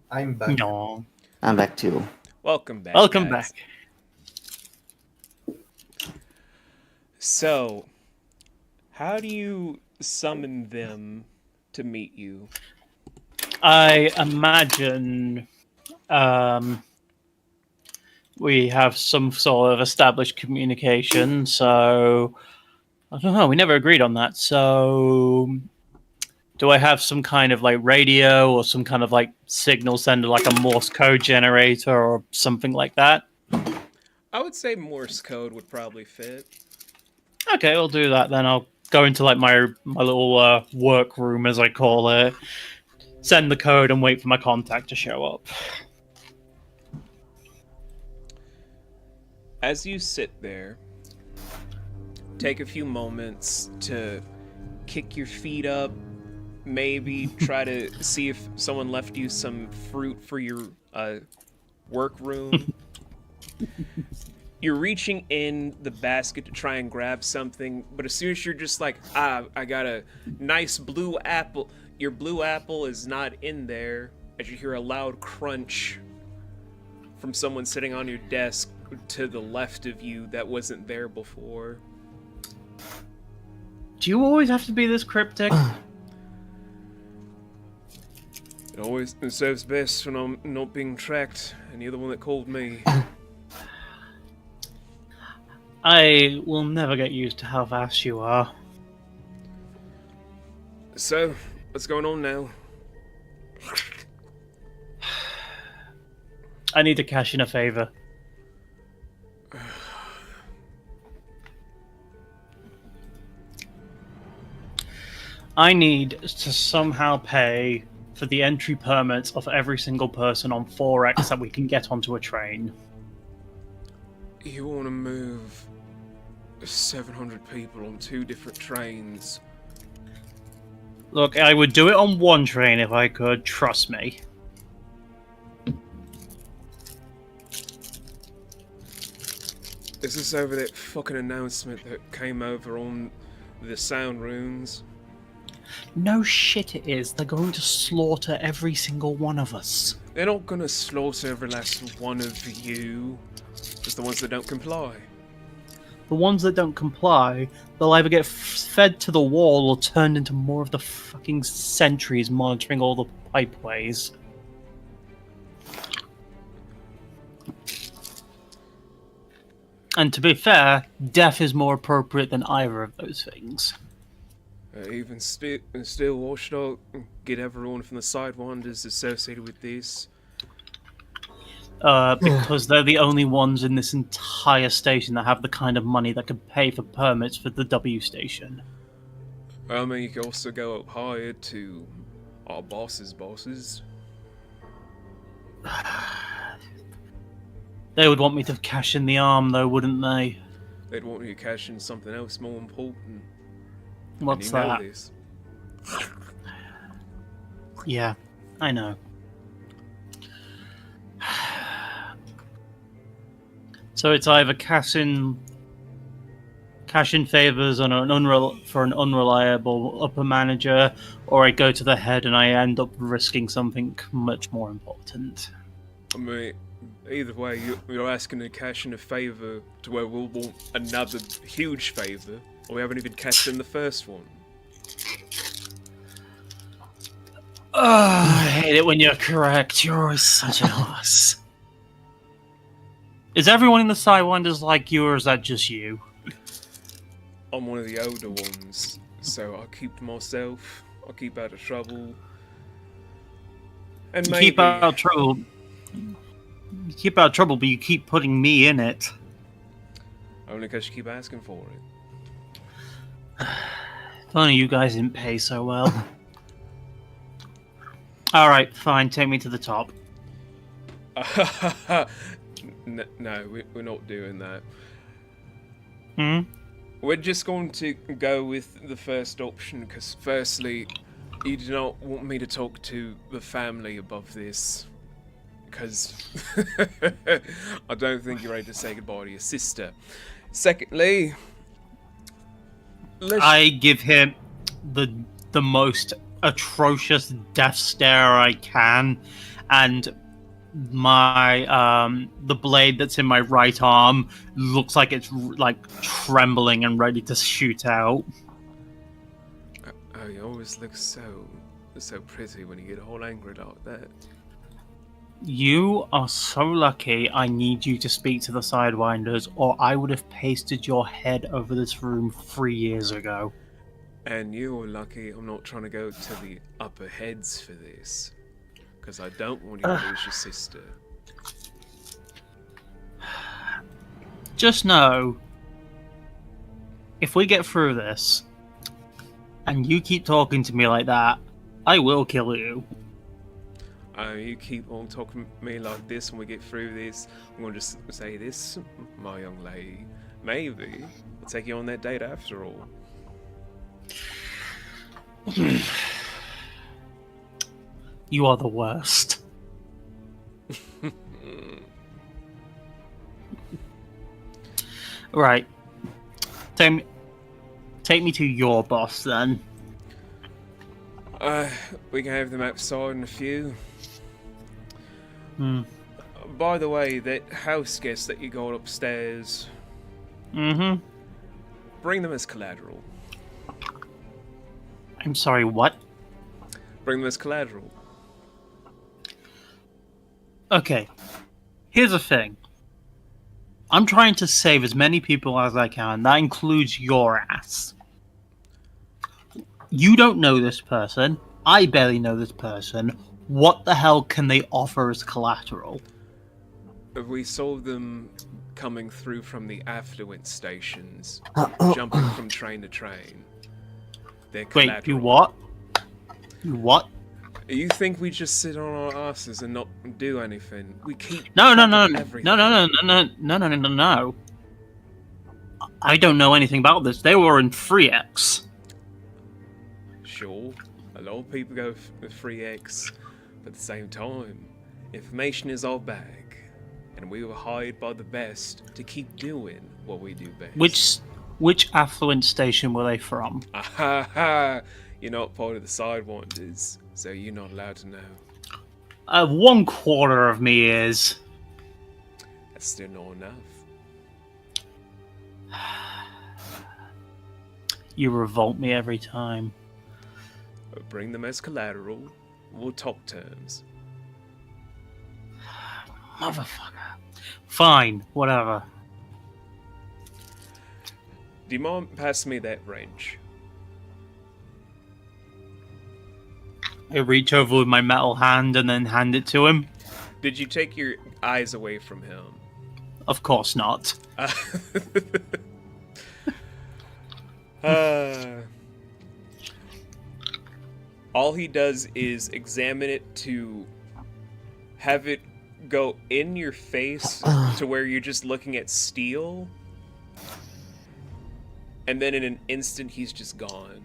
I'm back. No. I'm back too. Welcome back. Welcome guys. back. So, how do you summon them to meet you? I imagine we have some sort of established communication, so I don't know, we never agreed on that. So do I have some kind of radio or some kind of signal sender, like a Morse code generator or something like that? I would say Morse code would probably fit. Okay, we'll do that then. I'll go into my little work room, as I call it, send the code and wait for my contact to show up. As you sit there, take a few moments to kick your feet up, maybe try to see if someone left you some fruit for your workroom. You're reaching in the basket to try and grab something, but as soon as you're just I got a nice blue apple, your blue apple is not in there, as you hear a loud crunch from someone sitting on your desk to the left of you that wasn't there before. Do you always have to be this cryptic? It serves best when I'm not being tracked, and you're the one that called me. I will never get used to how fast you are. So, what's going on now? I need to cash in a favor. I need to somehow pay for the entry permits of every single person on 4X that we can get onto a train. You want to move 700 people on 2 different trains? Look, I would do it on one train if I could, trust me. Is this over that fucking announcement that came over on the sound runes? No shit it is. They're going to slaughter every single one of us. They're not gonna slaughter every last one of you. Just the ones that don't comply. The ones that don't comply, they'll either get fed to the wall or turned into more of the fucking sentries monitoring all the pipeways. And to be fair, death is more appropriate than either of those things. Even still, why should I get everyone from the Sidewinders associated with this? Because they're the only ones in this entire station that have the kind of money that could pay for permits for the W station. I mean, you could also go up higher to our boss's bosses. They would want me to cash in the arm, though, wouldn't they? They'd want you to cash in something else more important. What's and you know that? This. Yeah, I know. So it's either cash in favors on for an unreliable upper manager, or I go to the head and I end up risking something much more important. I mean, either way, you're asking to cash in a favor to where we'll want another huge favor, or we haven't even cashed in the first one. I hate it when you're correct. You're always such an ass. Is everyone in the Sidewinders like you, or is that just you? I'm one of the older ones, so I'll keep to myself. I'll keep out of trouble. And You maybe... keep out of trouble. You keep out of trouble, but you keep putting me in it. Only because you keep asking for it. If only you guys didn't pay so well. Alright, fine, take me to the top. No, we're not doing that. Hmm? We're just going to go with the first option, because firstly, you do not want me to talk to the family above this. Because I don't think you're ready to say goodbye to your sister. Secondly, I give him the most atrocious death stare I can, and my the blade that's in my right arm looks like it's like trembling and ready to shoot out. Oh, you always look so pretty when you get all angry like that. You are so lucky. I need you to speak to the Sidewinders, or I would have pasted your head over this room 3 years ago. And you're lucky I'm not trying to go to the upper heads for this. Because I don't want you to lose your sister. Just know, if we get through this, and you keep talking to me like that, I will kill you. You keep on talking to me like this when we get through this. I'm going to just say this, my young lady. Maybe I'll take you on that date after all. You are the worst. Right. Take me to your boss then. We can have them outside in a few. Hmm. By the way, that house guest that you got upstairs, Mm-hmm. bring them as collateral. I'm sorry, what? Bring them as collateral. Okay. Here's the thing. I'm trying to save as many people as I can. That includes your ass. You don't know this person. I barely know this person. What the hell can they offer as collateral? We saw them coming through from the affluent stations, jumping from train to train. They're collateral. Wait, you what? You what? You think we just sit on our asses and not do anything? We keep No. everything. No. I don't know anything about this. They were in 3X. Sure, a lot of people go with 3X, but at the same time, information is our bag, and we were hired by the best to keep doing what we do best. Which affluent station were they from? Ahaha! You're not part of the Sidewinders, so you're not allowed to know. 1/4 of me is. That's still not enough. You revolt me every time. But bring them as collateral. We'll talk terms. Motherfucker. Fine, whatever. Do you mind passing me that wrench? I reach over with my metal hand and then hand it to him. Did you take your eyes away from him? Of course not. All he does is examine it to have it go in your face to where you're just looking at steel. And then in an instant, he's just gone.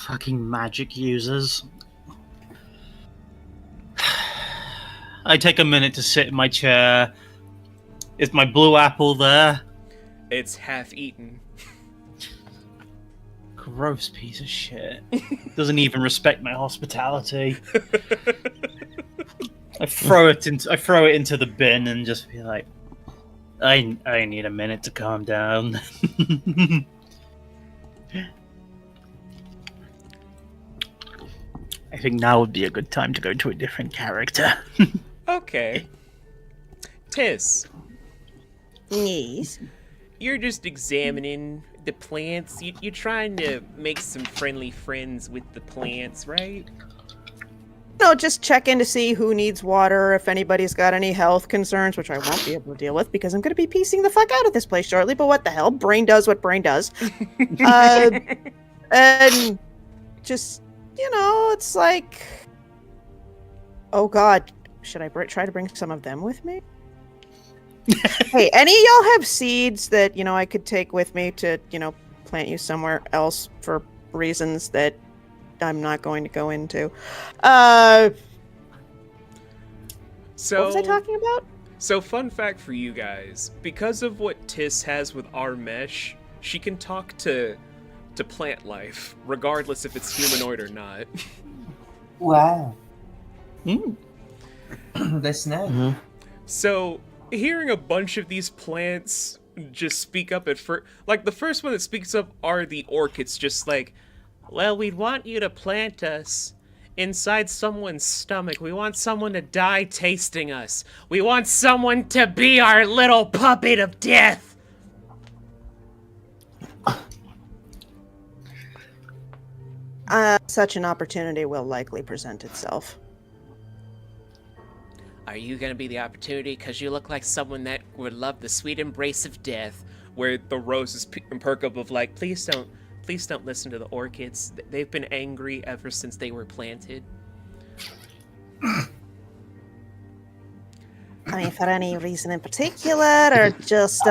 Fucking magic users. I take a minute to sit in my chair. Is my blue apple there? It's half eaten. Gross piece of shit. Doesn't even respect my hospitality. I throw it into the bin and just be like, I need a minute to calm down. I think now would be a good time to go to a different character. Okay. Tis, Yes. you're just examining the plants. You're trying to make some friendly friends with the plants, right? just check in to see who needs water, if anybody's got any health concerns, which I won't be able to deal with because I'm going to be piecing the fuck out of this place shortly. But what the hell? Brain does what brain does. And just, it's like, oh God, should I try to bring some of them with me? Hey, any of y'all have seeds that, I could take with me to, plant you somewhere else for reasons that I'm not going to go into? So, what was I talking about? So, fun fact for you guys, because of what Tis has with our mesh, she can talk to plant life, regardless if it's humanoid or not. Wow. That's nice. Mm-hmm. So, hearing a bunch of these plants just speak up at first, like the first one that speaks up are the orchids, just like, well, we'd want you to plant us inside someone's stomach. We want someone to die tasting us. We want someone to be our little puppet of death. Such an opportunity will likely present itself. Are you gonna be the opportunity? Because you look like someone that would love the sweet embrace of death. Where the roses perk up of like, please don't listen to the orchids. They've been angry ever since they were planted. I mean, for any reason in particular, or just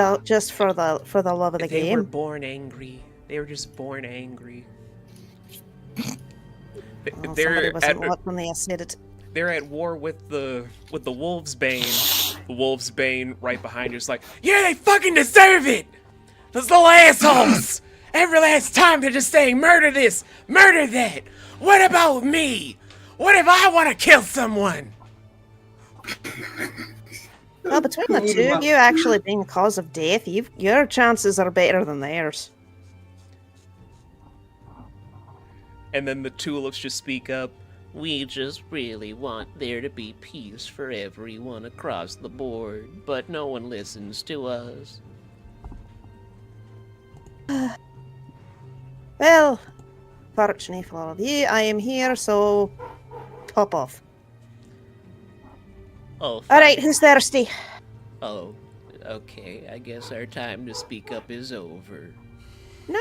for the love of the game? They were born angry. They were just born angry. Well, somebody wasn't when they said it. They're at war with the Wolves Bane. The Wolves Bane right behind you is like, yeah, they fucking deserve it! Those little assholes! Every last time they're just saying, murder this, murder that! What about me? What if I want to kill someone? Well, between the two of you actually being the cause of death, your chances are better than theirs. And then the tulips just speak up. We just really want there to be peace for everyone across the board, but no one listens to us. Well, fortunately for all of you, I am here, so pop off. Oh, fine. Alright, who's thirsty? Oh, okay. I guess our time to speak up is over. No.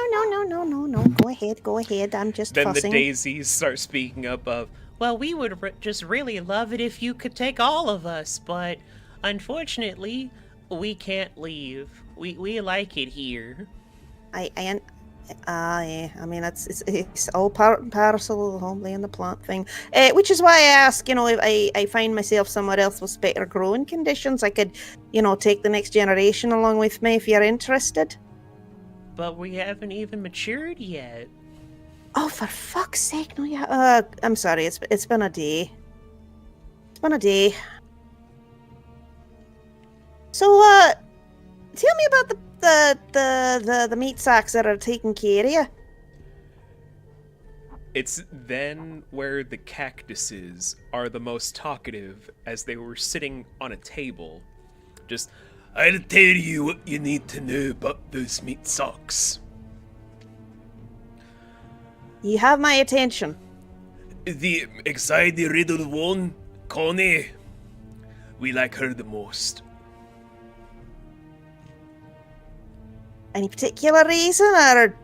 Go ahead. I'm just Then fussing. the daisies start speaking up of, well, we would just really love it if you could take all of us, but unfortunately, we can't leave. We like it here. Yeah. I mean, it's all part and parcel of the homeland, the plant thing. Which is why I ask, if I find myself somewhere else with better growing conditions, I could, take the next generation along with me if you're interested. But we haven't even matured yet. Oh, for fuck's sake, no, yeah. I'm sorry, it's been a day. It's been a day. So, tell me about the meat sacks that are taking care of you. It's then where the cactuses are the most talkative as they were sitting on a table. Just, I'll tell you what you need to know about those meat sacks. You have my attention. The anxiety riddled one, Connie, we like her the most. Any particular reason, or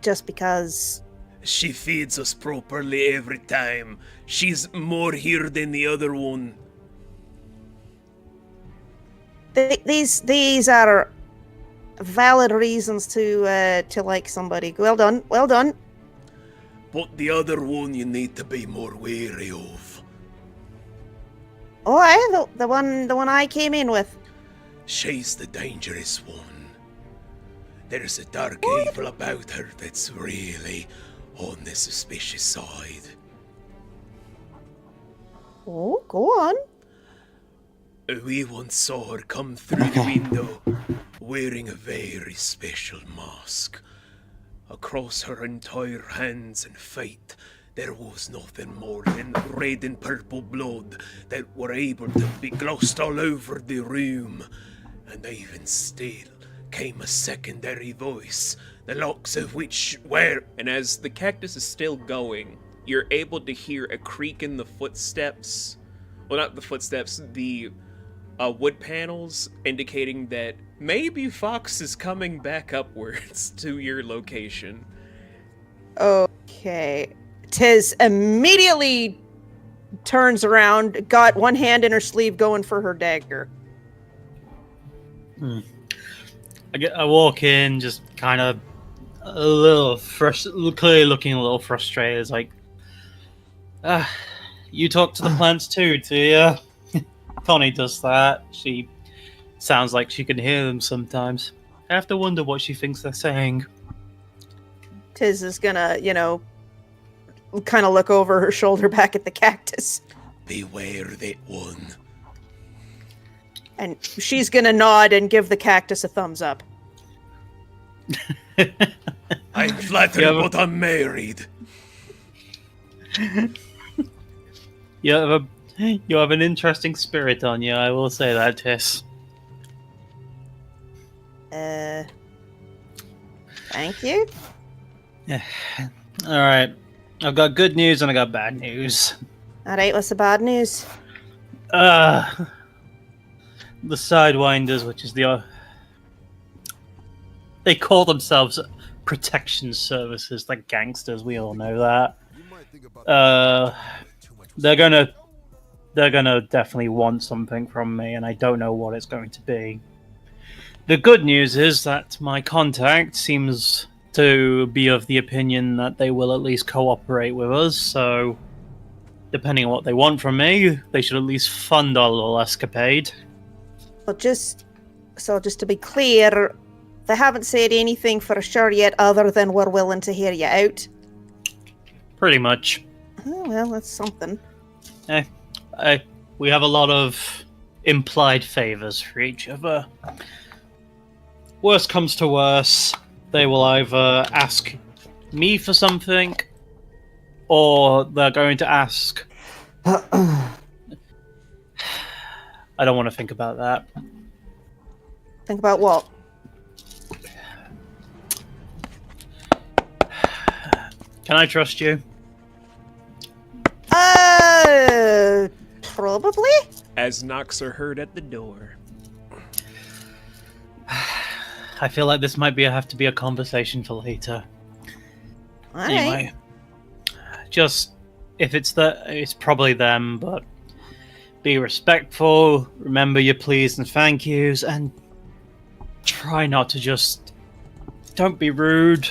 just because? She feeds us properly every time. She's more here than the other one. These are valid reasons to like somebody. Well done. But the other one you need to be more wary of. Oh, the one I came in with. She's the dangerous one. There's a dark evil about her that's really on the suspicious side. Oh, go on. We once saw her come through the window wearing a very special mask. Across her entire hands and feet, there was nothing more than red and purple blood that were able to be glossed all over the room. And even still came a secondary voice, the locks of which were... And as the cactus is still going, you're able to hear a creak in the footsteps. Well, not the footsteps, the wood panels, indicating that maybe Fox is coming back upwards to your location. Okay. Tiz immediately turns around, got one hand in her sleeve going for her dagger. I walk in, just kind of a little clearly looking a little frustrated. It's like, you talk to the plants too, do you? Connie does that. She sounds like she can hear them sometimes. I have to wonder what she thinks they're saying. Tiz is gonna, kind of look over her shoulder back at the cactus. Beware that one. And she's gonna nod and give the cactus a thumbs up. I'm flattered, but I'm married. You have an interesting spirit on you, I will say that, Tiss. Thank you. Alright. I've got good news and I got bad news. Alright, what's the bad news? The Sidewinders, which is they call themselves protection services, like gangsters, we all know that. They're gonna definitely want something from me, and I don't know what it's going to be. The good news is that my contact seems to be of the opinion that they will at least cooperate with us, so depending on what they want from me, they should at least fund our little escapade. Well, just to be clear, they haven't said anything for sure yet other than we're willing to hear you out. Pretty much. Oh, well, that's something. We have a lot of implied favors for each other. Worst comes to worse, they will either ask me for something, or they're going to ask... I don't want to think about that. Think about what? Can I trust you? Probably? As knocks are heard at the door. I feel like this might have to be a conversation for later. Alright. Anyway, just if it's probably them, but be respectful, remember your please and thank yous, and try not to don't be rude.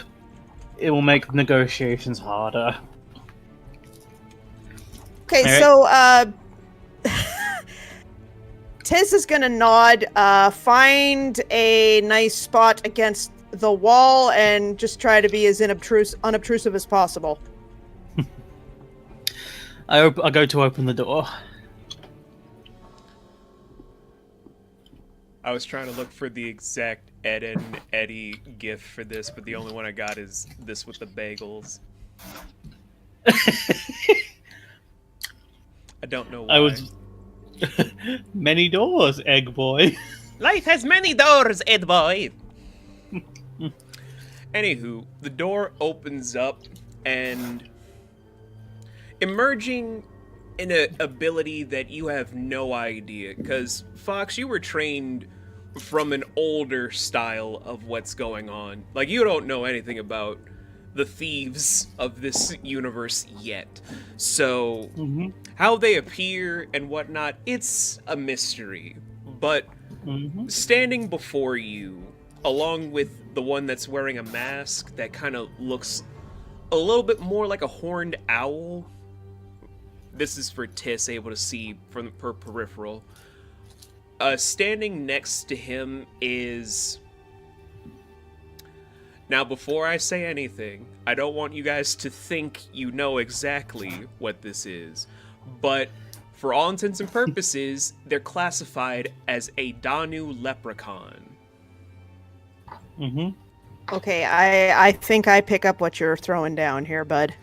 It will make negotiations harder. Okay, All so, Tiz is gonna nod, find a nice spot against the wall, and just try to be as unobtrusive as possible. I go to open the door. I was trying to look for the exact Ed and Eddie gif for this, but the only one I got is this with the bagels. I don't know why. Many doors, egg boy. Life has many doors, Ed boy. Anywho, the door opens up, and emerging in an ability that you have no idea, because Fox, you were trained from an older style of what's going on. Like, you don't know anything about the thieves of this universe yet. So, how they appear and whatnot, it's a mystery. But standing before you, along with the one that's wearing a mask that kind of looks a little bit more like a horned owl. This is for Tiss, able to see from her peripheral. Standing next to him is... Now, before I say anything, I don't want you guys to think you know exactly what this is, but for all intents and purposes, they're classified as a Danu leprechaun. Okay, I think I pick up what you're throwing down here, bud.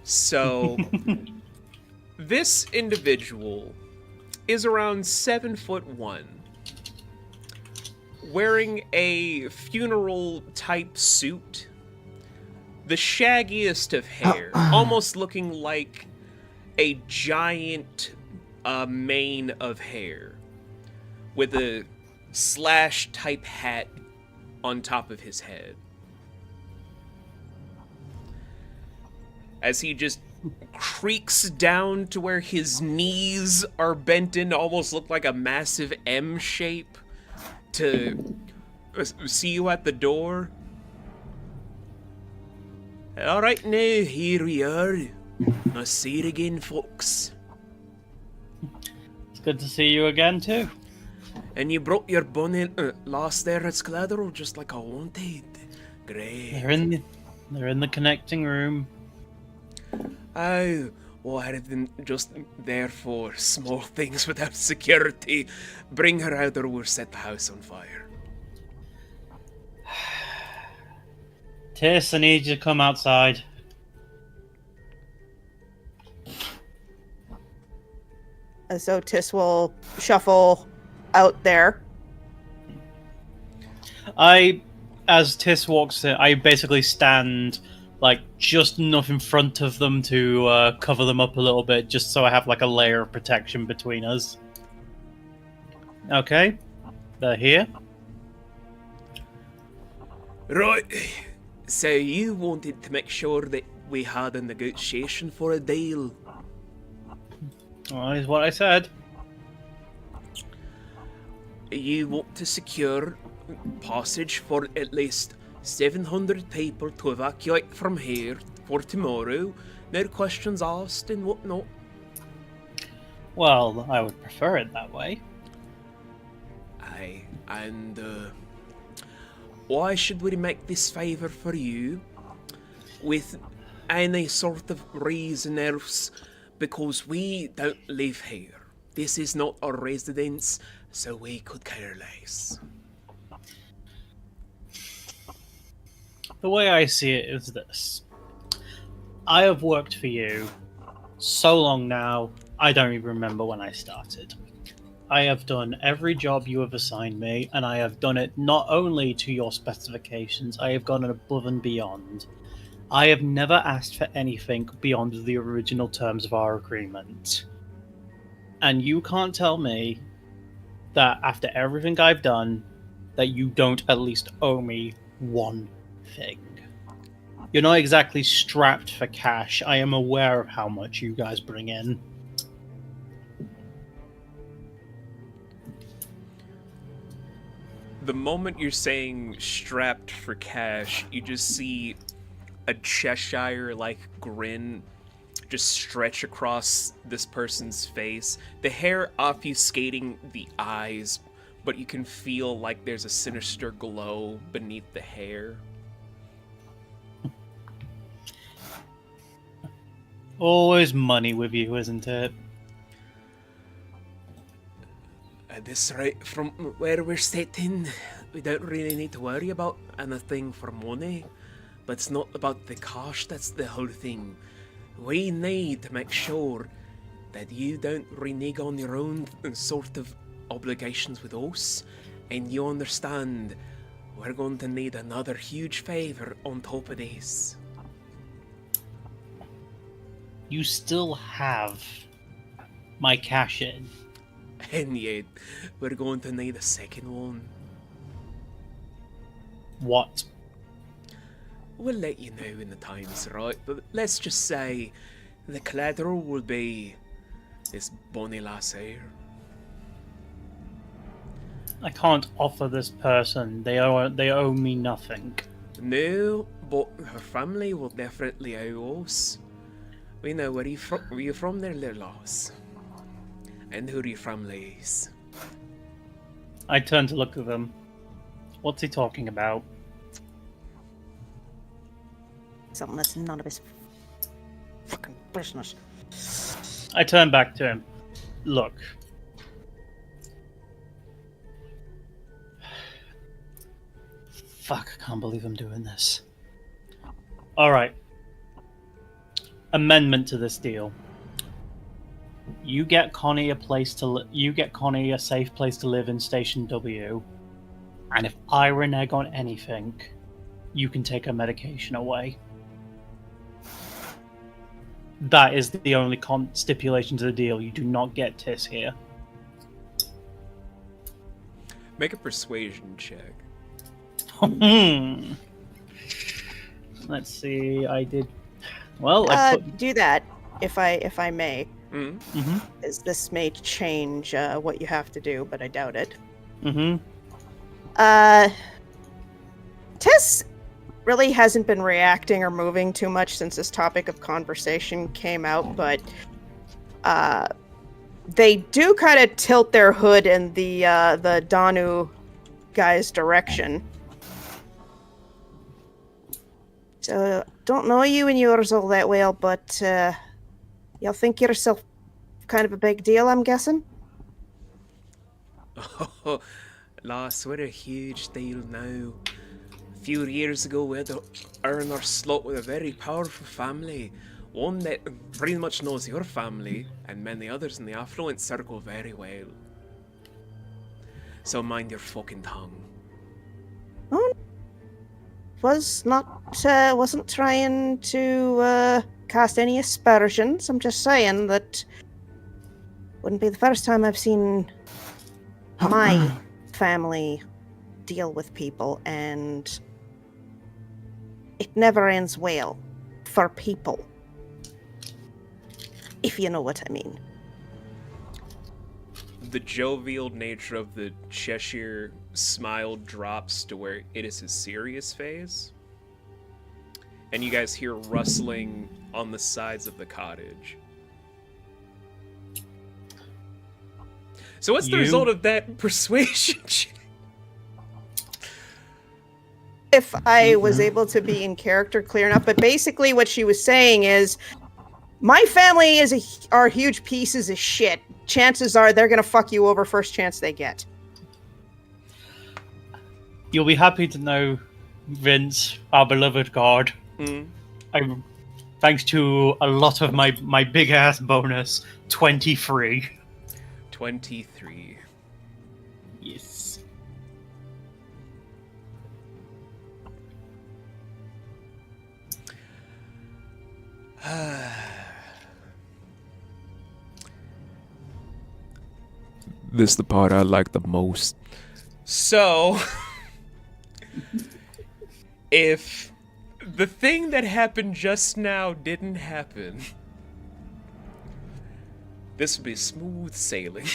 So, this individual is around 7'1", wearing a funeral-type suit, the shaggiest of hair, almost looking like a giant mane of hair, with a slash-type hat on top of his head. As he just creaks down to where his knees are bent in, almost look like a massive M shape, to see you at the door. Alright, now, here we are. Nice to see you again, folks. It's good to see you again, too. And you brought your bonnet last there at collateral just like I wanted. Great. They're in the connecting room. Oh, well, I have been just there for small things without security. Bring her out or we'll set the house on fire. Tiss, I need you to come outside. So Tiss will shuffle out there. As Tiss walks in, I basically stand like just enough in front of them to cover them up a little bit, just so I have like a layer of protection between us. Okay, they're here. Right. So you wanted to make sure that we had a negotiation for a deal. Well, is what I said. You want to secure passage for at least 700 people to evacuate from here for tomorrow. No questions asked and whatnot. Well, I would prefer it that way. Aye, and why should we make this favour for you with any sort of reason else? Because we don't live here. This is not our residence, so we could care less. The way I see it is this. I have worked for you so long now, I don't even remember when I started. I have done every job you have assigned me, and I have done it not only to your specifications, I have gone above and beyond. I have never asked for anything beyond the original terms of our agreement. And you can't tell me that after everything I've done, that you don't at least owe me one thing. You're not exactly strapped for cash. I am aware of how much you guys bring in. The moment you're saying strapped for cash, you just see a Cheshire-like grin just stretch across this person's face. The hair obfuscating the eyes, but you can feel like there's a sinister glow beneath the hair. Always money with you, isn't it? At this rate, from where we're sitting, we don't really need to worry about anything for money. But it's not about the cash, that's the whole thing. We need to make sure that you don't renege on your own sort of obligations with us. And you understand, we're going to need another huge favor on top of this. You still have my cash in. And yet, we're going to need a second one. What? We'll let you know when the time's right, but let's just say the collateral will be this bonny lass here. I can't offer this person. They owe me nothing. No, but her family will definitely owe us. We know where you from there, little lass. And who your family is. I turn to look at them. What's he talking about? Something that's none of his fucking business. I turn back to him. Look. Fuck, I can't believe I'm doing this. Alright. Amendment to this deal. You get Connie a safe place to live in Station W, and if I renege on anything, you can take her medication away. that is the only stipulation to the deal. You do not get Tis here. Make a persuasion check. Let's see. I did. Well, I put. Do that if I may. Mm-hmm. As this may change what you have to do, but I doubt it. Mm-hmm. Tess really hasn't been reacting or moving too much since this topic of conversation came out, but they do kind of tilt their hood in the Danu guy's direction. So, don't know you and yours all that well, but you'll think yourself kind of a big deal, I'm guessing? Oh, lass, we're a huge deal now. A few years ago, we had to earn our slot with a very powerful family. One that pretty much knows your family, and many others in the affluent circle very well. So mind your fucking tongue. Oh, wasn't trying to cast any aspersions. I'm just saying that wouldn't be the first time I've seen my family deal with people, and it never ends well for people. If you know what I mean. The jovial nature of the Cheshire smile drops to where it is his serious phase. And you guys hear rustling on the sides of the cottage. So what's the result of that persuasion check? If I was able to be in character clear enough, but basically what she was saying is, my family are huge pieces of shit. Chances are they're gonna fuck you over first chance they get. You'll be happy to know, Vince, our beloved god. Thanks to a lot of my big ass bonus, 23. 23. Yes. This is the part I like the most. So, if the thing that happened just now didn't happen, this would be smooth sailing.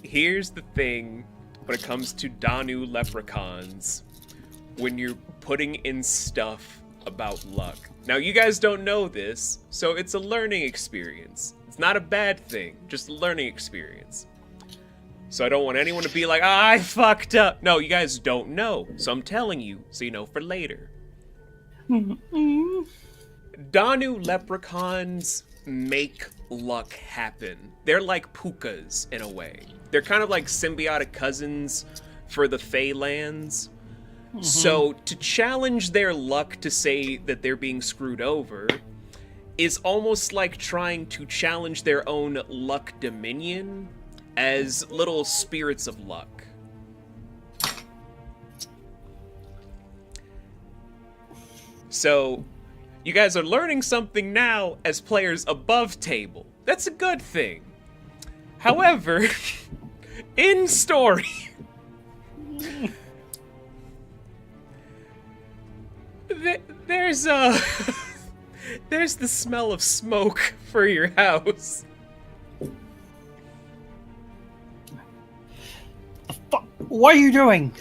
Here's the thing when it comes to Danu leprechauns, when you're putting in stuff about luck. Now, you guys don't know this, so it's a learning experience. It's not a bad thing, just a learning experience. So I don't want anyone to be like, I fucked up. No, you guys don't know, so I'm telling you, so you know for later. Danu leprechauns make luck happen. They're like pukas in a way. They're kind of like symbiotic cousins for the Fey lands. So to challenge their luck to say that they're being screwed over is almost like trying to challenge their own luck dominion as little spirits of luck. So you guys are learning something now as players above table. That's a good thing. However, in story, there's the smell of smoke for your house. What are you doing?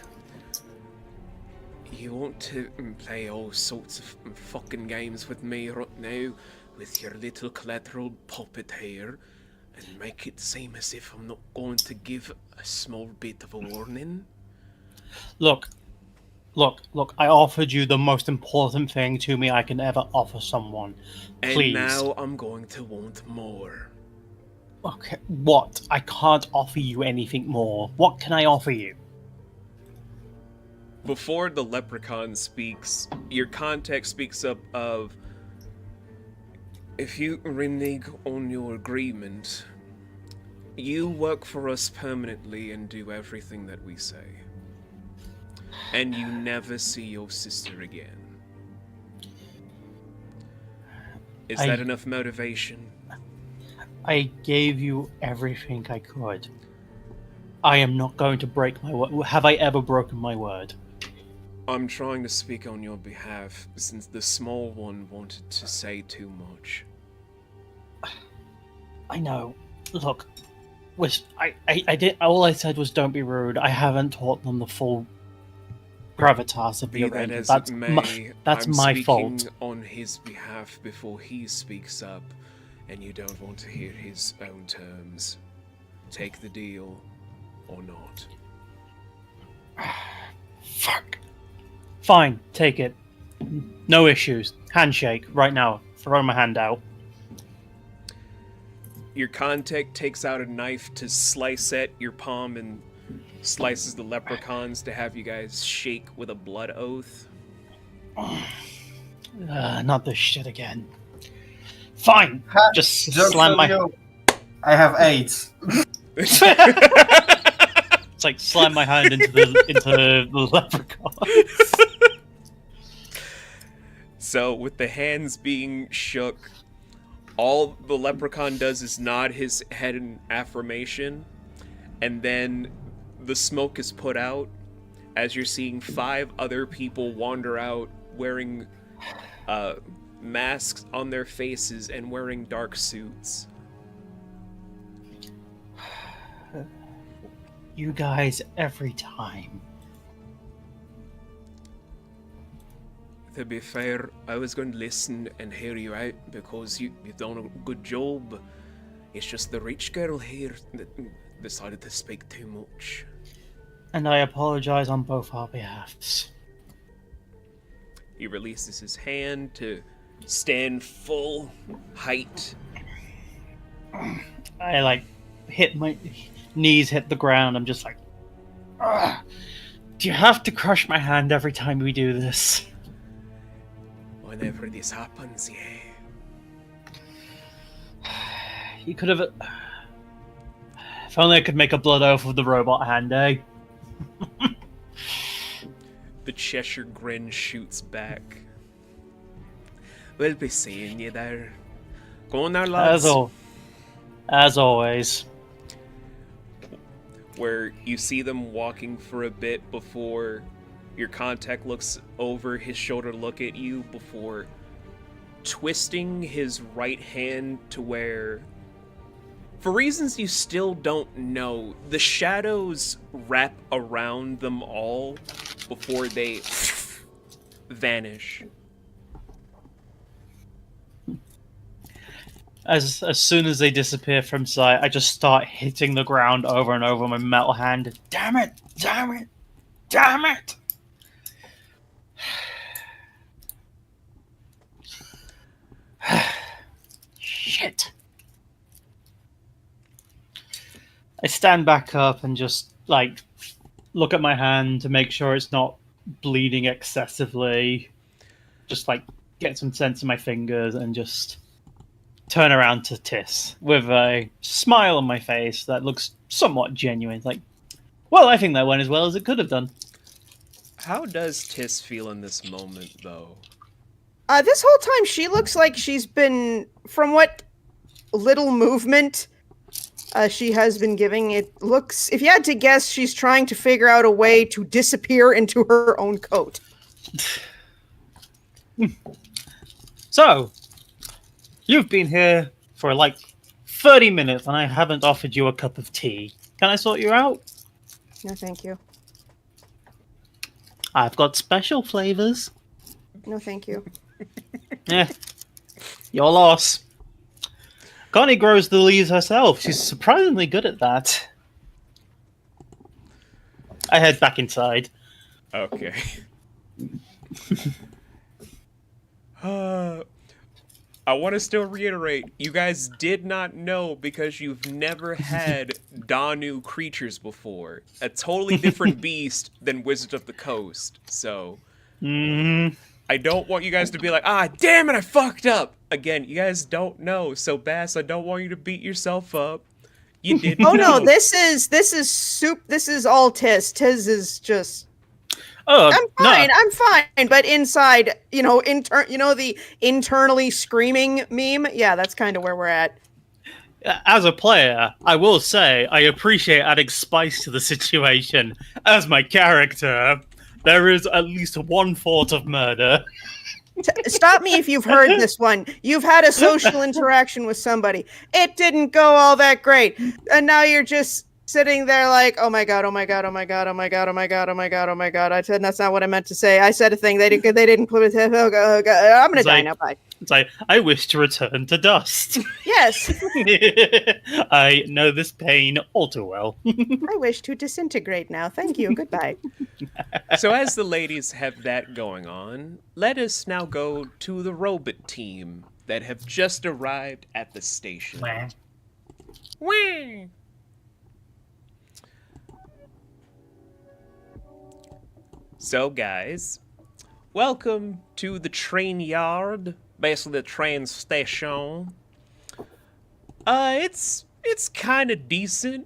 You want to play all sorts of fucking games with me right now, with your little collateral puppet here, and make it seem as if I'm not going to give a small bit of a warning? Look, I offered you the most important thing to me I can ever offer someone. Please. And now I'm going to want more. Okay, what? I can't offer you anything more. What can I offer you? Before the leprechaun speaks, your contact speaks up of, if you renege on your agreement, you work for us permanently and do everything that we say. and you never see your sister again. Is that enough motivation? I gave you everything I could. I am not going to break my word. Have I ever broken my word? I'm trying to speak on your behalf, since the small one wanted to say too much. I know. Look, I did. All I said was don't be rude. I haven't taught them the full gravitas of the Be that arrangement. as That's it may, that's I'm my speaking fault. on his behalf before he speaks up, and you don't want to hear his own terms. Take the deal, or not. Fuck. Fine, take it. No issues. Handshake right now. Throw my hand out. Your contact takes out a knife to slice at your palm and slices the leprechauns to have you guys shake with a blood oath. Not this shit again. Fine. Just Jokes slam on my. you. I have AIDS. It's like slam my hand into the leprechaun. So, with the hands being shook, all the leprechaun does is nod his head in affirmation, and then the smoke is put out as you're seeing 5 other people wander out wearing masks on their faces and wearing dark suits. You guys every time. To be fair, I was going to listen and hear you out because you've done a good job. It's just the rich girl here that decided to speak too much. And I apologize on both our behalves. He releases his hand to stand full height. I like hit my knees hit the ground. I'm just like, "Ugh. Do you have to crush my hand every time we do this? Whenever this happens, yeah. You could have. If only I could make a blood oath with the robot hand, eh? The Cheshire grin shoots back. We'll be seeing you there. Go on now, lads. As always. Where you see them walking for a bit before your contact looks over his shoulder to look at you before twisting his right hand to where, for reasons you still don't know, the shadows wrap around them all before they vanish. As soon as they disappear from sight, I just start hitting the ground over and over with my metal hand. Damn it! Damn it! Damn it! Shit. I stand back up and just, like, look at my hand to make sure it's not bleeding excessively. Just, like, get some sense in my fingers and just turn around to Tiss with a smile on my face that looks somewhat genuine. Like, well, I think that went as well as it could have done. How does Tiss feel in this moment, though? This whole time, she looks like she's been, from what little movement she has been giving, it looks, if you had to guess, she's trying to figure out a way to disappear into her own coat. So, you've been here for like 30 minutes and I haven't offered you a cup of tea. Can I sort you out? No, thank you. I've got special flavors. No, thank you. Yeah, your loss. Connie grows the leaves herself. She's surprisingly good at that. I head back inside. Okay. I want to still reiterate, you guys did not know because you've never had Danu creatures before. A totally different beast than Wizard of the Coast. So, I don't want you guys to be like, damn it, I fucked up. Again, you guys don't know. So, Bass, I don't want you to beat yourself up. You didn't know. No, this is soup. This is all Tiz. Tiz is just... Oh, I'm fine. I'm fine. But inside, the internally screaming meme. Yeah, that's kind of where we're at. As a player, I will say I appreciate adding spice to the situation. As my character, there is at least one thought of murder. Stop me if you've heard this one. You've had a social interaction with somebody. It didn't go all that great. And now you're just sitting there like, oh my god, oh my god, oh my god, oh my god, oh my god, oh my god, oh my god. I said that's not what I meant to say. I said a thing. They didn't put it. Oh god, I'm gonna die now. Bye. It's like, I wish to return to dust. Yes. I know this pain all too well. I wish to disintegrate now. Thank you. Goodbye. So as the ladies have that going on, let us now go to the robot team that have just arrived at the station. Wah. So guys, welcome to the train yard, basically the train station. It's kind of decent.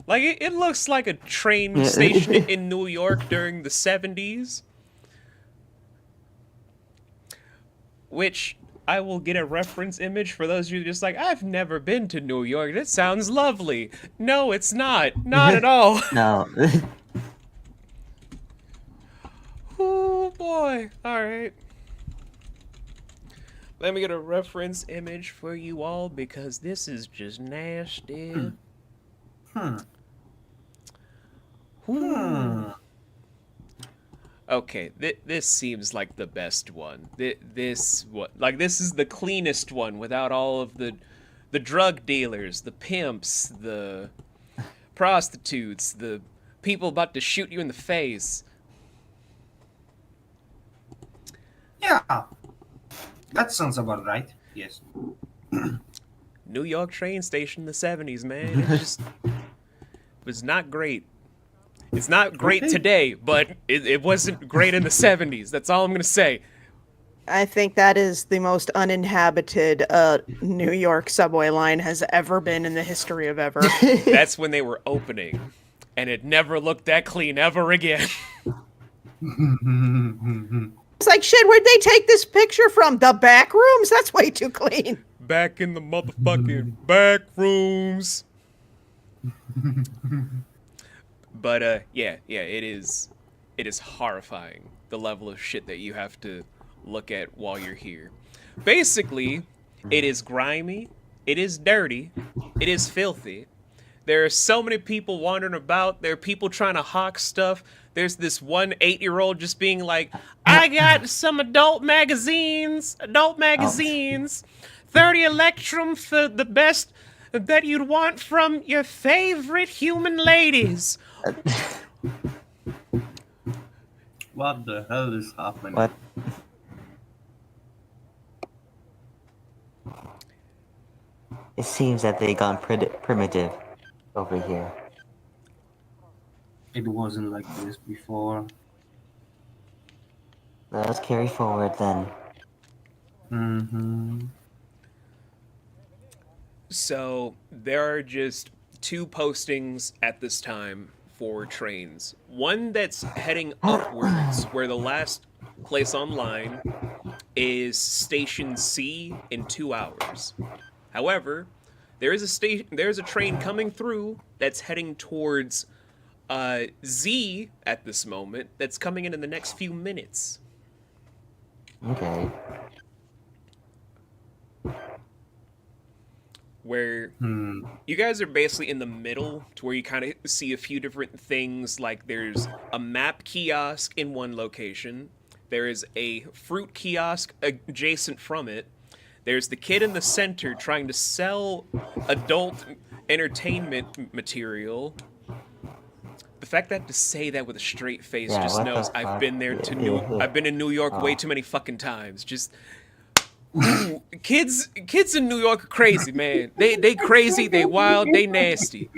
Like, it looks like a train station in New York during the 70s. Which, I will get a reference image for those of you just like, I've never been to New York. It sounds lovely. No, it's not. Not at all. No. Oh, boy. Alright. Let me get a reference image for you all, because this is just nasty. Okay, this seems like the best one. This is the cleanest one without all of the drug dealers, the pimps, the prostitutes, the people about to shoot you in the face. Yeah, that sounds about right. Yes. New York train station in the 70s, man. It just was not great. It's not great today, but it wasn't great in the 70s. That's all I'm going to say. I think that is the most uninhabited New York subway line has ever been in the history of ever. That's when they were opening, and it never looked that clean ever again. It's like, shit, where'd they take this picture from? The back rooms? That's way too clean. Back in the motherfucking back rooms. But yeah, it is horrifying, the level of shit that you have to look at while you're here. Basically, it is grimy, it is dirty, it is filthy. There are so many people wandering about. There are people trying to hawk stuff. There's this one 8-year-old just being like, I got some adult magazines, 30 Electrum for the best that you'd want from your favorite human ladies. What the hell is happening? What? It seems that they gone primitive over here. It wasn't like this before. Let us carry forward then. So there are just 2 postings at this time for trains. One that's heading upwards, where the last place online is Station C in 2 hours. However, there's a train coming through that's heading towards Z at this moment, that's coming in the next few minutes. Okay. Where you guys are basically in the middle, to where you kind of see a few different things. Like, there's a map kiosk in one location, there is a fruit kiosk adjacent from it, there's the kid in the center trying to sell adult entertainment material. The fact that I have to say that with a straight face just knows I've been there I've been in New York way too many fucking times. Just ooh, kids in New York are crazy, man. They crazy, they wild, they nasty.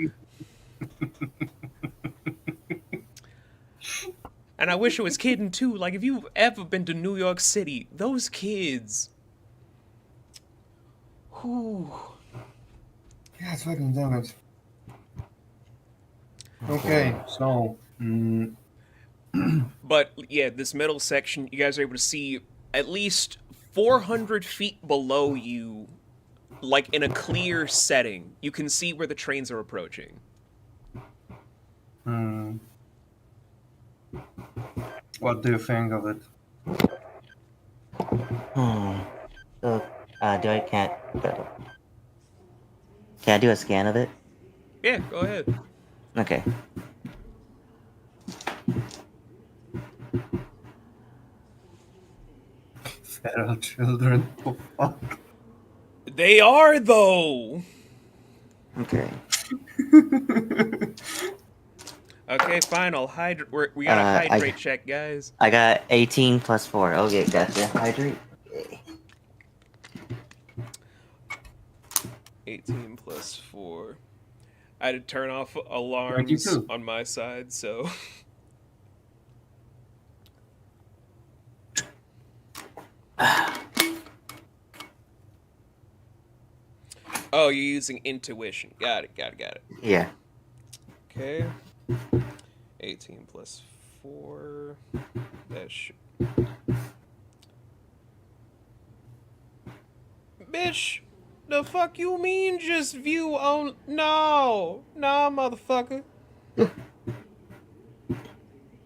And I wish I was kidding too. Like, if you've ever been to New York City, those kids. Whew. God fucking damn it. Okay, so But yeah, this middle section, you guys are able to see at least 400 feet below you, like in a clear setting. You can see where the trains are approaching. Hmm. What do you think of it? So, can I do a scan of it? Yeah, go ahead. Okay. Feral children. Oh, fuck. They are, though! Okay. Okay, fine, we got a hydrate check, guys. I got 18 plus 4. Okay, gotcha. Hydrate. 18 plus 4. I had to turn off alarms 22. on my side, so... Oh, you're using intuition. Got it. Yeah. Okay. 18 plus 4. That should... Bitch! The fuck you mean just view on... No! Nah, motherfucker.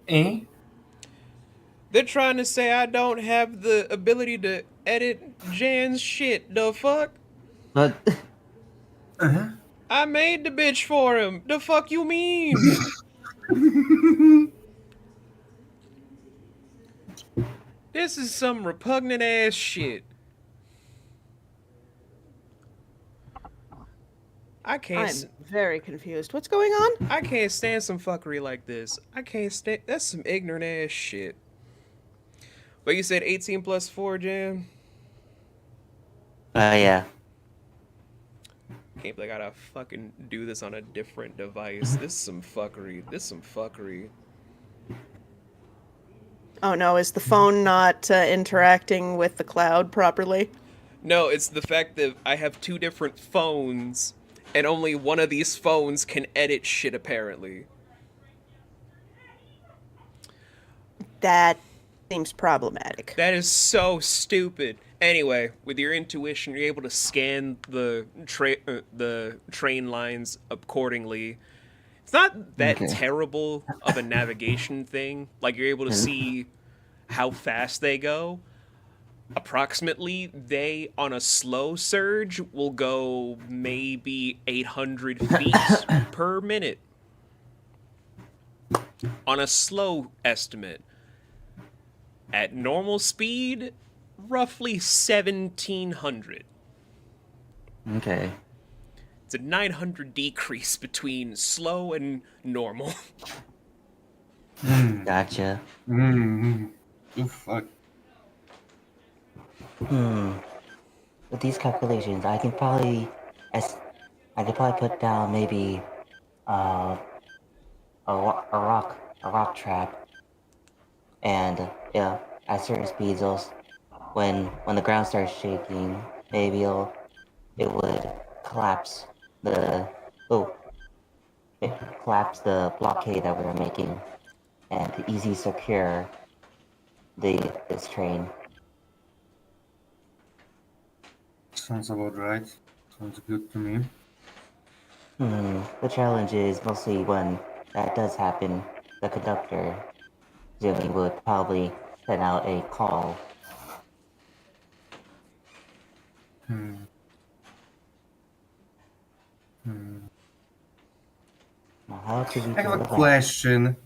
Eh? They're trying to say I don't have the ability to edit Jan's shit. The fuck? But Uh-huh. I made the bitch for him. The fuck you mean? This is some repugnant ass shit. I can't. I'm very confused. What's going on? I can't stand some fuckery like this. I can't stand. That's some ignorant ass shit. But you said 18 plus 4, Jan? yeah. Can't believe I gotta fucking do this on a different device. This is some fuckery. Oh no, is the phone not interacting with the cloud properly? No, it's the fact that I have 2 different phones, and only one of these phones can edit shit, apparently. That seems problematic. That is so stupid. Anyway, with your intuition, you're able to scan the train lines accordingly. It's not that terrible of a navigation thing. Like, you're able to see how fast they go. Approximately, they, on a slow surge, will go maybe 800 feet per minute. On a slow estimate. At normal speed, roughly 1,700. Okay. It's a 900 decrease between slow and normal. Gotcha. Oh, fuck. With these calculations, I can probably put down maybe a rock trap, and yeah, at certain speeds, when the ground starts shaking, maybe it would collapse the blockade that we were making, and easy secure this train. Sounds about right. Sounds good to me. The challenge is mostly when that does happen, the conductor, Jimmy, would probably send out a call. Now, how could we I have do a that? question,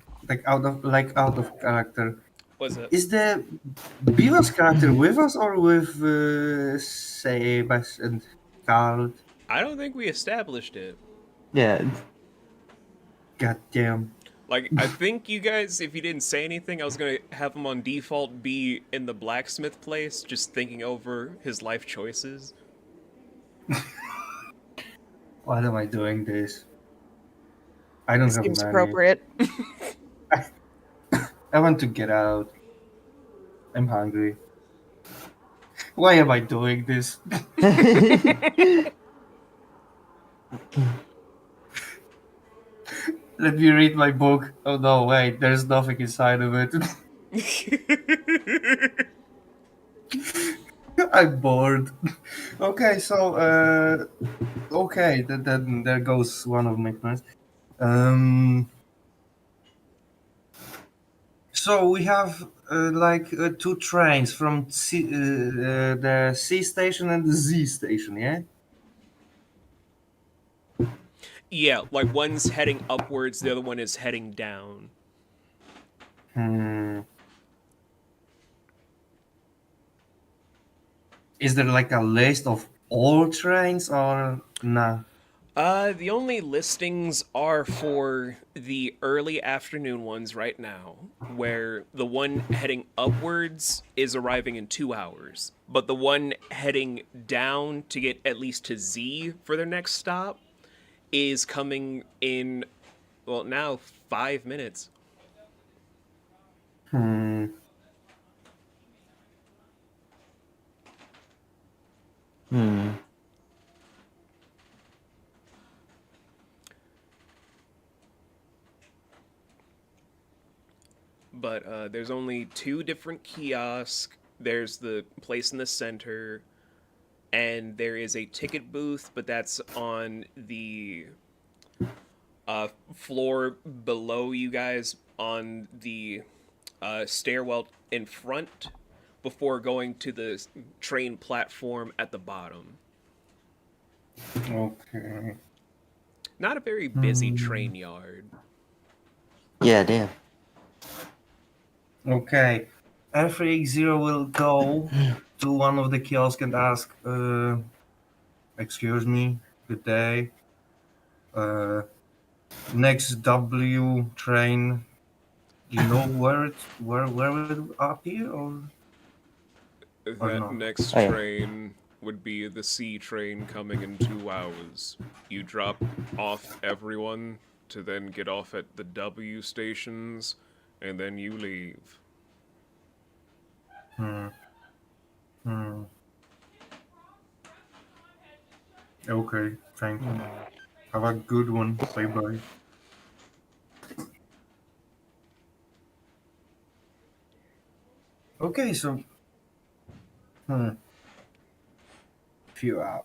out of character. What's up? Is the Bivas character with us or with Sebas and Carl? I don't think we established it. Yeah. Goddamn. Like, I think you guys, if you didn't say anything, I was gonna have him on default be in the blacksmith place, just thinking over his life choices. Why am I doing this? I don't have Seems money. appropriate. I want to get out. I'm hungry. Why am I doing this? Let me read my book. Oh no, wait, there's nothing inside of it. I'm bored. Okay, so okay, then there goes one of my plans. So we have two trains from the C station and the Z station, yeah? Yeah, like one's heading upwards, the other one is heading down. Is there like a list of all trains or nah? The only listings are for the early afternoon ones right now, where the one heading upwards is arriving in 2 hours, but the one heading down to get at least to Z for their next stop is coming in, well, now 5 minutes. But there's only 2 different kiosks. There's the place in the center, and there is a ticket booth, but that's on the floor below you guys on the stairwell in front before going to the train platform at the bottom. Okay. Not a very busy train yard. Yeah, damn. Okay. F3X0 will go to one of the kiosks and ask, excuse me, good day. Next W train, you know where it appear or That no? next Oh, yeah. train would be the C train coming in 2 hours. You drop off everyone to then get off at the W stations, and then you leave. Okay, thank you. Have a good one. Bye bye. Okay, so few hours.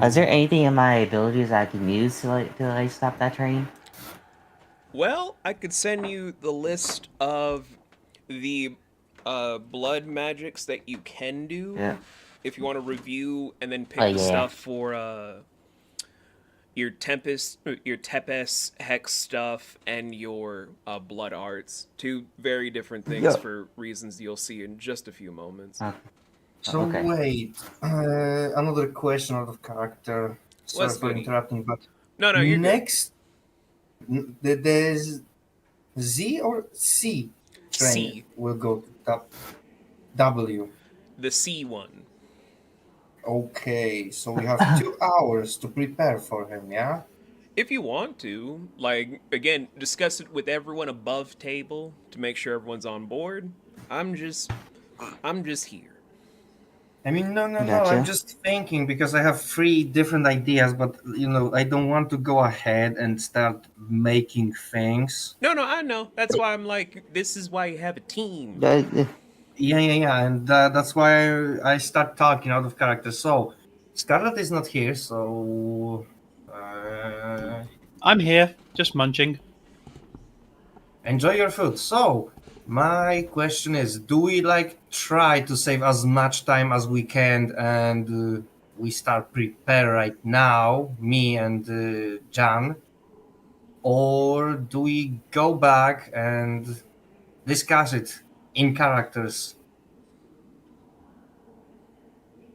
Is there anything in my abilities I can use to stop that train? Well, I could send you the list of the blood magics that you can do Yeah. if you want to review and then pick Oh, the yeah. stuff for your Tepes hex stuff and your blood arts. 2 very different things Yeah. for reasons you'll see in just a few moments. So Okay. wait, another question out of character. Sorry What's for goody? interrupting, but No, you're good. next, there's Z or C train C. will go to W. The C one. Okay, so we have 2 hours to prepare for him, yeah? If you want to, like, again, discuss it with everyone above table to make sure everyone's on board. I'm just here. I mean, no, Gotcha. I'm just thinking because I have 3 different ideas, but, I don't want to go ahead and start making things. No, I know. That's why I'm like, this is why you have a team. Yeah, and that's why I start talking out of character. So, Scarlet is not here, so... I'm here, just munching. enjoy your food. So, my question is, do we try to save as much time as we can and we start prepare right now, me and Jan? Or do we go back and discuss it in characters?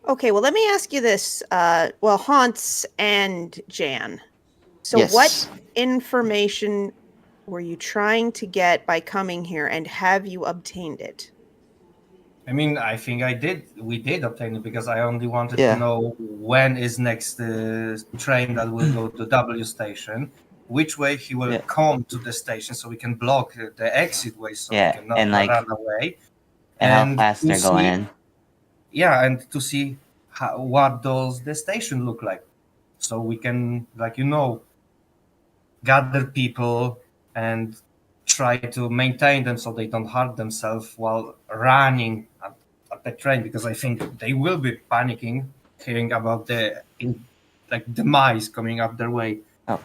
Okay, well, let me ask you this. Honse and Jan. So, Yes. what information were you trying to get by coming here, and have you obtained it? I mean, I think we did obtain it because I only wanted Yeah. to know when is next train that will go to W station, which way he will Yeah. come to the station so we can block the exit way so Yeah, he cannot and, run away. And how fast to they're going see- in. Yeah, and to see what does the station look like, so we can, like, gather people and try to maintain them so they don't hurt themselves while running at the train, because I think they will be panicking hearing about the demise coming up their way.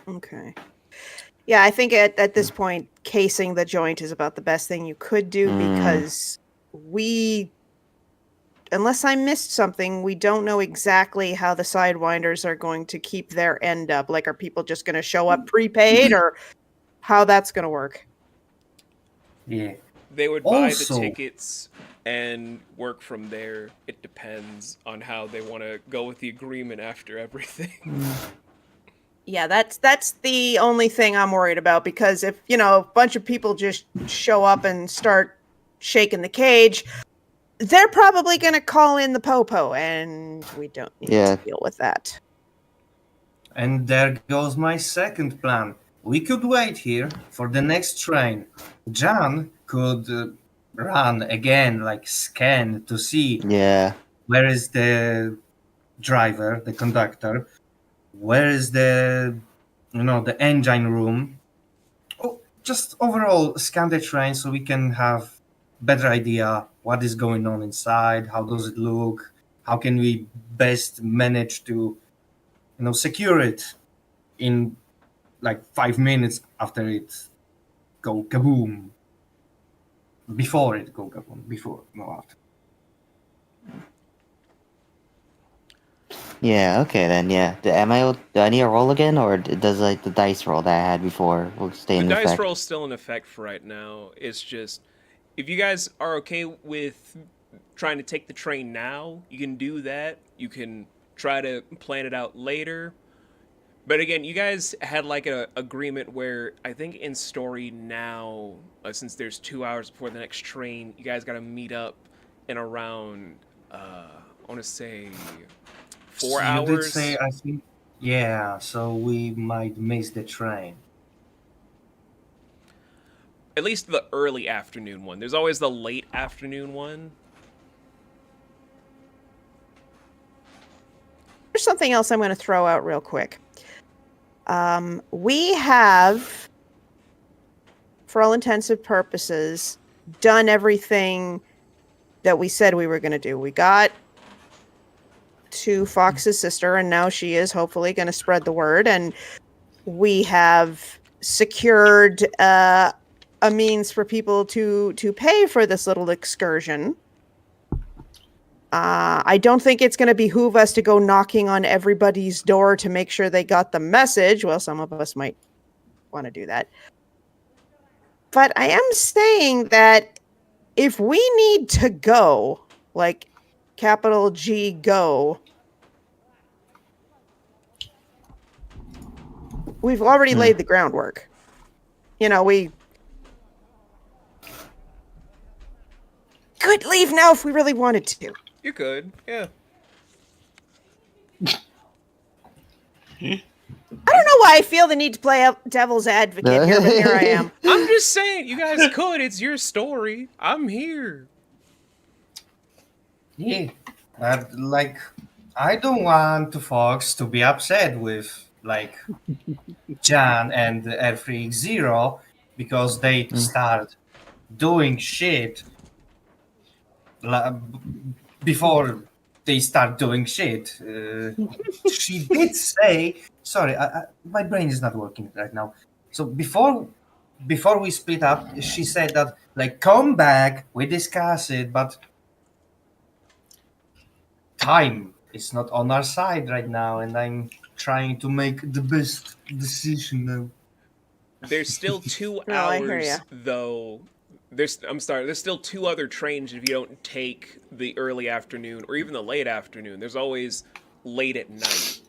Okay. Yeah, I think at this point, casing the joint is about the best thing you could do because unless I missed something, we don't know exactly how the Sidewinders are going to keep their end up. Like, are people just going to show up prepaid or how that's going to work? Yeah. They would buy Also- the tickets and work from there. It depends on how they want to go with the agreement after everything. Yeah, that's the only thing I'm worried about, because if, a bunch of people just show up and start shaking the cage, they're probably going to call in the popo, and we don't need to deal with that. And there goes my second plan. We could wait here for the next train. Jan could run again, like scan to see where is the driver, the conductor, where is the engine room. Oh, just overall scan the train so we can have better idea what is going on inside, how does it look, how can we best manage to secure it in like 5 minutes after it go kaboom. Before it go kaboom. After. Yeah, okay then, yeah. Do I need a roll again, or does the dice roll that I had before will stay in The dice effect? roll's still in effect for right now. It's just, if you guys are okay with trying to take the train now, you can do that. You can try to plan it out later. But again, you guys had like an agreement where I think in story now, since there's 2 hours before the next train, you guys got to meet up in around, I want to say 4 hours. You did say, I think, yeah, so we might miss the train. At least the early afternoon one. There's always the late afternoon one. There's something else I'm going to throw out real quick. We have, for all intensive purposes, done everything that we said we were going to do. We got to Fox's sister, and now she is hopefully going to spread the word. And we have secured a means for people to pay for this little excursion. I don't think it's going to behoove us to go knocking on everybody's door to make sure they got the message. Well, some of us might want to do that. But I am saying that if we need to go, like capital G go, we've already laid the groundwork. We could leave now if we really wanted to. You could, yeah. I don't know why I feel the need to play devil's advocate here, but here I am. I'm just saying, you guys could. It's your story. I'm here. Yeah, but I don't want Fox to be upset with Jan and F3 Zero because they start doing shit before they start doing shit. She did say, sorry, my brain is not working right now. So before we split up, she said that come back, we discuss it, but time is not on our side right now, and I'm trying to make the best decision now. There's still 2 No, I hear hours, ya. though. There's still 2 other trains if you don't take the early afternoon or even the late afternoon. There's always late at night.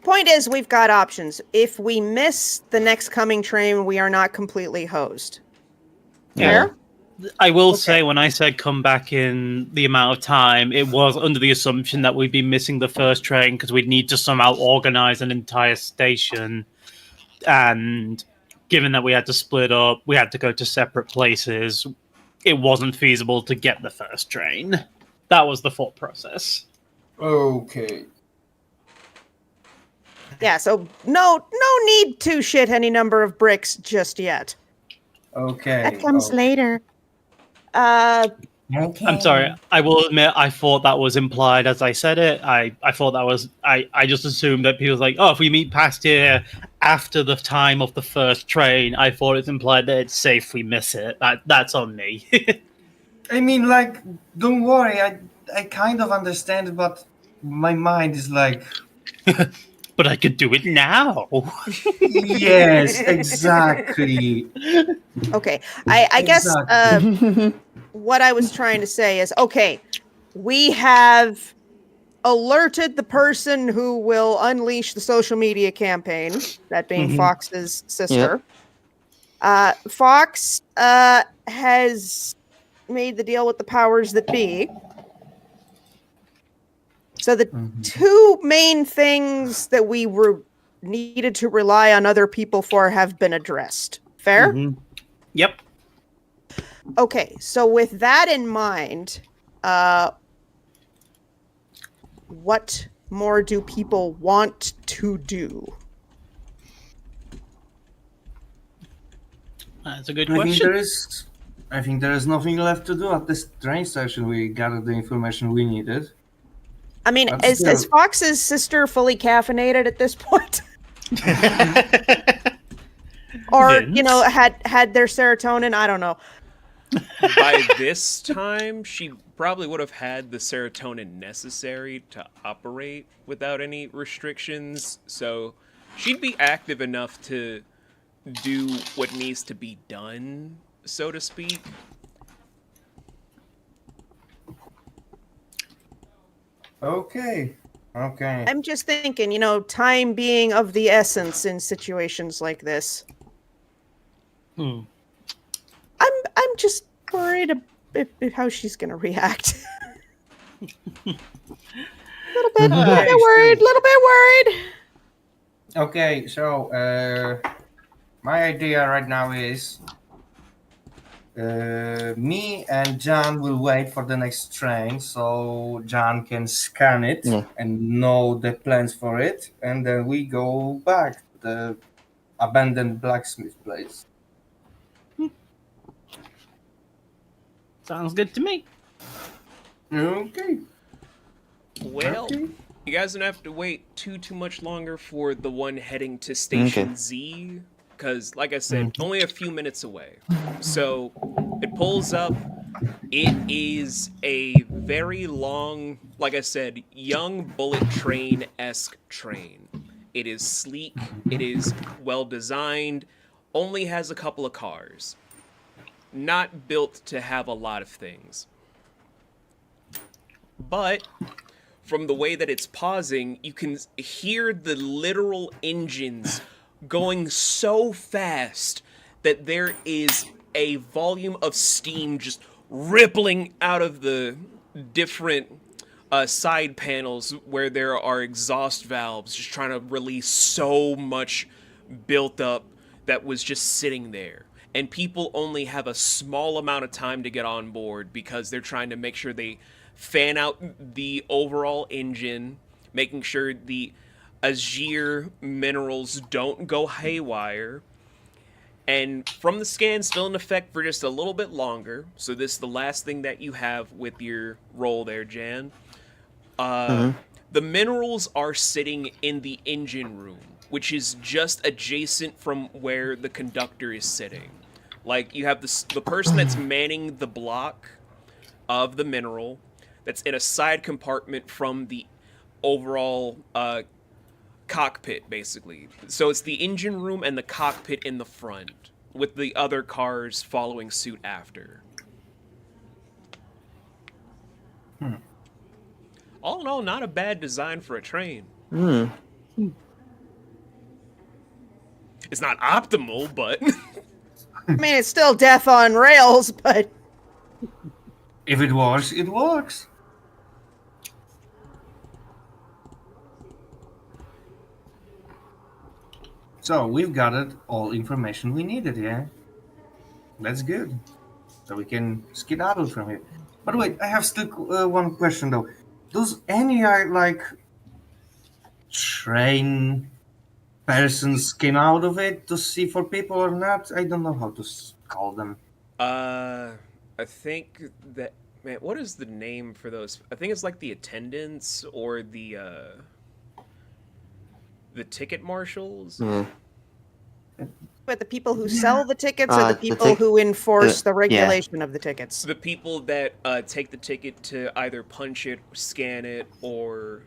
Point is, we've got options. If we miss the next coming train, we are not completely hosed. Fair? I will say, when I said come back in the amount of time, it was under the assumption that we'd be missing the first train because we'd need to somehow organize an entire station. And given that we had to split up, we had to go to separate places, it wasn't feasible to get the first train. That was the thought process. Okay. Yeah, so no need to shit any number of bricks just yet. Okay. That comes okay. later. Okay. I'm sorry. I will admit, I thought that was implied as I said it. I thought that was. I just assumed that people was like, oh, if we meet past here after the time of the first train, I thought it's implied that it's safe if we miss it. That's on me. I mean, like, don't worry. I kind of understand it, but my mind is like, But I could do it now. yes, exactly. Okay, I guess Exactly. what I was trying to say is, okay, we have alerted the person who will unleash the social media campaign, that being Mhm. Fox's sister. Fox has made the deal with the powers that be. So the two main things that we were needed to rely on other people for have been addressed. Fair? Mhm. Yep. Okay, so with that in mind, what more do people want to do? That's a good I think question. there is nothing left to do at this train station. We gathered the information we needed. I mean, But is still. Fox's sister fully caffeinated at this point? Or, you know, had their serotonin? I don't know. By this time, she probably would have had the serotonin necessary to operate without any restrictions, so she'd be active enough to do what needs to be done, so to speak. Okay. Okay. I'm just thinking, you know, time being of the essence in situations like this. Hmm. I'm just worried about how she's gonna react. little bit worried. Okay, so my idea right now is me and John will wait for the next train so John can scan it Yeah. and know the plans for it, and then we go back to the abandoned blacksmith place. Sounds good to me. Okay. Well, Okay. you guys don't have to wait too much longer for the one heading to Station Z, because, like I said, only a few minutes away. So, it pulls up. It is a very long, like I said, young bullet train-esque train. It is sleek, it is well designed, only has a couple of cars. Not built to have a lot of things. But from the way that it's pausing, you can hear the literal engines going so fast that there is a volume of steam just rippling out of the different side panels where there are exhaust valves, just trying to release so much built up that was just sitting there. And people only have a small amount of time to get on board because they're trying to make sure they fan out the overall engine, making sure the azure minerals don't go haywire. And from the scan, still in effect for just a little bit longer. So this is the last thing that you have with your roll there, Jan. The minerals are sitting in the engine room, which is just adjacent from where the conductor is sitting. Like, you have the person that's manning the block of the mineral that's in a side compartment from the overall cockpit, basically. So it's the engine room and the cockpit in the front, with the other cars following suit after. All in all, not a bad design for a train. It's not optimal, but I mean, it's still death on rails, but If it works, it works. So we've gathered all information we needed, yeah? That's good. So we can skedaddle from here. But wait, I have still one question though. Does any like train persons came out of it to see for people or not? I don't know how to call them. I think that man, what is the name for those? I think it's like the attendants or the ticket marshals. Yeah. But the people who sell the tickets or the The people who enforce the yeah. regulation of the tickets? The people that take the ticket to either punch it, scan it, or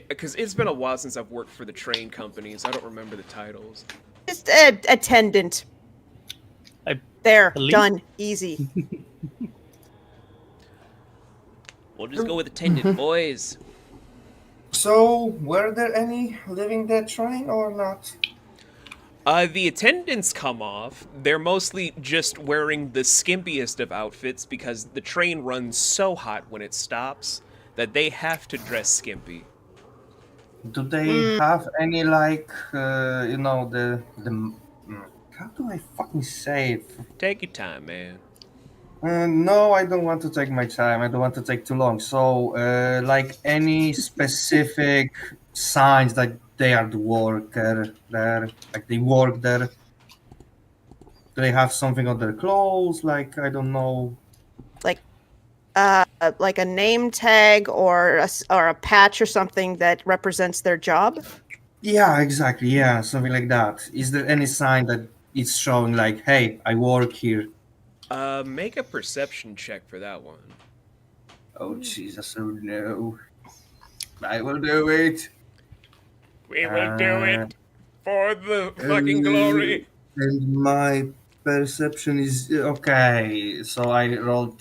because it's been a while since I've worked for the train companies. I don't remember the titles. Just attendant. I There, believe- done, easy. We'll just go with attendant, boys. So, were there any living that train or not? The attendants come off. They're mostly just wearing the skimpiest of outfits because the train runs so hot when it stops that they have to dress skimpy. Do they have any like how do I fucking say it? Take your time, man. No, I don't want to take my time. I don't want to take too long. So, like any specific signs that they are the worker there, like they work there. Do they have something on their clothes? Like I don't know. Like a name tag or a patch or something that represents their job? Yeah, exactly. Yeah, something like that. Is there any sign that it's showing like, hey, I work here? Make a perception check for that one. Oh Jesus! Oh no! I will do it. We will do it for the fucking glory. And my perception is okay. So I rolled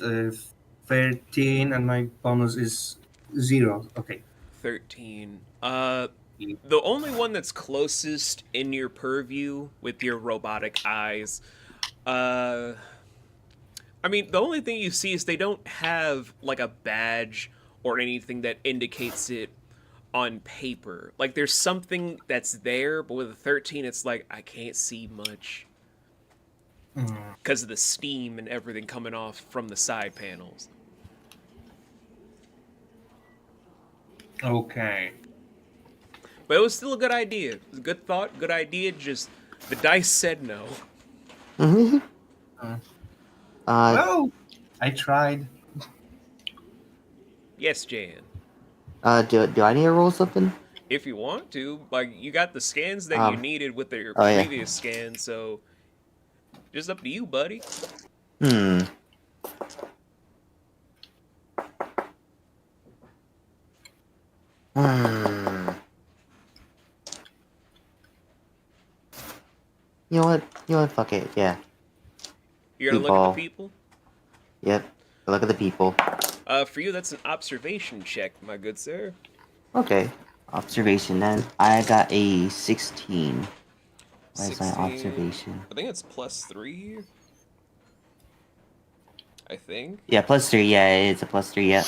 13, and my bonus is 0. Okay. 13. The only one that's closest in your purview with your robotic eyes, I mean, the only thing you see is they don't have like a badge or anything that indicates it on paper. Like there's something that's there, but with a 13, it's like I can't see much because of the steam and everything coming off from the side panels. Okay. But it was still a good idea. It was a good thought, good idea. Just the dice said no. Well, I tried. Yes, Jan. Do I need to roll something? If you want to, like you got the scans that you needed with your oh, yeah. previous scan, so just up to you, buddy. Hmm. You know what? Fuck it. Yeah. You're gonna look at the people? Yep. Look at the people. For you, that's an observation check, my good sir. Okay. Observation then. I got a 16. Where's my 16. observation? I think it's +3. I think. Yeah, +3. Yeah, it's a +3. Yeah.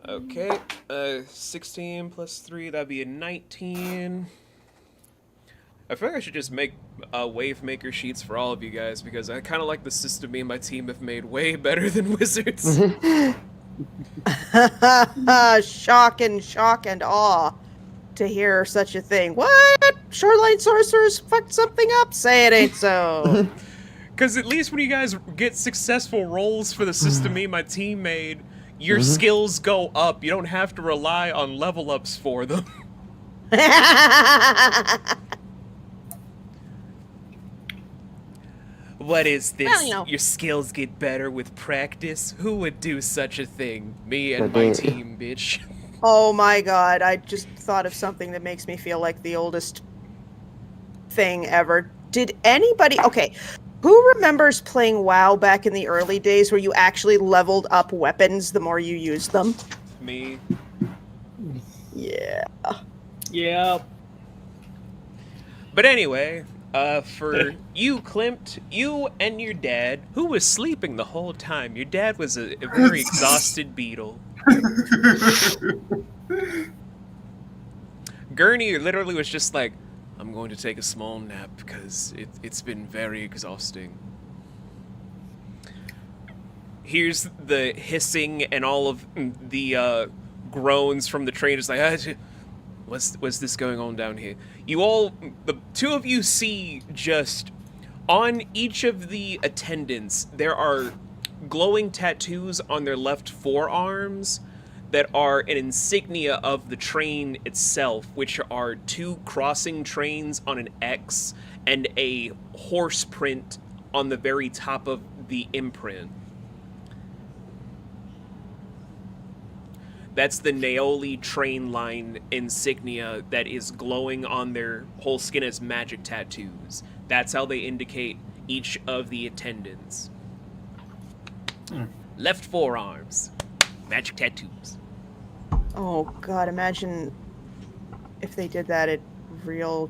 Okay. 16 +3, that'd be a 19. I feel like I should just make wave maker sheets for all of you guys because I kind of like the system me and my team have made way better than Wizards. Shock and awe to hear such a thing. What? Shoreline sorcerers fucked something up? Say it ain't so. Because at least when you guys get successful rolls for the system me and my team made, your skills go up. You don't have to rely on level ups for them. What is this? Well, you know. Your skills get better with practice? Who would do such a thing? Me and my team, bitch. Oh my god, I just thought of something that makes me feel like the oldest thing ever. Did anybody... Okay, who remembers playing WoW back in the early days where you actually leveled up weapons the more you used them? Me. Yeah. Yeah. But anyway, for you, Klimt, you and your dad, who was sleeping the whole time. Your dad was a very exhausted beetle. Gurney literally was just like, I'm going to take a small nap because it's been very exhausting. hears the hissing and all of the groans from the train. It's like, what's this going on down here? You all, the two of you see just on each of the attendants, there are glowing tattoos on their left forearms that are an insignia of the train itself, which are 2 crossing trains on an X and a horse print on the very top of the imprint. That's the Naoli train line insignia that is glowing on their whole skin as magic tattoos. That's how they indicate each of the attendants. Left forearms, magic tattoos. Oh god, imagine if they did that at real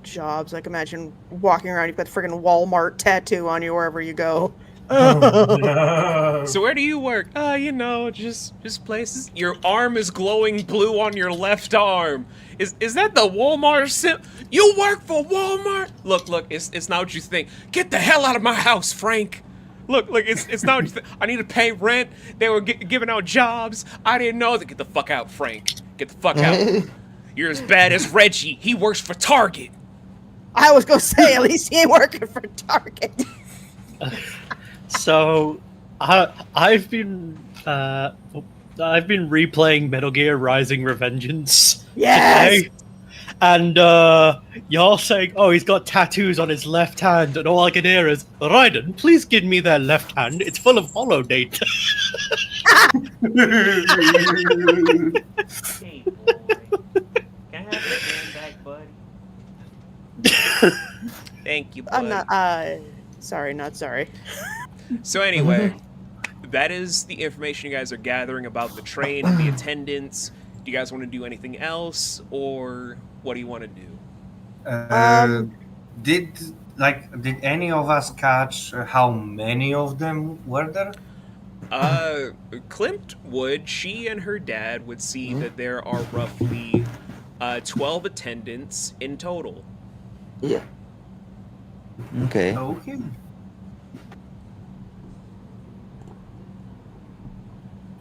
jobs. Like imagine walking around, you've got the friggin' Walmart tattoo on you wherever you go. So where do you work? Just places. Your arm is glowing blue on your left arm. Is that the Walmart sim? You work for Walmart? Look, it's not what you think. Get the hell out of my house, Frank. Look, it's not what you think. I need to pay rent. They were giving out jobs. I didn't know. Get the fuck out, Frank. Get the fuck out. You're as bad as Reggie. He works for Target. I was gonna say, at least he ain't working for Target. So, I've been replaying Metal Gear Rising: Revengeance. Yes! Today, and y'all saying, "Oh, he's got tattoos on his left hand," and all I can hear is, "Raiden, please give me that left hand. It's full of hollow data." Hey, boy. Can I have your hand back, buddy? Thank you, bud. I'm not, sorry, not sorry. So anyway, that is the information you guys are gathering about the train and the attendants. Do you guys want to do anything else, or what do you want to do? Did any of us catch how many of them were there? Klimt would. She and her dad would see that there are roughly 12 attendants in total. Yeah. Okay. Okay.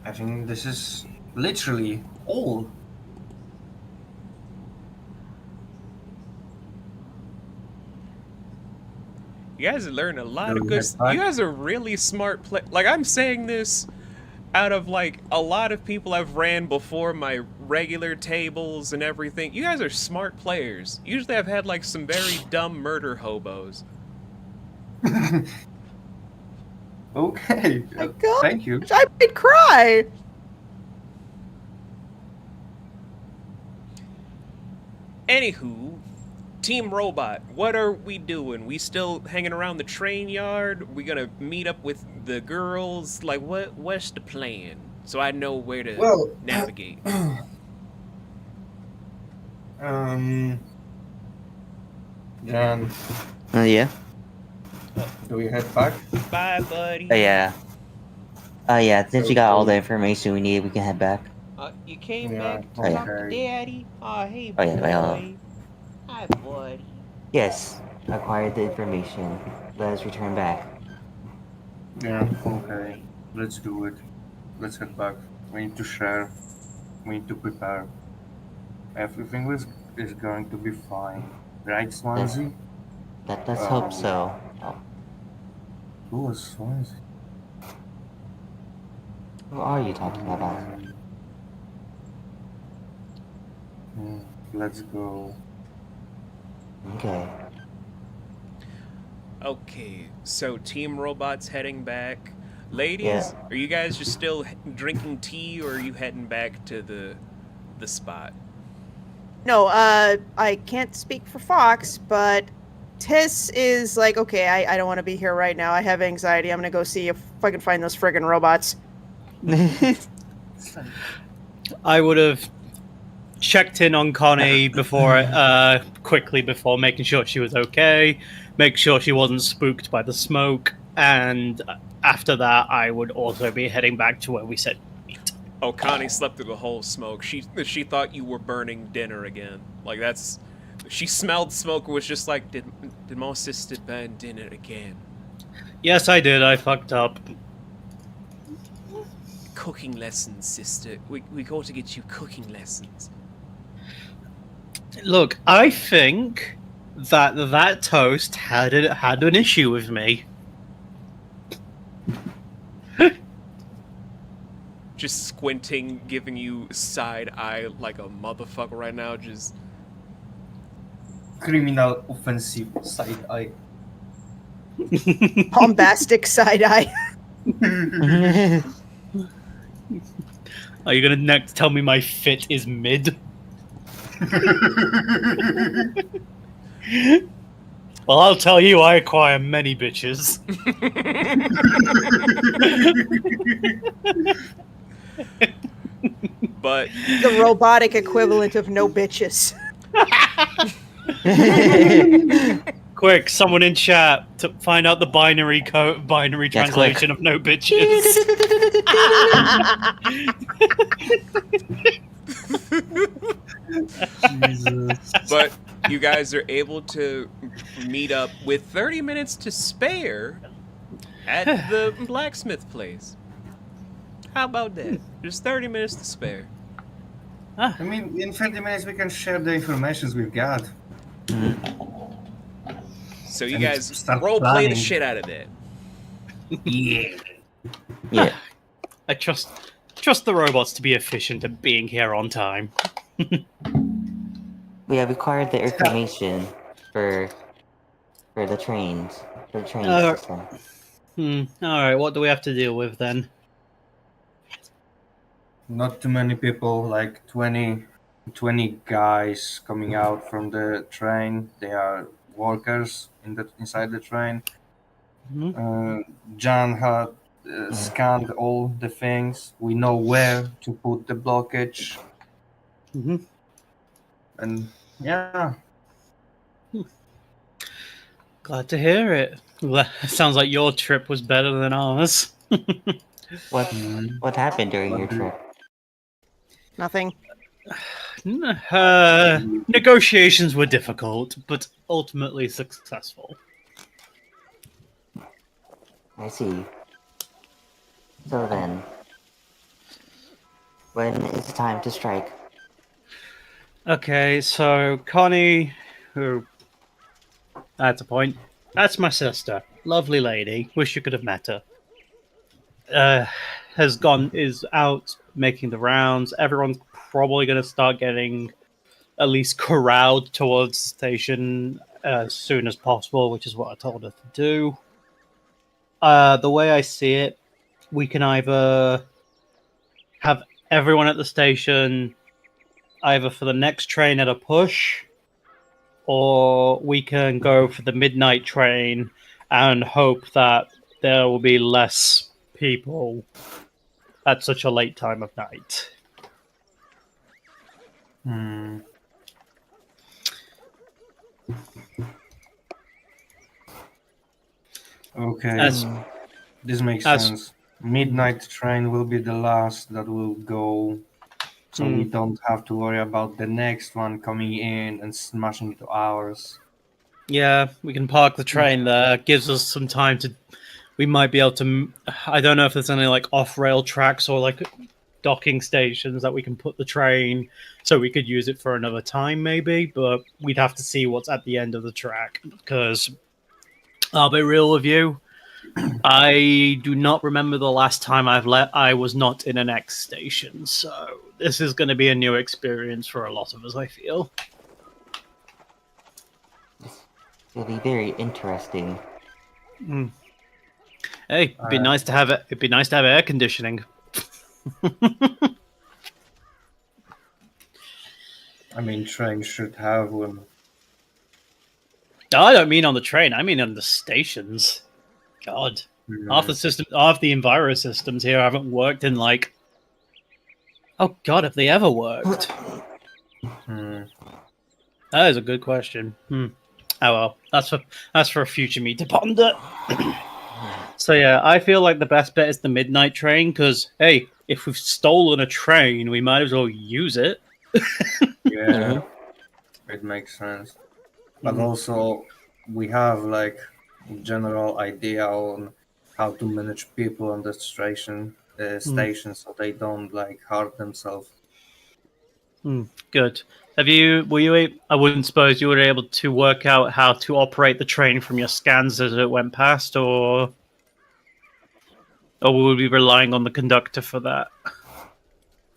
I think this is literally all. You guys learn a lot of Do we good. have time? You guys are really smart. Like I'm saying this out of like a lot of people I've ran before my regular tables and everything. You guys are smart players. Usually I've had like some very dumb murder hobos. Okay. My God. Thank you. I might cry. Anywho, Team Robot, what are we doing? We still hanging around the train yard? We gonna meet up with the girls? Like, what's the plan? So I know where to navigate. Jan, Yeah. do we head back? Bye, buddy. Yeah. Yeah. Since you got all the information we need, we can head back. You came Yeah, back to okay. talk to Daddy? Oh, hey, Oh, yeah, boy. Hi, buddy. Yes. Acquired the information. Let us return back. Yeah, okay. Let's do it. Let's head back. We need to share. We need to prepare. Everything is going to be fine. Right, Swansea? Let's hope so. Oh, Who was Swansea? who are you talking about? Let's go. Okay. Okay, so Team Robot's heading back. Ladies, Yeah. are you guys just still drinking tea, or are you heading back to the spot? No, I can't speak for Fox, but Tiss is like, okay, I don't want to be here right now. I have anxiety. I'm gonna go see if I can find those friggin' robots. I would have checked in on Connie before, quickly before, making sure she was okay, make sure she wasn't spooked by the smoke, and after that, I would also be heading back to where we said meet. Oh, Connie slept through the whole smoke. She thought you were burning dinner again. Like that's, she smelled smoke and was just like, did my sister burn dinner again? Yes, I did. I fucked up. cooking lessons, sister. We got to get you cooking lessons. Look, I think that toast had an issue with me. Just squinting, giving you side eye like a motherfucker right now. Just Criminal offensive side eye. Bombastic side eye. Are you gonna next tell me my fit is mid? Well, I'll tell you, I acquire many bitches. but The robotic equivalent of no bitches. Quick, someone in chat to find out the binary Yes, translation of no bitches. Jesus. but you guys are able to meet up with 30 minutes to spare at the blacksmith place. How about that? Just 30 minutes to spare. I mean, in 30 minutes we can share the information we've got. So you And guys start role play the planning. shit out of that. Yeah. Yeah. I trust the robots to be efficient at being here on time. We have required the information for the trains. For the train Uh, system. Alright, what do we have to deal with then? Not too many people, like 20 guys coming out from the train. They are workers inside the train. John had scanned all the things. We know where to put the blockage. And yeah, Glad to hear it. Well, sounds like your trip was better than ours. What happened during your trip? Nothing. Negotiations were difficult, but ultimately successful. I see. So then, when is it time to strike? Okay, so Connie, who that's a point. That's my sister. Lovely lady. Wish you could have met her. Is out making the rounds. Everyone's probably going to start getting at least corralled towards the station as soon as possible, which is what I told her to do. The way I see it, we can either have everyone at the station either for the next train at a push, or we can go for the midnight train and hope that there will be less people at such a late time of night. okay. This makes sense. Midnight train will be the last that will go, so we don't have to worry about the next one coming in and smashing into ours. Yeah, we can park the train there. Gives us some time to. We might be able to. I don't know if there's any like off-rail tracks or like docking stations that we can put the train, so we could use it for another time, maybe. But we'd have to see what's at the end of the track. Because I'll be real with you, I do not remember the last time I was not in an X station. So this is going to be a new experience for a lot of us, I feel. It'll be very interesting. Hey, it'd be nice to have it. It'd be nice to have air conditioning. I mean, trains should have one. I don't mean on the train. I mean on the stations. God, half the Enviro systems here haven't worked in like. Oh God, have they ever worked? That is a good question. Oh well, that's for a future me to ponder. So yeah, I feel like the best bet is the midnight train because hey, if we've stolen a train, we might as well use it. Yeah, it makes sense. But also, we have like general idea on how to manage people on the station. station, so they don't like hurt themselves. Good. I wouldn't suppose you were able to work out how to operate the train from your scans as it went past, or would we be relying on the conductor for that?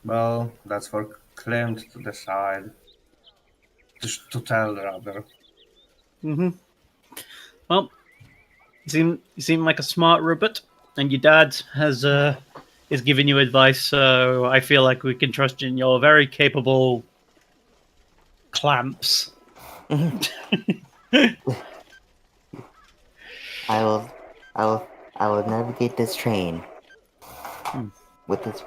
Well, that's for Klimt to decide. To tell, rather. Well, you seem like a smart robot, and your dad is giving you advice, so I feel like we can trust in your very capable clamps. I will navigate this train with this.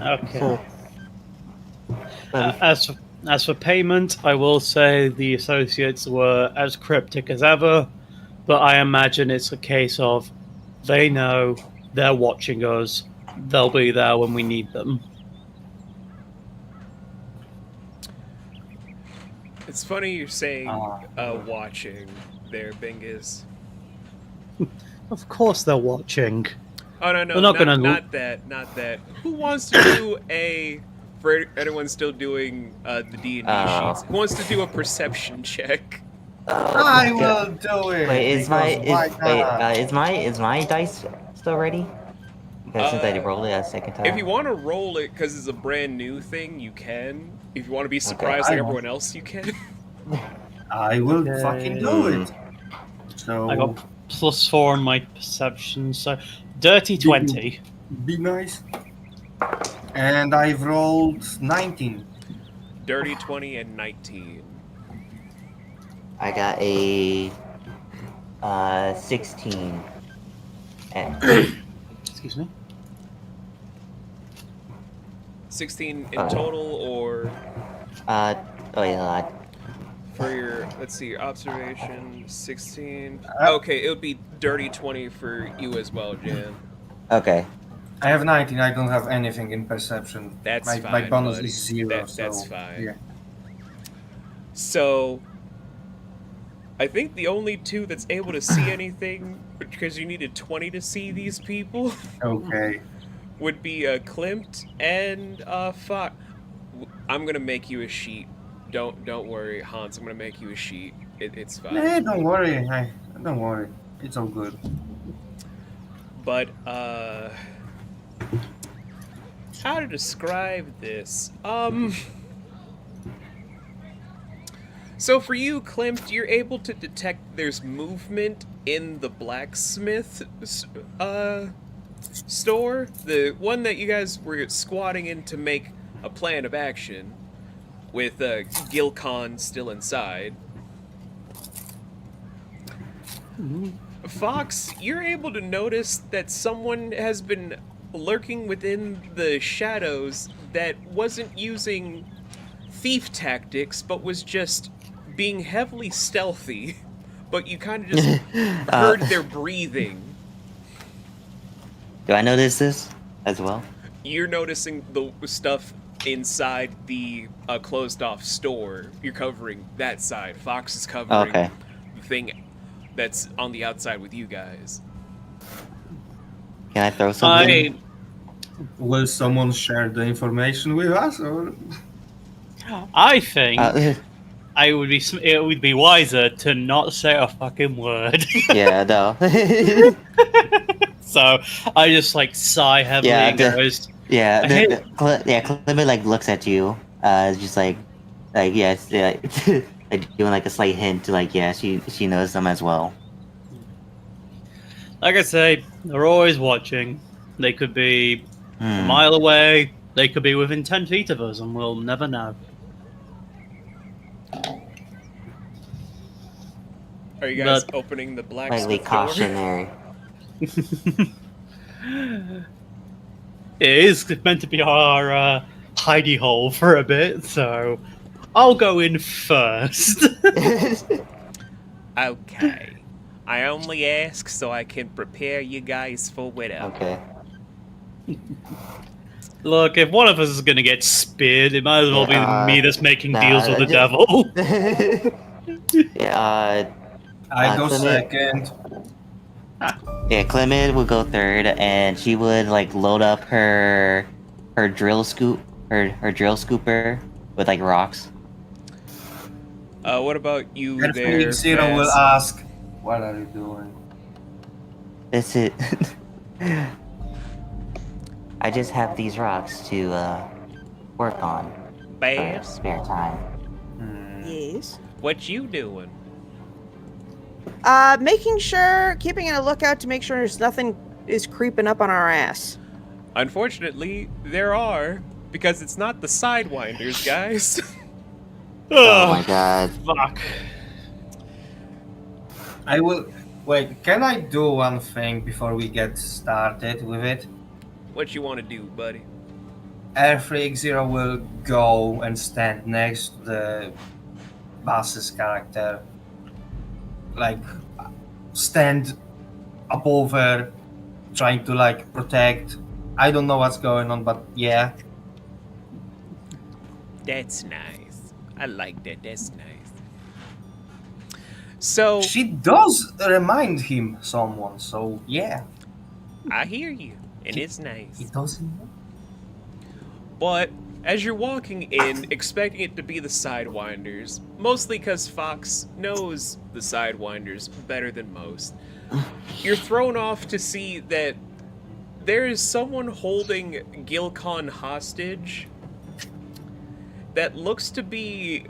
Okay. As for payment, I will say the associates were as cryptic as ever, but I imagine it's a case of they know, they're watching us, they'll be there when we need them. It's funny you're saying watching there, Bingus. Of course they're watching. Oh no, They're not gonna... not that. Who wants to do for anyone still doing the D&D sheets, who wants to do a perception check? I will do it. Wait, is my dice still ready? Because since I rolled it a second time. If you want to roll it because it's a brand new thing, you can. If you want to be surprised like everyone else, you can. I will fucking do it. So I got +4 on my perception, so dirty 20. Be nice. And I've rolled 19. Dirty 20 and 19. I got a 16. Excuse me. 16 in total, or for your, let's see, your observation, 16. Okay, it would be dirty 20 for you as well, Jan. Okay. I have 19. I don't have anything in perception. That's my, fine. My bonus buddy. is 0. That's fine. Yeah. So, I think the only two that's able to see anything, because you needed 20 to see these people, Okay. would be Klimt and Fox. I'm gonna make you a sheet. Don't worry, Honse. I'm gonna make you a sheet. It's fine. Nah, don't worry. Don't worry. It's all good. But how to describe this? So for you, Klimt, you're able to detect there's movement in the blacksmith store, the one that you guys were squatting in to make a plan of action, with Gilcon still inside. Fox, you're able to notice that someone has been lurking within the shadows that wasn't using thief tactics, but was just being heavily stealthy, but you kind of just heard their breathing. Do I notice this as well? You're noticing the stuff inside the closed-off store. You're covering that side. Fox is covering the thing that's on the outside with you guys. Can I throw something? Will someone share the information with us, or? I think it would be wiser to not say a fucking word. Yeah, no. So I just sigh heavily and goes. Clement looks at you, just like yes, like doing a slight hint to she knows them as well. Like I say, they're always watching. They could be a mile away. They could be within 10 feet of us, and we'll never know. Are you guys opening the blacksmith door? Cautionary. It is meant to be our hidey hole for a bit, so I'll go in first. Okay. I only ask so I can prepare you guys for whatever. Okay. Look, if one of us is going to get speared, it might as well be me that's making deals with the devil. Yeah, I go Clement, second. Yeah, Clement would go third, and she would like load up her drill drill scooper with like rocks. What about you And there, Phoenix Zero will Vass? ask, "What are you doing?" That's it. I just have these rocks to work on for Bass? spare time. Yes. What you doing? Making sure, keeping a lookout to make sure there's nothing is creeping up on our ass. Unfortunately, there are, because it's not the Sidewinders, guys. Oh my god. Fuck. I will. Wait, can I do one thing before we get started with it? What you want to do, buddy? Air Freak Zero will go and stand next to the boss's character. Like, stand above her, trying to, like, protect. I don't know what's going on, but yeah. That's nice. I like that. That's nice. So, She does remind him someone, so yeah. I hear you, and it's He nice. doesn't know. But as you're walking in, expecting it to be the Sidewinders, mostly because Fox knows the Sidewinders better than most, you're thrown off to see that there is someone holding Gilcon hostage that looks to be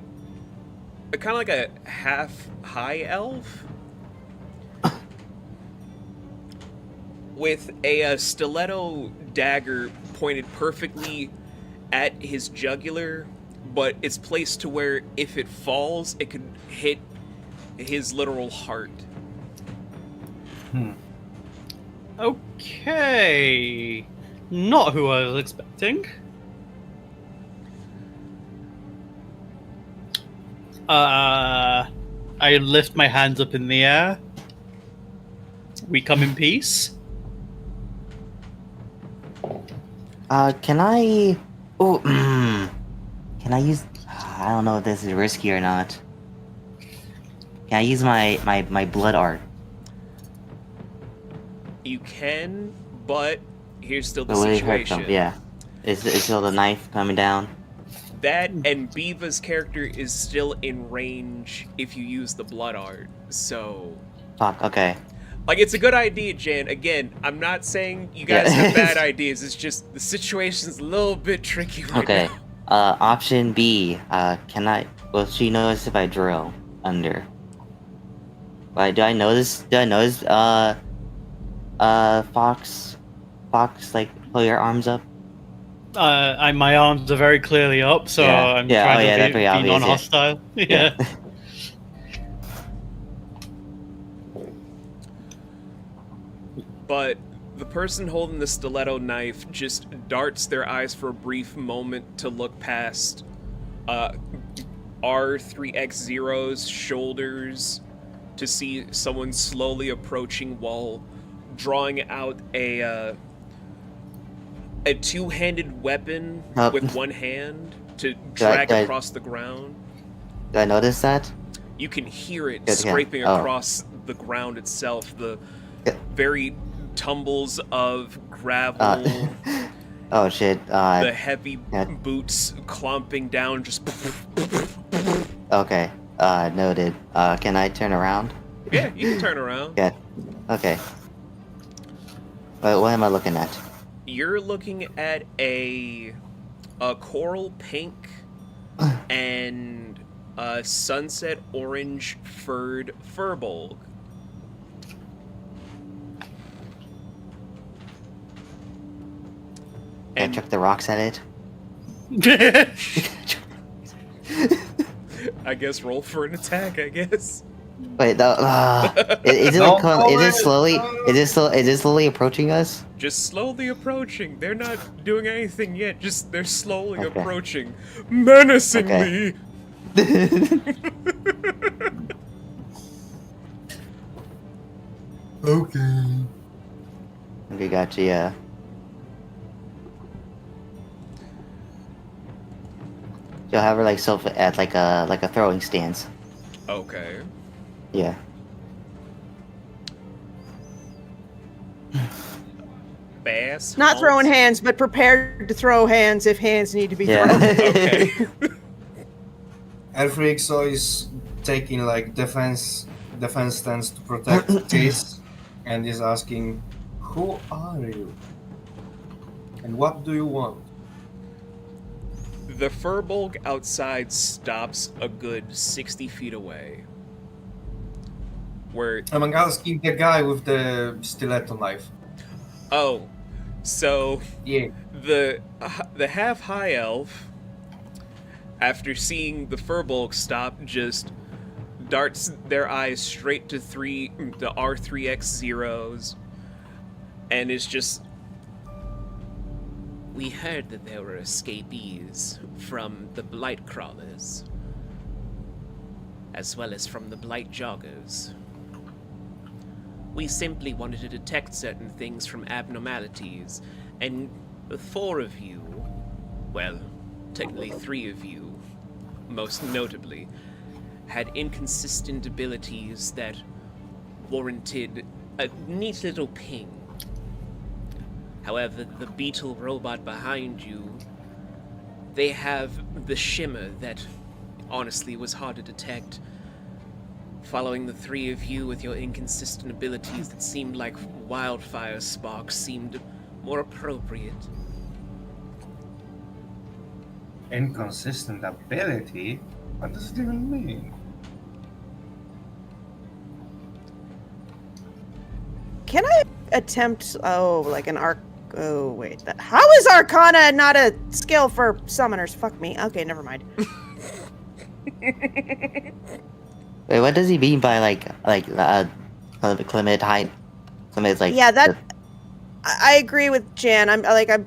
kind of like a half high elf with a stiletto dagger pointed perfectly at his jugular, but it's placed to where if it falls, it could hit his literal heart. Okay. Not who I was expecting. I lift my hands up in the air. We come in peace. Can I? Oh, can I use? I don't know if this is risky or not. Can I use my blood art? You can, but here's still the Will it hurt situation. them? Yeah. Is still the knife coming down? That and Biva's character is still in range if you use the blood art. So, Fuck. Okay. like, it's a good idea, Jan. Again, I'm not saying you guys Yeah. have bad ideas. It's just the situation's a little bit tricky right Okay. now. Option B. Can I? Will she notice if I drill under? Like, do I notice? Fox, like, pull your arms up. My arms are very clearly up, so Yeah. I'm Yeah, trying oh, yeah, to that's be pretty obvious, yeah. non-hostile. Yeah. But the person holding the stiletto knife just darts their eyes for a brief moment to look past R3X0's shoulders to see someone slowly approaching while drawing out a two-handed weapon Oh. with one hand to drag do I- across the ground. Do I notice that? You can hear it Good, yeah. scraping Oh. across the ground itself, the Yeah. very tumbles of gravel, Oh shit. the heavy yeah. boots clomping down, just Okay. Noted. Can I turn around? yeah, you can turn around. Yeah. Okay. What am I looking at? You're looking at a coral pink and a sunset orange furred furbolg. Can I And chuck the rocks at it? I guess roll for an attack, I guess. Wait, no. Is it Don't like? go Is it in. slowly? Is it slowly approaching us? Just slowly approaching. They're not doing anything yet, just they're slowly Okay. approaching. Menacingly! Okay. Okay, gotcha. Yeah. You'll have her like self at like a throwing stance. Okay. Yeah. Bass? Not Honse? throwing hands, but prepared to throw hands if hands need to be Yeah. thrown. Okay. Elfrixo is taking like defense stance to protect Tis, and is asking, "Who are you? And what do you want?" The Furbolg outside stops a good 60 feet away. Where, I'm asking the guy with the stiletto knife. oh, so Yeah. the half high elf, after seeing the Furbolg stop, just darts their eyes straight to the R3X0s, and is just. We heard that there were escapees from the Blight Crawlers, as well as from the Blight Joggers. We simply wanted to detect certain things from abnormalities, and the 4 of you, well, technically 3 of you, most notably, had inconsistent abilities that warranted a neat little ping. However, the beetle robot behind you, they have the shimmer that honestly was hard to detect. Following the 3 of you with your inconsistent abilities that seemed like wildfire sparks seemed more appropriate. Inconsistent ability? What does it even mean? Can I attempt, like an arc? Oh, wait. How is Arcana not a skill for summoners? Fuck me. Okay, never mind. Wait, what does he mean by Clement height? Clement's like. Yeah, that. I agree with Jan. I'm.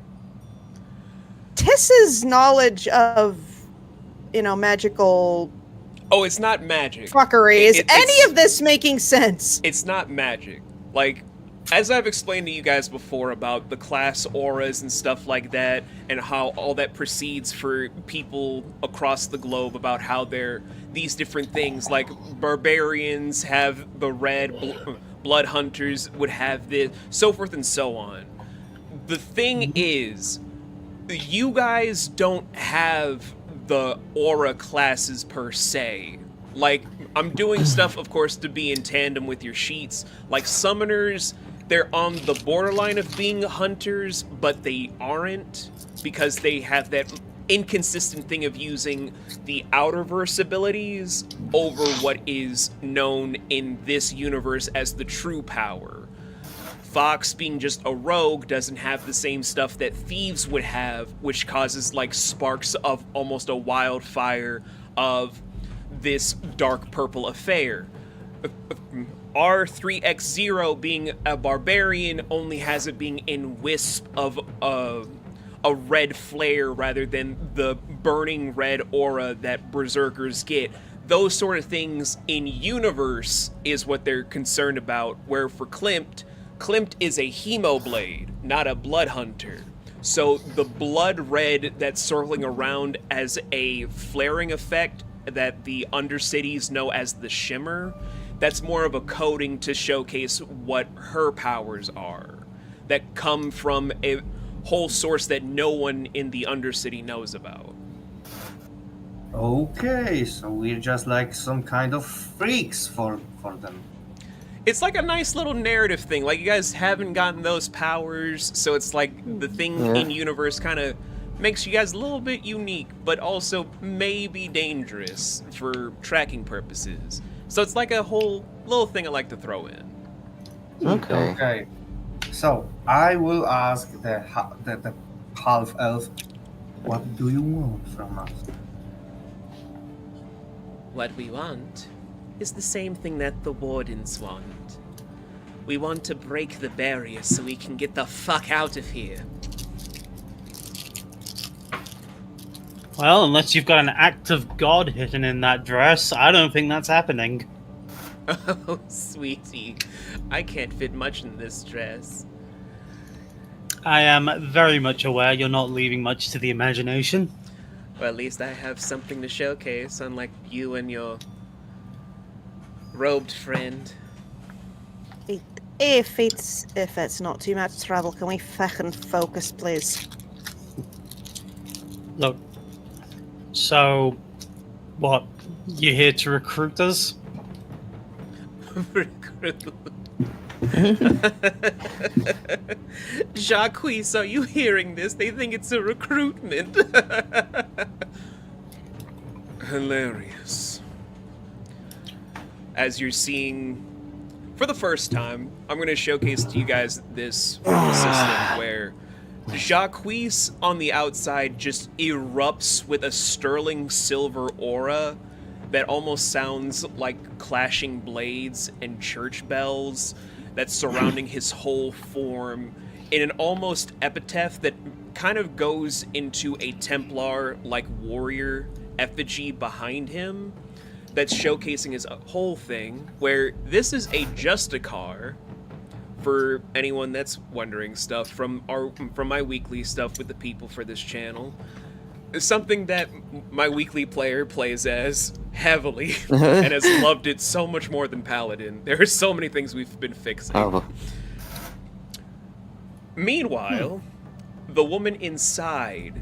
Tiss's knowledge of, magical Oh, it's not magic. fuckery. Is any it's- of this making sense? It's not magic. Like, as I've explained to you guys before about the class auras and stuff like that, and how all that proceeds for people across the globe about how they're these different things, like barbarians have the red, blood hunters would have this, so forth and so on. The thing is, you guys don't have the aura classes per se. Like, I'm doing stuff, of course, to be in tandem with your sheets. Like, summoners, they're on the borderline of being hunters, but they aren't, because they have that inconsistent thing of using the outerverse abilities over what is known in this universe as the true power. Fox, being just a rogue, doesn't have the same stuff that thieves would have, which causes, like, sparks of almost a wildfire of this dark purple affair. R3X0, being a barbarian, only has it being in wisp of a red flare rather than the burning red aura that berserkers get. Those sort of things in universe is what they're concerned about, where for Klimt is a hemoblade, not a blood hunter. So the blood red that's circling around as a flaring effect that the Undercities know as the shimmer, that's more of a coding to showcase what her powers are, that come from a whole source that no one in the Undercity knows about. Okay, so we're just like some kind of freaks for them. It's like a nice little narrative thing. Like, you guys haven't gotten those powers, so it's like the thing in universe kind of makes you guys a little bit unique, but also maybe dangerous for tracking purposes. So it's like a whole little thing I like to throw in. Okay. Okay. So I will ask the half elf, what do you want from us? What we want is the same thing that the Wardens want. We want to break the barrier so we can get the fuck out of here. Well, unless you've got an act of God hidden in that dress, I don't think that's happening. Oh, sweetie, I can't fit much in this dress. I am very much aware you're not leaving much to the imagination. Well, at least I have something to showcase, unlike you and your robed friend. If it's not too much trouble, can we fucking focus, please? Look, so, what? You here to recruit us? Jacques, are you hearing this? They think it's a recruitment. Hilarious. As you're seeing, for the first time, I'm going to showcase to you guys this system where Jacques on the outside just erupts with a sterling silver aura that almost sounds like clashing blades and church bells that's surrounding his whole form in an almost epitaph that kind of goes into a Templar-like warrior effigy behind him that's showcasing his whole thing, where this is a Justicar, for anyone that's wondering stuff, from my weekly stuff with the people for this channel. Something that my weekly player plays as heavily and has loved it so much more than Paladin. There are so many things we've been fixing. Oh. Meanwhile, the woman inside,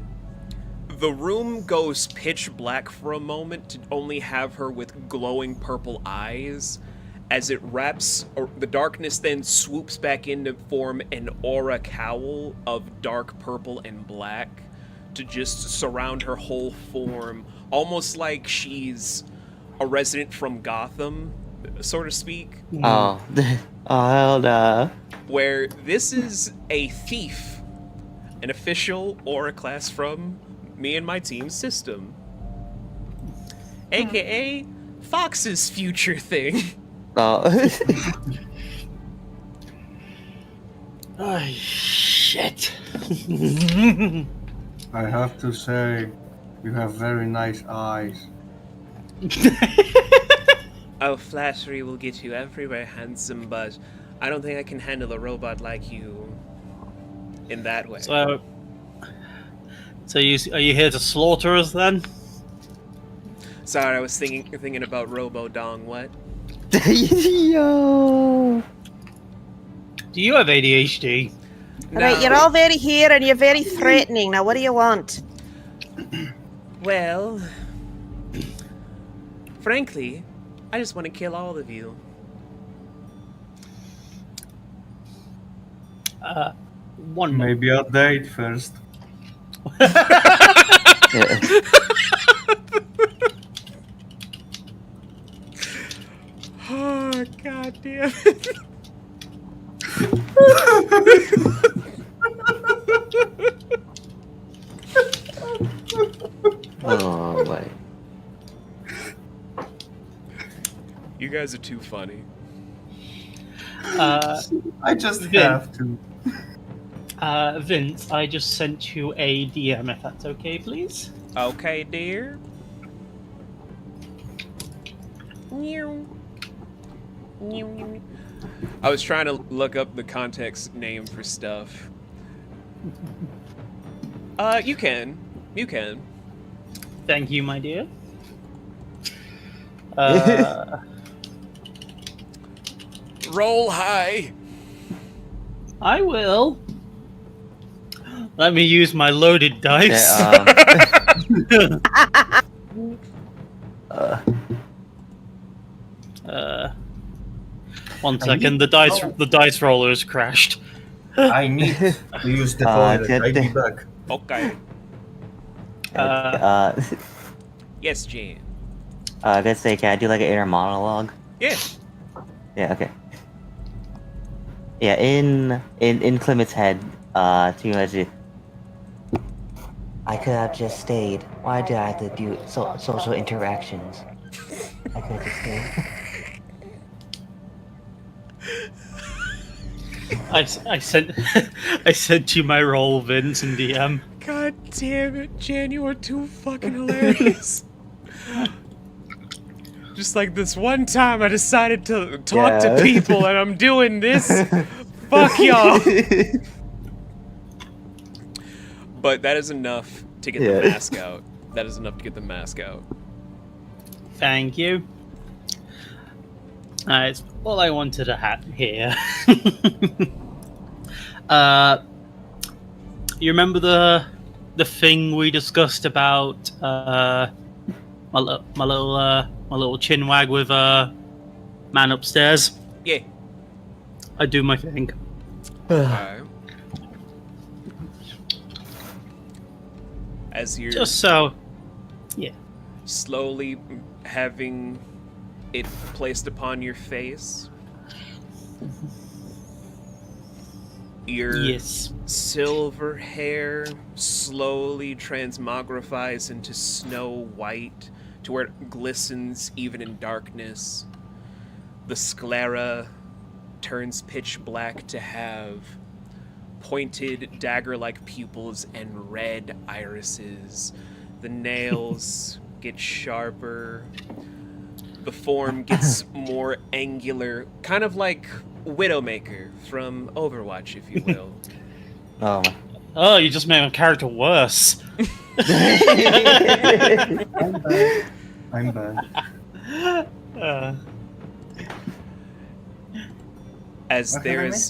the room goes pitch black for a moment to only have her with glowing purple eyes. As it wraps, or the darkness then swoops back in to form an aura cowl of dark purple and black to just surround her whole form, almost like she's a resident from Gotham, so to speak. Oh. Oh, hell no. Where this is a thief, an official aura class from me and my team's system. AKA Fox's future thing. Oh. Oh, shit. I have to say, you have very nice eyes. Oh, flattery will get you everywhere, handsome, but I don't think I can handle a robot like you in that way. So are you here to slaughter us then? Sorry, I was thinking about Robo Dong, what? Yo. Do you have ADHD? Alright, you're all very here and you're very threatening. Now, what do you want? Well, frankly, I just want to kill all of you. One moment. Maybe a date first. Yeah. Oh, god damn it. Oh my. You guys are too funny. I just Vin. have to. Vince, I just sent you a DM if that's okay, please. Okay, dear. I was trying to look up the context name for stuff. You can. You can. Thank you, my dear. Roll high. I will. Let me use my loaded dice. One second, the dice roller has crashed. I need to use the toilet. I'll be back. Okay. Yes, Jan. Let's say, can I do like an inner monologue? Yeah. Yeah, okay. Yeah, in Clement's head, too much. I could have just stayed. Why did I have to do social interactions? I could have just stayed. I sent you my roll, Vince, in DM. God damn it, Jan, you are too fucking hilarious. Just like this one time I decided to talk to people and I'm doing this. Fuck y'all. But that is enough to get the mask out. That is enough to get the mask out. Thank you. It's all I wanted to hear. You remember the thing we discussed about my little chinwag with man upstairs? Yeah. I do my thing. Alright. As you're Just so, slowly having it placed upon your face, your yes. silver hair slowly transmogrifies into snow white to where it glistens even in darkness. The sclera turns pitch black to have pointed dagger-like pupils and red irises. The nails get sharper. The form gets more angular, kind of like Widowmaker from Overwatch, if you will. Oh. Oh, you just made my character worse. I'm bad. As What there can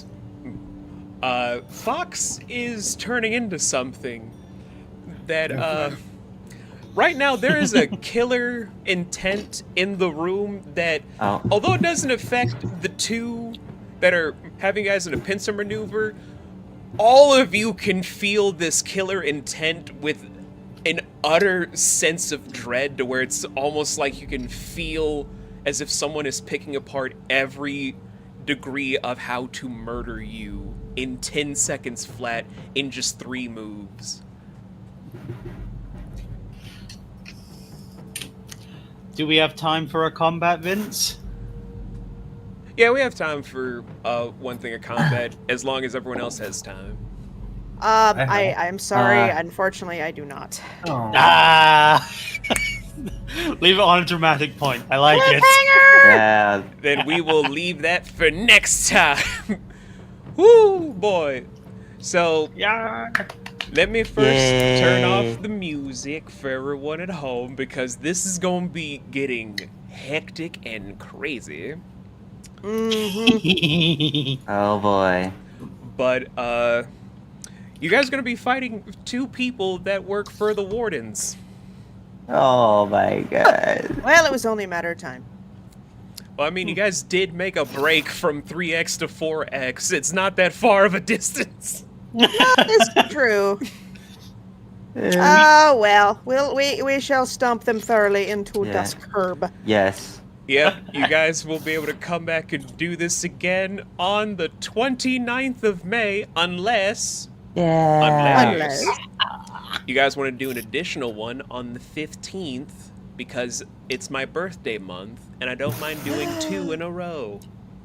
I is... Fox is turning into something that, right now there is a killer intent in the room that, although it doesn't affect the two that are having you guys in a pincer maneuver, all of you can feel this killer intent with an utter sense of dread to where it's almost like you can feel as if someone is picking apart every degree of how to murder you in 10 seconds flat in just 3 moves. Do we have time for a combat, Vince? Yeah, we have time for one thing of combat, as long as everyone else has time. I'm sorry. Unfortunately, I do not. Oh. Ah! Leave it on a dramatic point. I like it. Yeah. Then we will leave that for next time. Woo, boy. So, Yeah. let me first Yay. turn off the music for everyone at home, because this is going to be getting hectic and crazy. Oh boy. But, you guys are going to be fighting 2 people that work for the Wardens. Oh my god. Well, it was only a matter of time. Well, I mean, you guys did make a break from 3x to 4x. It's not that far of a distance. It's true. Oh well, we shall stomp them thoroughly into Yeah. dust curb. Yes. Yep, you guys will be able to come back and do this again on the 29th of May, unless Unless. you guys want to do an additional one on the 15th, because it's my birthday month, and I don't mind doing 2 in a row.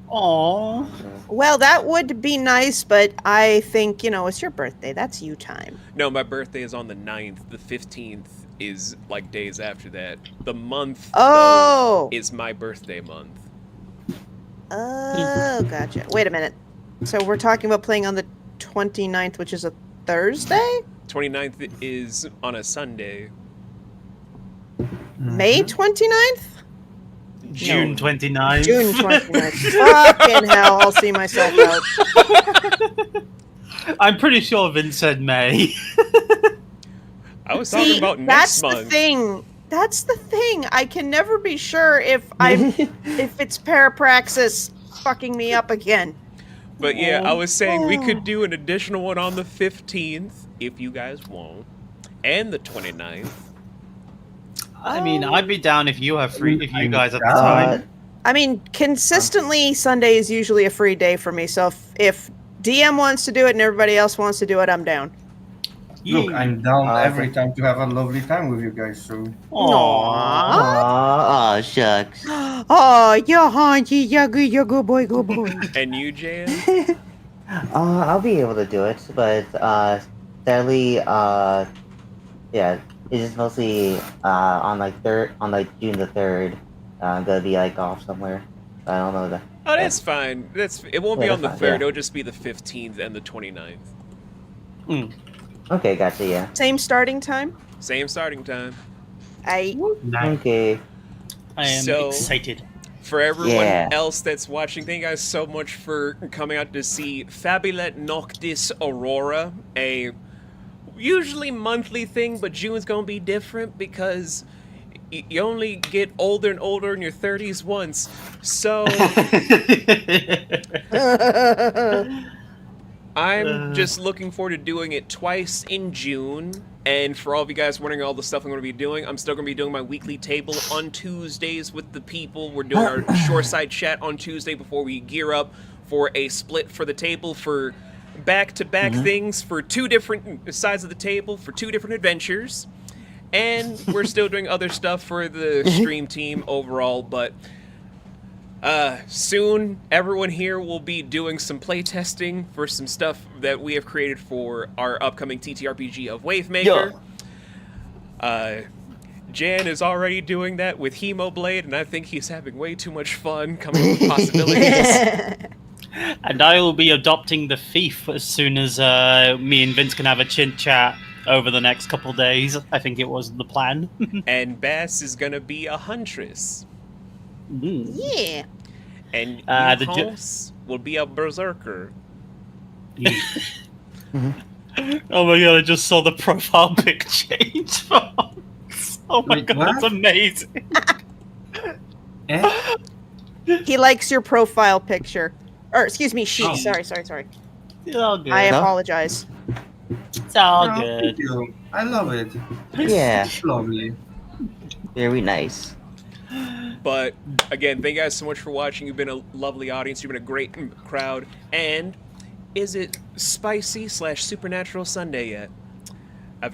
Aww. Well, that would be nice, but I think, it's your birthday. That's you time. No, my birthday is on the 9th. The 15th is like days after that. The month Oh! though, is my birthday month. Oh, gotcha. Wait a minute. So we're talking about playing on the 29th, which is a Thursday? 29th is on a Sunday. May 29th? June 29th. June 29th. Fucking hell, I'll see myself out. I'm pretty sure Vince said May. I was talking about next month. That's the thing. That's the thing. I can never be sure if it's parapraxis fucking me up again. But yeah, I was saying we could do an additional one on the 15th, if you guys want, and the 29th. I mean, I'd be down if you have free, if you guys have the time. I mean, consistently, Sunday is usually a free day for me. So if DM wants to do it and everybody else wants to do it, I'm down. Look, I'm down every time to have a lovely time with you guys, so... Aw, shucks. Oh, you're Honse, you're good boy, good boy. And you, Jan? I'll be able to do it, but sadly, yeah, it's just mostly on June the 3rd. I'm gonna be off somewhere. I don't know that. Oh, that's fine. It won't be Yeah, on the that's 3rd. fine, yeah. It'll just be the 15th and the 29th. Okay, gotcha. Yeah. Same starting time? Same starting time. I Nice. Okay. I am So- excited. For everyone Yeah. else that's watching, thank you guys so much for coming out to see Fabula Noctis Aurora, a usually monthly thing, but June's gonna be different because you only get older and older in your 30s once. So I'm just looking forward to doing it twice in June. And for all of you guys wondering all the stuff I'm going to be doing, I'm still going to be doing my weekly table on Tuesdays with the people. We're doing our shoreside chat on Tuesday before we gear up for a split for the table for back-to-back things for 2 different sides of the table for 2 different adventures. And we're still doing other stuff for the stream team overall, but soon everyone here will be doing some playtesting for some stuff that we have created for our upcoming TTRPG of Wavemaker. Jan is already doing that with Hemoblade, and I think he's having way too much fun coming up with possibilities. And I will be adopting the thief as soon as me and Vince can have a chit chat over the next couple days. I think it was the plan. And Bass is gonna be a huntress. Yeah. And the Honse will be a berserker. Oh my god, I just saw the profile pic change. Oh my Wait, god, what? that's amazing. Eh? He likes your profile picture. Or, excuse me, sheet. Oh. Sorry. It's all good. I No? apologize. It's all Oh, good. thank you. I love it. Yeah, It's lovely. very nice. But again, thank you guys so much for watching. You've been a lovely audience. You've been a great crowd. And is it spicy / supernatural Sunday yet?